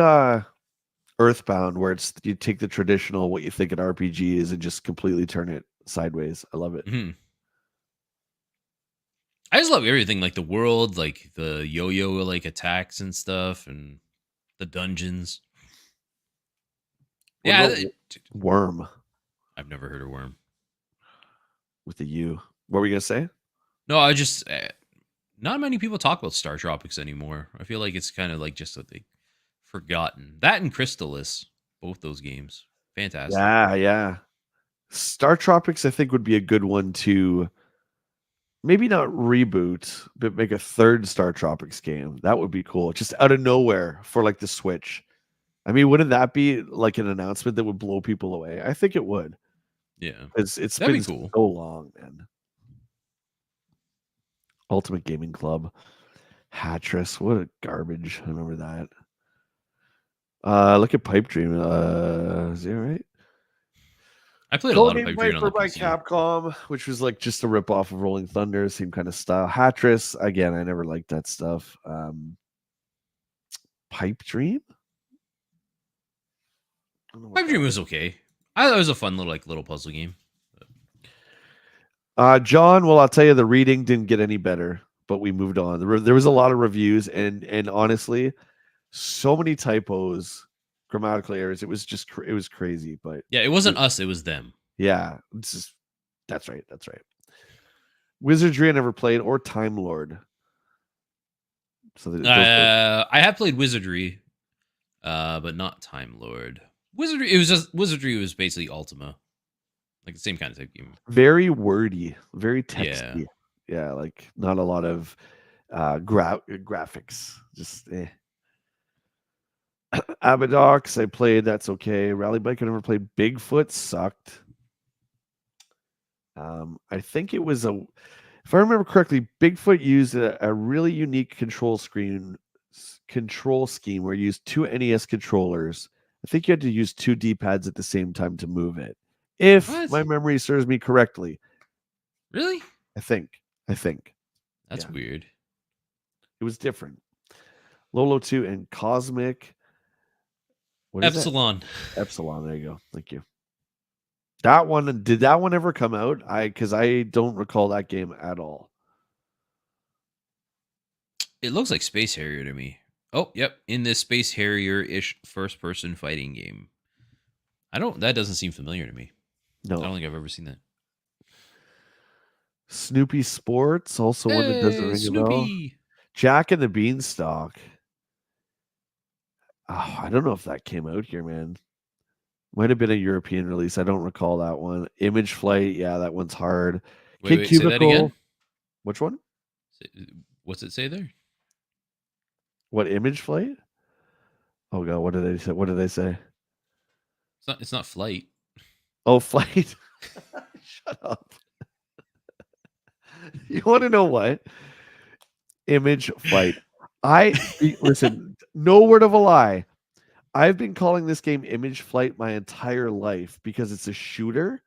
Earthbound, where it's you take the traditional what you think an RPG is and just completely turn it sideways. I love it. Mm-hmm. I just love everything, like the world, like the yo-yo like attacks and stuff, and the dungeons. What about Worm I've never heard of Worm. with the U. What were you gonna say? No, I just not many people talk about Star Tropics anymore. I feel like it's kind of like just a thing forgotten. That and Crystalis, both those games, fantastic. Yeah. Star Tropics, I think, would be a good one to maybe not reboot, but make a third Star Tropics game. That would be cool. Just out of nowhere for like the Switch. I mean, wouldn't that be like an announcement that would blow people away? I think it would. Yeah, It's that'd been be cool. so long, man. Ultimate Gaming Club. Hattress. What a garbage. I remember that. Look at Pipe Dream. Is that right? I played a lot of Pipe Dream on the by PC. Capcom, which was like just a ripoff of Rolling Thunder, same kind of style. Hattress, again, I never liked that stuff. Pipe Dream? Pipe Dream was okay. I thought it was a fun little puzzle game. John, well, I'll tell you, the reading didn't get any better, but we moved on. There was a lot of reviews, and honestly, so many typos, grammatical errors. It was crazy. But yeah, it wasn't us; it was them. Yeah, that's right. Wizardry I never played, or Time Lord. So I have played Wizardry, but not Time Lord. Wizardry was basically Ultima, like the same kind of type game. Very wordy, very texty. Yeah, like not a lot of graphics. Just Abadox, I played. That's okay. Rally Bike, I never played. Bigfoot sucked. I think it was if I remember correctly, Bigfoot used a really unique control screen control scheme where you use two NES controllers. I think you had to use two D-pads at the same time to move it. If What? my memory serves me correctly, Really? I think. I think. That's Yeah. weird. It was different. Lolo 2 and Cosmic. What is that? Epsilon. Epsilon. There you go. Thank you. That one, did that one ever come out? Because I don't recall that game at all. It looks like Space Harrier to me. Oh, yep. In this Space Harrier-ish first-person fighting game. That doesn't seem familiar to me. I No. don't think I've ever seen that. Snoopy Sports, also one that doesn't ring a bell. Snoopy. Jack and the Beanstalk. Oh, I don't know if that came out here, man. Might have been a European release. I don't recall that one. Image Flight, yeah, that one's hard. Wait, say that again? Which one? What's it say there? What, Image Flight? Oh god, what did they say? What did they say? It's not Flight. Oh, Flight. Shut up. You want to know what? Image Flight. Listen, no word of a lie. I've been calling this game Image Flight my entire life because it's a shooter.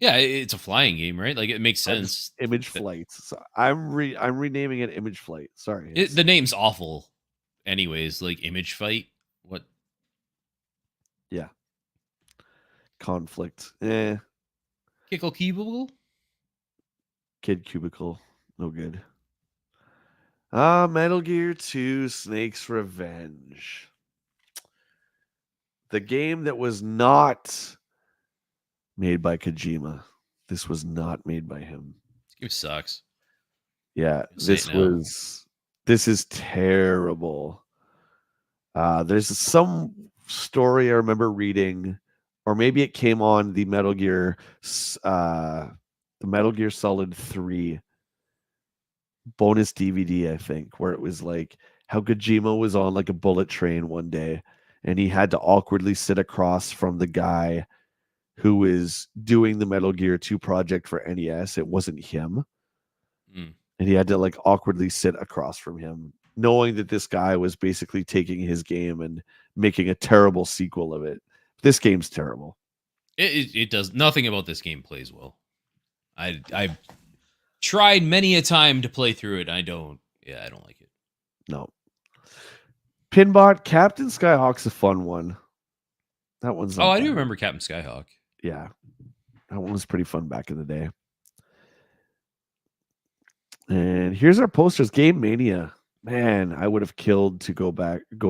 Yeah, it's a flying game, right? Like it makes sense. Image Flight. So I'm renaming it Image Flight. Sorry. The name's awful. Anyways, like Image Fight. What? Yeah. Conflict. Kickle Keeble? Kid Cubicle. No good. Metal Gear 2 Snake's Revenge. The game that was not made by Kojima. This was not made by him. This game sucks. Yeah, this is terrible. There's some story I remember reading, or maybe it came on the Metal Gear Solid 3 bonus DVD, I think, where it was like how Kojima was on like a bullet train one day and he had to awkwardly sit across from the guy who was doing the Metal Gear 2 project for NES. It wasn't him. And he had to like awkwardly sit across from him, knowing that this guy was basically taking his game and making a terrible sequel of it. This game's terrible. It does nothing about this game plays well. I've tried many a time to play through it. I don't like it. No. Pinbot Captain Skyhawk's a fun one. That one's I do remember Captain Skyhawk. Yeah. That one was pretty fun back in the day. And here's our posters. Game Mania. Man, I would have killed to go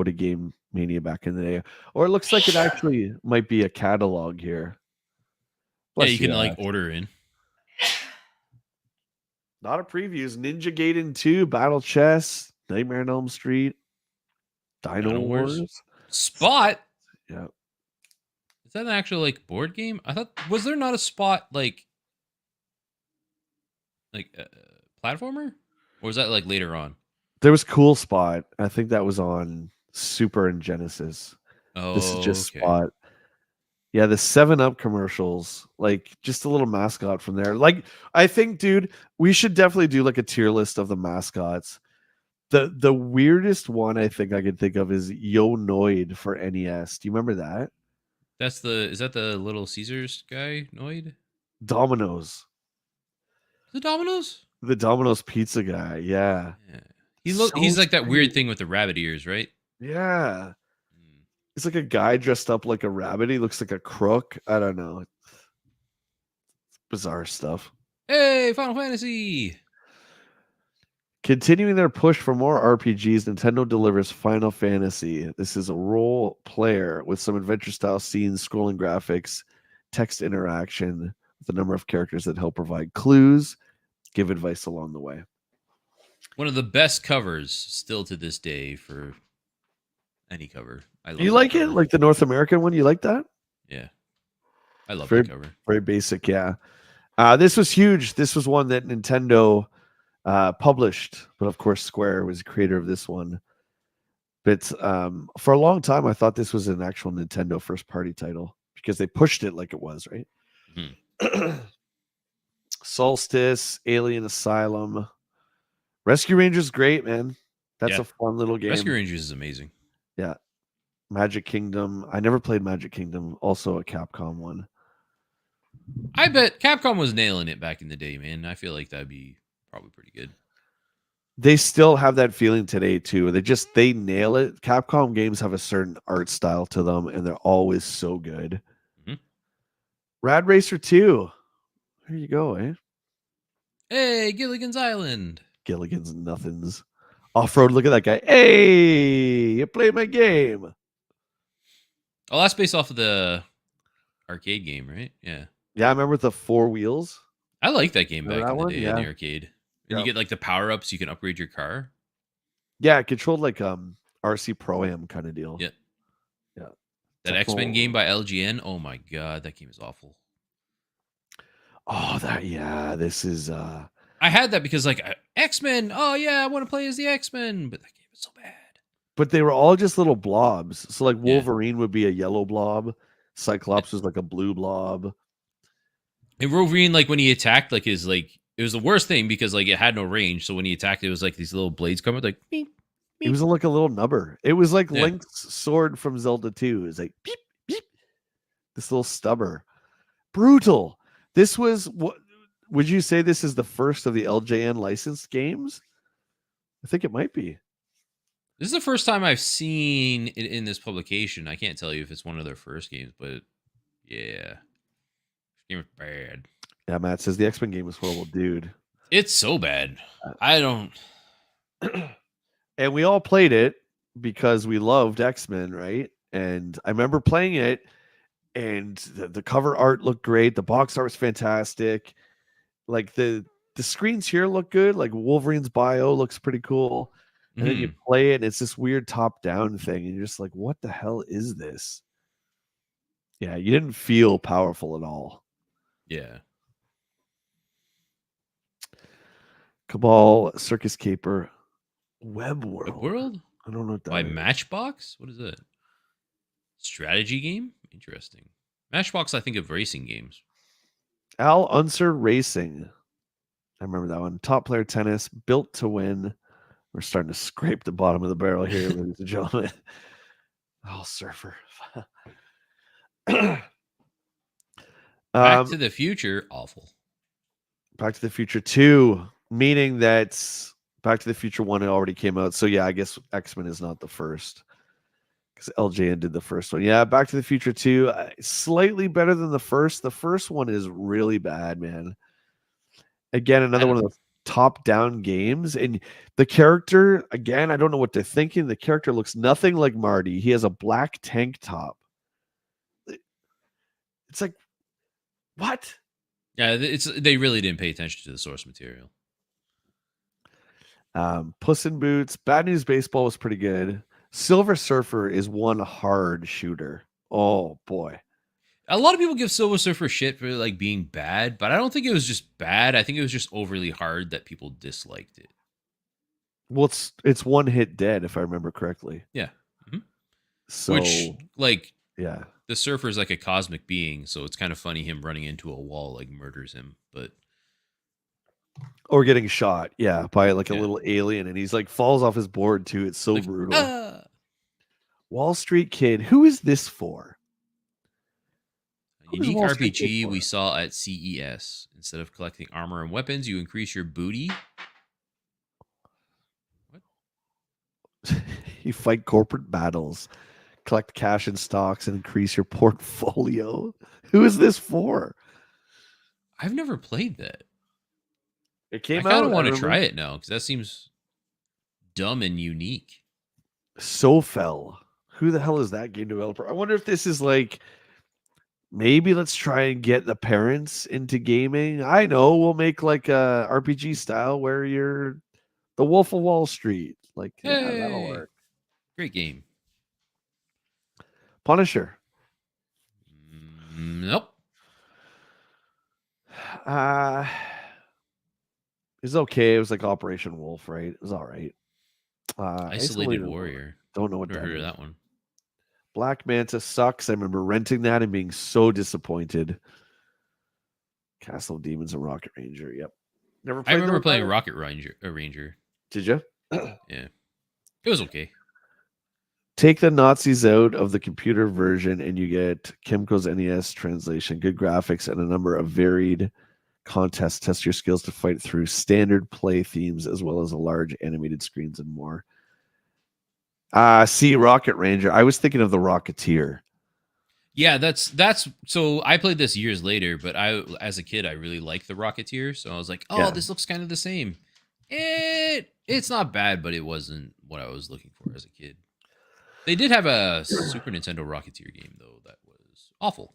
to Game Mania back in the day. Or it looks like it actually might be a catalog here. Bless you can like order in. Not a previews. Ninja Gaiden 2, Battle Chess, Nightmare on Elm Street, Dino Wars. Spot? Yeah. Is that an actual like board game? I thought, was there not a Spot like platformer? Or was that like later on? There was Cool Spot. I think that was on Super and Genesis. Oh, this is just Spot. Yeah, the 7-Up commercials, like just a little mascot from there. Like, I think, dude, we should definitely do like a tier list of the mascots. The weirdest one I think I can think of is Yo Noid for NES. Do you remember that? Is that the Little Caesars guy, Noid? Domino's. The Domino's? The Domino's pizza guy, yeah. He's like that weird thing with the rabbit ears, right? Yeah. It's like a guy dressed up like a rabbit. He looks like a crook. I don't know. It's bizarre stuff. Hey, Final Fantasy! Continuing their push for more RPGs, Nintendo delivers Final Fantasy. This is a role player with some adventure-style scenes, scrolling graphics, text interaction, with a number of characters that help provide clues, give advice along the way. One of the best covers still to this day for any cover. I love you like it? Like the North American one? You like that? Yeah. I love that cover. Very basic, yeah. This was huge. This was one that Nintendo published, but of course Square was the creator of this one. But for a long time, I thought this was an actual Nintendo first-party title because they pushed it like it was, right? Mm-hmm. Solstice, Alien Asylum. Rescue Rangers, great, man. That's Yeah. a fun little Rescue game. Rangers is amazing. Yeah. Magic Kingdom. I never played Magic Kingdom. Also a Capcom one. I bet Capcom was nailing it back in the day, man. I feel like that'd be probably pretty good. They still have that feeling today too. They nail it. Capcom games have a certain art style to them, and they're always so good. Mhm. Rad Racer 2. There you go, eh? Hey, Gilligan's Island. Gilligan's nothings. Off road, look at that guy. Hey, you play my game. Oh, that's based off of the arcade game, right? Yeah. Yeah, I remember the 4 wheels. I like that game Remember back that in the one? day in Yeah. the arcade. And Yeah. you get like the power ups, you can upgrade your car. Yeah, it controlled like RC Pro Am kind of deal. Yeah. Yeah. That X-Men game by LGN. Oh my god, that game is awful. Oh, this is I had that because like X-Men. Oh yeah, I want to play as the X-Men, but that game is so bad. but they were all just little blobs. So like Yeah. Wolverine would be a yellow blob, Cyclops was like a blue blob. And Wolverine, like when he attacked, like his like it was the worst thing because like it had no range. So when he attacked, it was like these little blades coming, like beep, It beep. was like a little nubber. It was like Yeah. Link's sword from Zelda 2. It was like beep, beep. This little stubber. Brutal. This was what would you say this is the first of the LJN licensed games? I think it might be. This is the first time I've seen it in this publication. I can't tell you if it's one of their first games, but yeah, this game is bad. Yeah, Matt says the X-Men game was horrible, dude. It's so bad. I don't. And we all played it because we loved X-Men, right? And I remember playing it, and the cover art looked great. The box art was fantastic. Like the screens here look good. Like Wolverine's bio looks pretty cool. And then you play it, and it's this weird top-down thing, and you're just like, "What the hell is this?" Yeah, you didn't feel powerful at all. Yeah. Cabal, Circus Caper, Web World. Web World? I don't know what that By is. Matchbox? What is that? Strategy game? Interesting. Matchbox, I think of racing games. Al Unser Racing. I remember that one. Top Player Tennis, Built to Win. We're starting to scrape the bottom of the barrel here, ladies and gentlemen. Oh, Surfer. Back to the Future, awful. Back to the Future 2, meaning that Back to the Future 1 it already came out. So yeah, I guess X-Men is not the first. Because LJN did the first one. Yeah, Back to the Future 2, slightly better than the first. The first one is really bad, man. Again, another one of those top-down games. And the character, again, I don't know what they're thinking. The character looks nothing like Marty. He has a black tank top. It's like, what? Yeah, they really didn't pay attention to the source material. Puss in Boots, Bad News Baseball was pretty good. Silver Surfer is one hard shooter. Oh boy. A lot of people give Silver Surfer shit for like being bad, but I don't think it was just bad. I think it was just overly hard that people disliked it. Well, it's one hit dead if I remember correctly. Yeah. So which like yeah, the surfer's like a cosmic being, so it's kind of funny him running into a wall like murders him, but or getting shot, yeah, by like a little alien, and he's like falls off his board too. It's so like, brutal. Wall Street Kid, who is this for? Unique RPG we saw at CES. Instead of collecting armor and weapons, you increase your booty. What? You fight corporate battles, collect cash and stocks, and increase your portfolio. Who is this for? I've never played that. It came I out. kind of want to try it now because that seems dumb and unique. Sofel. Who the hell is that game developer? I wonder if this is like, maybe let's try and get the parents into gaming. I know we'll make like a RPG style where you're the Wolf of Wall Street. Like, yeah, that'll work. Great game. Punisher. Nope. It's okay. It was like Operation Wolf, right? It was all right. Isolated Warrior. Don't know what Never heard of that one. Black Manta sucks. I remember renting that and being so disappointed. Castle of Demons and Rocket Ranger. Yep. Never played. I remember playing Rocket Ranger. Did you? Yeah. It was okay. Take the Nazis out of the computer version, and you get Kimco's NES translation, good graphics, and a number of varied contests. Test your skills to fight through standard play themes, as well as a large animated screens and more. See, Rocket Ranger. I was thinking of the Rocketeer. Yeah, that's so I played this years later, but I as a kid I really liked the Rocketeer, so I was like, "Oh, Yeah. this looks kind of the same." It's not bad, but it wasn't what I was looking for as a kid. They did have a Super Nintendo Rocketeer game though that was awful.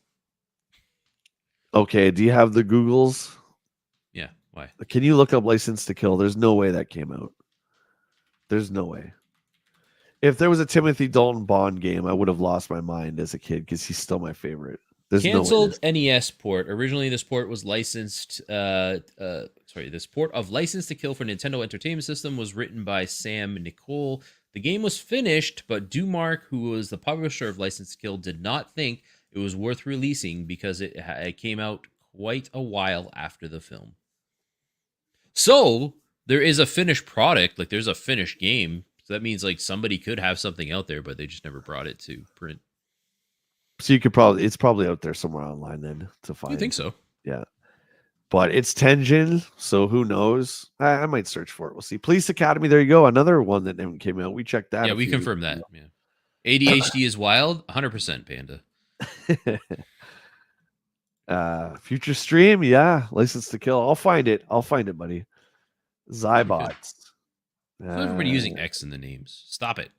Okay, do you have the Googles? Yeah, why? Can you look up License to Kill? There's no way that came out. There's no way. If there was a Timothy Dalton Bond game, I would have lost my mind as a kid because he's still my favorite. There's Canceled no way. NES port. Originally, this port was licensed. This port of License to Kill for Nintendo Entertainment System was written by Sam Nicole. The game was finished, but Dumark, who was the publisher of License to Kill, did not think it was worth releasing because it came out quite a while after the film. So there is a finished product, like there's a finished game. So that means like somebody could have something out there, but they just never brought it to print. So it's probably out there somewhere online then to find. You think so? Yeah. But it's Tenjin, so who knows? I might search for it. We'll see. Police Academy, there you go. Another one that never came out. We checked that. Yeah, we confirmed that. Yeah. ADHD is wild, 100% Panda. Future Stream, yeah. License to Kill. I'll find it, buddy. Zybots. Everybody using X in the names. Stop it.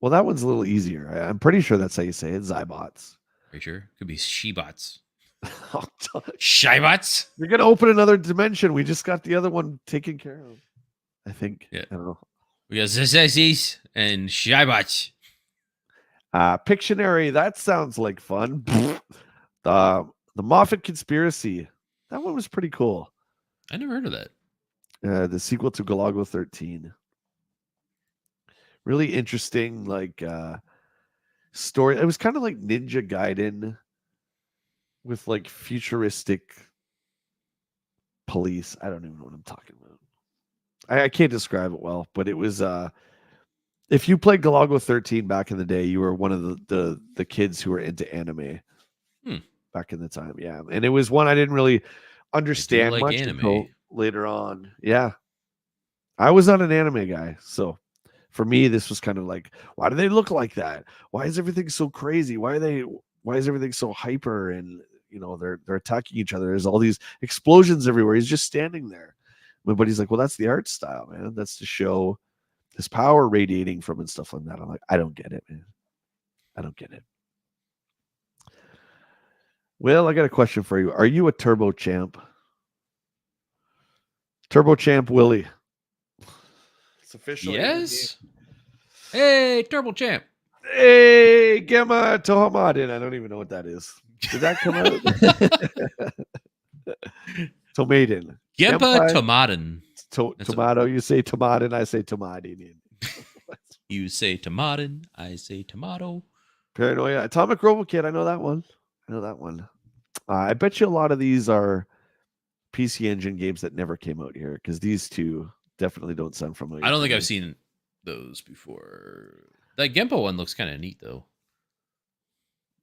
Well, that one's a little easier. I'm pretty sure that's how you say it. Zybots. Are you sure? Could be Shebots. Oh, Shybots? you're gonna open another dimension. We just got the other one taken care of. I think. Yeah. I don't know. We got Zizzies and Shybots. Pictionary. That sounds like fun. The Moffat Conspiracy. That one was pretty cool. I never heard of that. The sequel to Galago 13. Really interesting, like story. It was kind of like Ninja Gaiden with like futuristic police. I don't even know what I'm talking about. I can't describe it well, but it was if you played Galago 13 back in the day, you were one of the kids who were into anime back in the time. Yeah. And it was one I didn't really understand like much anime. until later on. Yeah. I was not an anime guy. So for me, this was kind of like, why do they look like that? Why is everything so crazy? Why is everything so hyper? And they're attacking each other. There's all these explosions everywhere. He's just standing there. My buddy's like, well, that's the art style, man. That's to show this power radiating from and stuff like that. I'm like, I don't get it, man. I don't get it. Well, I got a question for you. Are you a Turbo Champ? Turbo Champ Willie. It's official. Yes. Hey, Turbo Champ. Hey, Gemma Tohamadin. I don't even know what that is. Did that come out? Tomatin. Gempa Tomatin. Tomato. You say tomatin. I say tomatin. You say tomatin. I say tomato. Paranoia. Atomic RoboKid. I know that one. I bet you a lot of these are PC Engine games that never came out here because these two definitely don't sound familiar. I don't think I've seen those before. That Gempa one looks kind of neat though.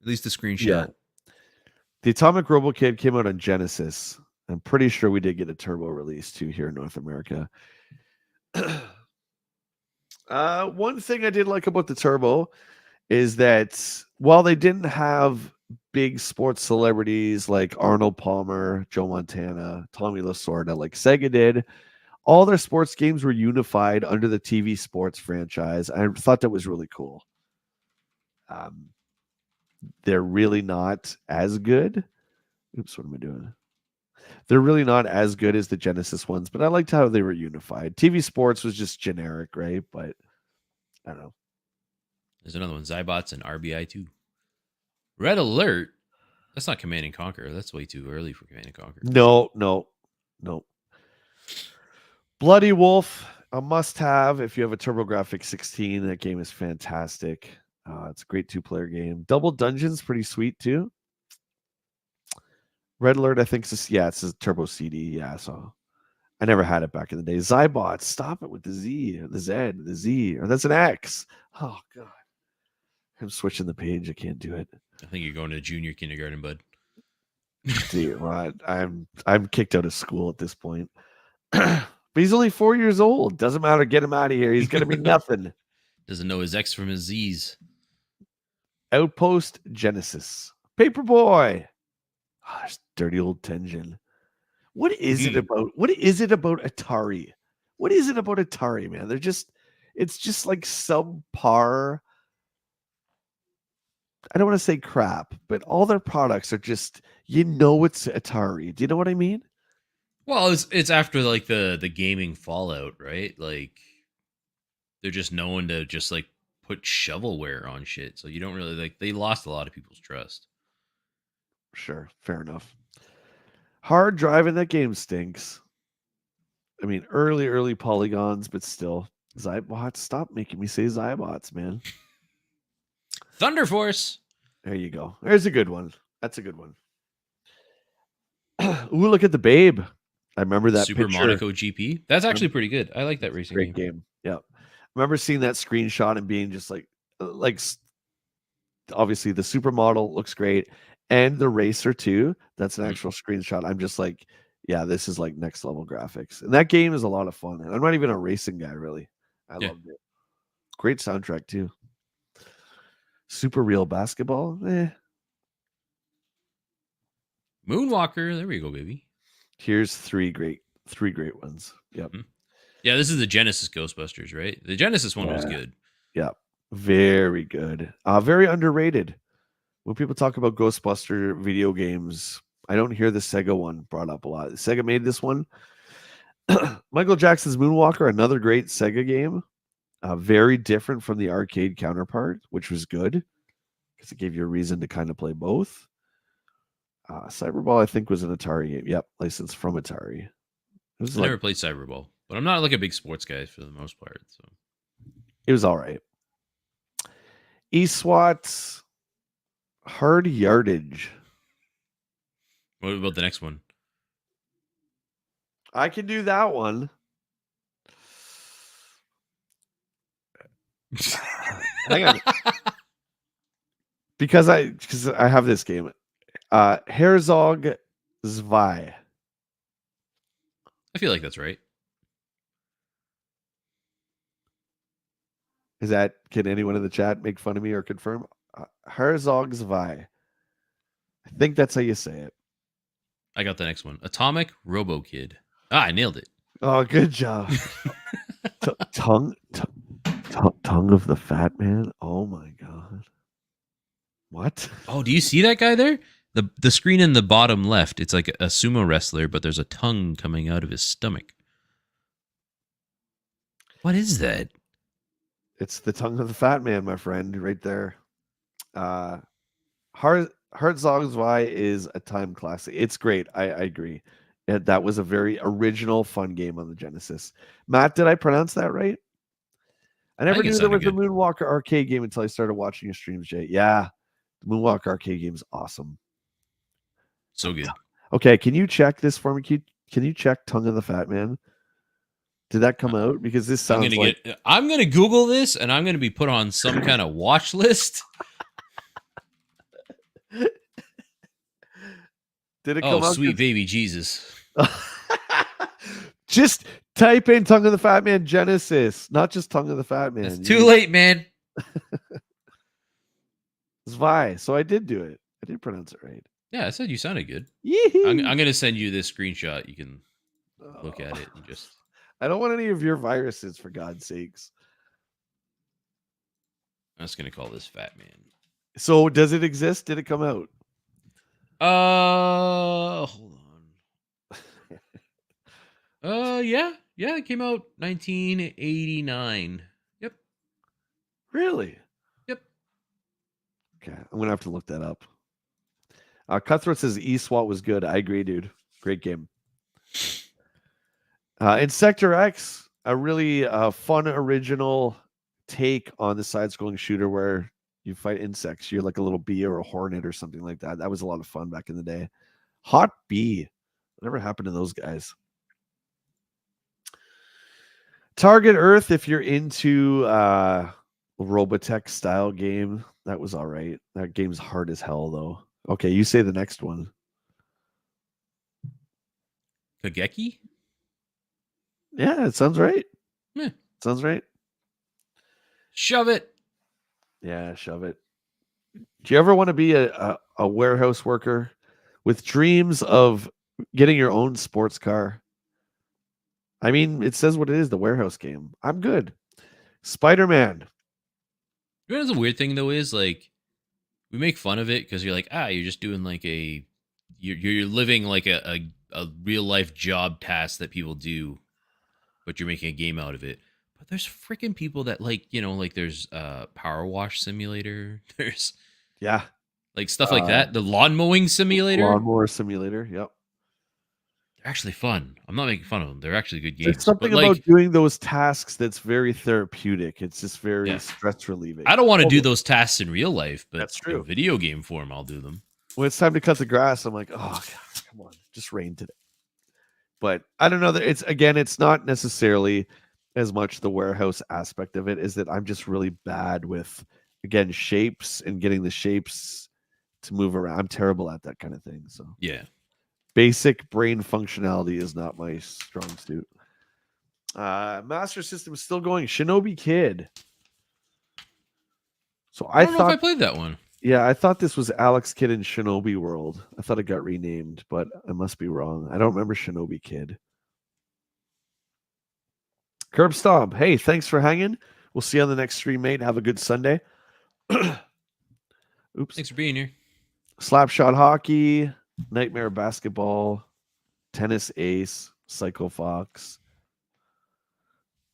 At least the screenshot. Yeah. The Atomic RoboKid came out on Genesis. I'm pretty sure we did get a turbo release too here in North America. One thing I did like about the turbo is that while they didn't have big sports celebrities like Arnold Palmer, Joe Montana, Tommy Lasorda like Sega did, all their sports games were unified under the TV sports franchise. I thought that was really cool. They're really not as good. Oops, what am I doing? They're really not as good as the Genesis ones, but I liked how they were unified. TV sports was just generic, right? But I don't know. There's another one, Zybots and RBI2. Red Alert? That's not Command and Conquer. That's way too early for Command and Conquer. No. Bloody Wolf, a must-have if you have a TurboGrafx 16. That game is fantastic. It's a great two-player game. Double Dungeon's pretty sweet too. Red Alert, I think it's a Turbo CD. Yeah, so I never had it back in the day. Zybots, stop it with the Z, or the Z, the Z, or that's an X. Oh god, I'm switching the page. I can't do it. I think you're going to junior kindergarten, bud. Dude, what? I'm kicked out of school at this point. But he's only 4 years old. Doesn't matter. Get him out of here. He's gonna be nothing. Doesn't know his X from his Z's. Outpost Genesis. Paperboy. Oh, there's dirty old Tenjin. What is it about? What is it about Atari? What is it about Atari, man? It's just like subpar. I don't want to say crap, but all their products are just, it's Atari. Do you know what I mean? Well, it's after like the gaming fallout, right? Like they're just known to just like put shovelware on shit. So you don't really like they lost a lot of people's trust. Sure, fair enough. Hard driving that game stinks. I mean, early polygons, but still. Zybots, stop making me say Zybots, man. Thunder Force. There you go. There's a good one. That's a good one. Ooh, look at the Babe. I remember that Super picture. Monaco GP. That's actually pretty good. I like that racing Great game. Yeah. I remember seeing that screenshot and being just like obviously the supermodel looks great. And the racer too. That's an actual screenshot. I'm just like, yeah, this is like next level graphics. And that game is a lot of fun. And I'm not even a racing guy, really. I loved it. Great soundtrack too. Super Real Basketball. Moonwalker. There we go, baby. Here's three great ones. Yep. Yeah, this is the Genesis Ghostbusters, right? The Genesis one was good. Yeah. Very good. Very underrated. When people talk about Ghostbuster video games, I don't hear the Sega one brought up a lot. Sega made this one. Michael Jackson's Moonwalker, another great Sega game. Very different from the arcade counterpart, which was good because it gave you a reason to kind of play both. Cyberball, I think, was an Atari game. Yep, licensed from Atari. I never played Cyberball, but I'm not like a big sports guy for the most part. So it was all right. eSWAT Hard Yardage. What about the next one? I can do that one. Hang on. because I have this game. Herzog Zwei. I feel like that's right. Can anyone in the chat make fun of me or confirm? Herzog Zwei. I think that's how you say it. I got the next one. Atomic Robo Kid. I nailed it. Oh, good job. Tongue of the Fat Man. Oh my god. What? Oh, do you see that guy there? The screen in the bottom left, it's like a sumo wrestler, but there's a tongue coming out of his stomach. What is that? It's the tongue of the fat man, my friend, right there. Herzog Zwei is a time classic. It's great. I agree. That was a very original, fun game on the Genesis. Matt, did I pronounce that right? I never knew there was a Moonwalker arcade game until I started watching your streams, Jay. Yeah, the Moonwalker arcade game is awesome. So good. Okay, can you check this for me? Can you check Tongue of the Fat Man? Did that come out? Because this sounds I'm gonna Google this, and I'm gonna be put on some kind of watch list. Did it come out? Sweet baby Jesus. Just type in Tongue of the Fat Man Genesis, not just Tongue of the Fat Man. It's too late, man. Zwei. So I did do it. I did pronounce it right. Yeah, I said you sounded good. Yee-hee. I'm going to send you this screenshot. You can look at it and just... I don't want any of your viruses, for God's sakes. I'm just going to call this Fat Man. So does it exist? Did it come out? Hold on. Yeah, it came out 1989. Yep. Really? Yep. Okay, I'm gonna have to look that up. Cutthroat says eSWAT was good. I agree, dude. Great game. In Sector X, a really fun, original take on the side-scrolling shooter where you fight insects. You're like a little bee or a hornet or something like that. That was a lot of fun back in the day. Hot Bee. Whatever happened to those guys? Target Earth, if you're into Robotech style game, that was all right. That game's hard as hell though. Okay, you say the next one. Kageki? Yeah, it sounds right. Meh. Sounds right. Shove it. Yeah, shove it. Do you ever want to be a warehouse worker with dreams of getting your own sports car? I mean, it says what it is, the warehouse game. I'm good. Spider-Man. You know what's a weird thing though is like we make fun of it because you're like, you're just doing like you're living like a real life job task that people do, but you're making a game out of it. But there's freaking people that like, like there's Power Wash Simulator, there's Yeah. like stuff like Uh, that. The lawn mowing simulator, Lawnmower Simulator. Yep. they're actually fun. I'm not making fun of them. They're actually good There's games. But something about like, doing those tasks that's very therapeutic. It's just very yeah, stress relieving. I don't want to do Totally. those tasks in real life, but That's in true. video game form, I'll do them. When it's time to cut the grass, I'm like, oh, God, come on, just rain today. But I don't know that it's not necessarily as much the warehouse aspect of it is that I'm just really bad with, again, shapes and getting the shapes to move around. I'm terrible at that kind of thing. So Yeah. basic brain functionality is not my strong suit. Master System is still going. Shinobi Kid. So I don't know if I played that one. yeah, I thought this was Alex Kidd in Shinobi World. I thought it got renamed, but I must be wrong. I don't remember Shinobi Kid. Curb Stomp. Hey, thanks for hanging. We'll see you on the next stream, mate. Have a good Sunday. Oops. Thanks for being here. Slapshot Hockey, Nightmare Basketball, Tennis Ace, Psycho Fox.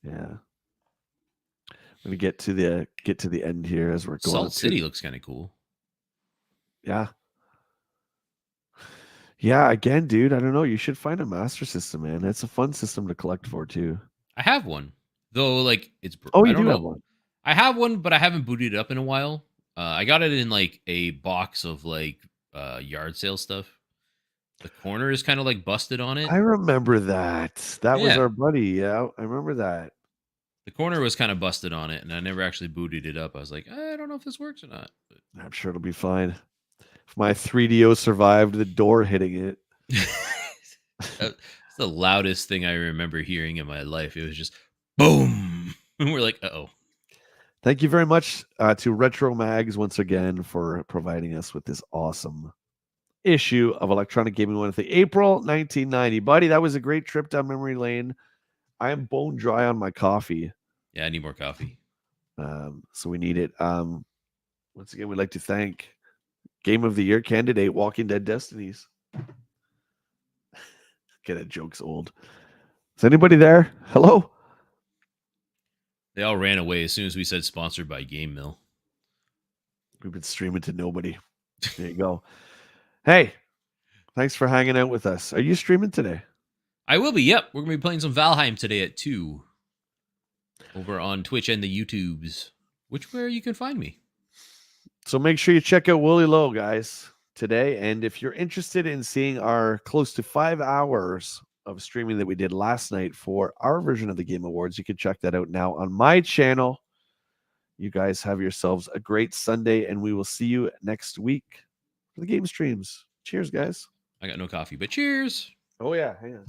Yeah. I'm gonna get to the end here as we're going. Salt City looks kind of cool. Yeah. Yeah, again, dude, I don't know. You should find a Master System, man. It's a fun system to collect for too. I have one, though. Like it's. Oh, I you don't do know. have one. I have one, but I haven't booted it up in a while. I got it in like a box of like yard sale stuff. The corner is kind of like busted on it. I remember that. That was Yeah. our buddy. Yeah, I remember that. The corner was kind of busted on it, and I never actually booted it up. I was like, I don't know if this works or not. But I'm sure it'll be fine. If my 3DO survived the door hitting it. It's the loudest thing I remember hearing in my life. It was just boom. And we're like, oh. Thank you very much to Retro Mags once again for providing us with this awesome issue of Electronic Gaming One thing. April 1990. Buddy, that was a great trip down memory lane. I am bone dry on my coffee. Yeah, I need more coffee. So we need it. Once again, we'd like to thank Game of the Year candidate Walking Dead Destinies. Get that joke's old. Is anybody there? Hello? They all ran away as soon as we said sponsored by Game Mill. We've been streaming to nobody. There you go. Hey, thanks for hanging out with us. Are you streaming today? I will be. Yep. We're going to be playing some Valheim today at 2 over on Twitch and the YouTubes, where you can find me. So make sure you check out Willie Low, guys, today. And if you're interested in seeing our close to 5 hours of streaming that we did last night for our version of the Game Awards, you can check that out now on my channel. You guys have yourselves a great Sunday, and we will see you next week for the game streams. Cheers, guys. I got no coffee, but cheers. Oh, yeah. Hang on.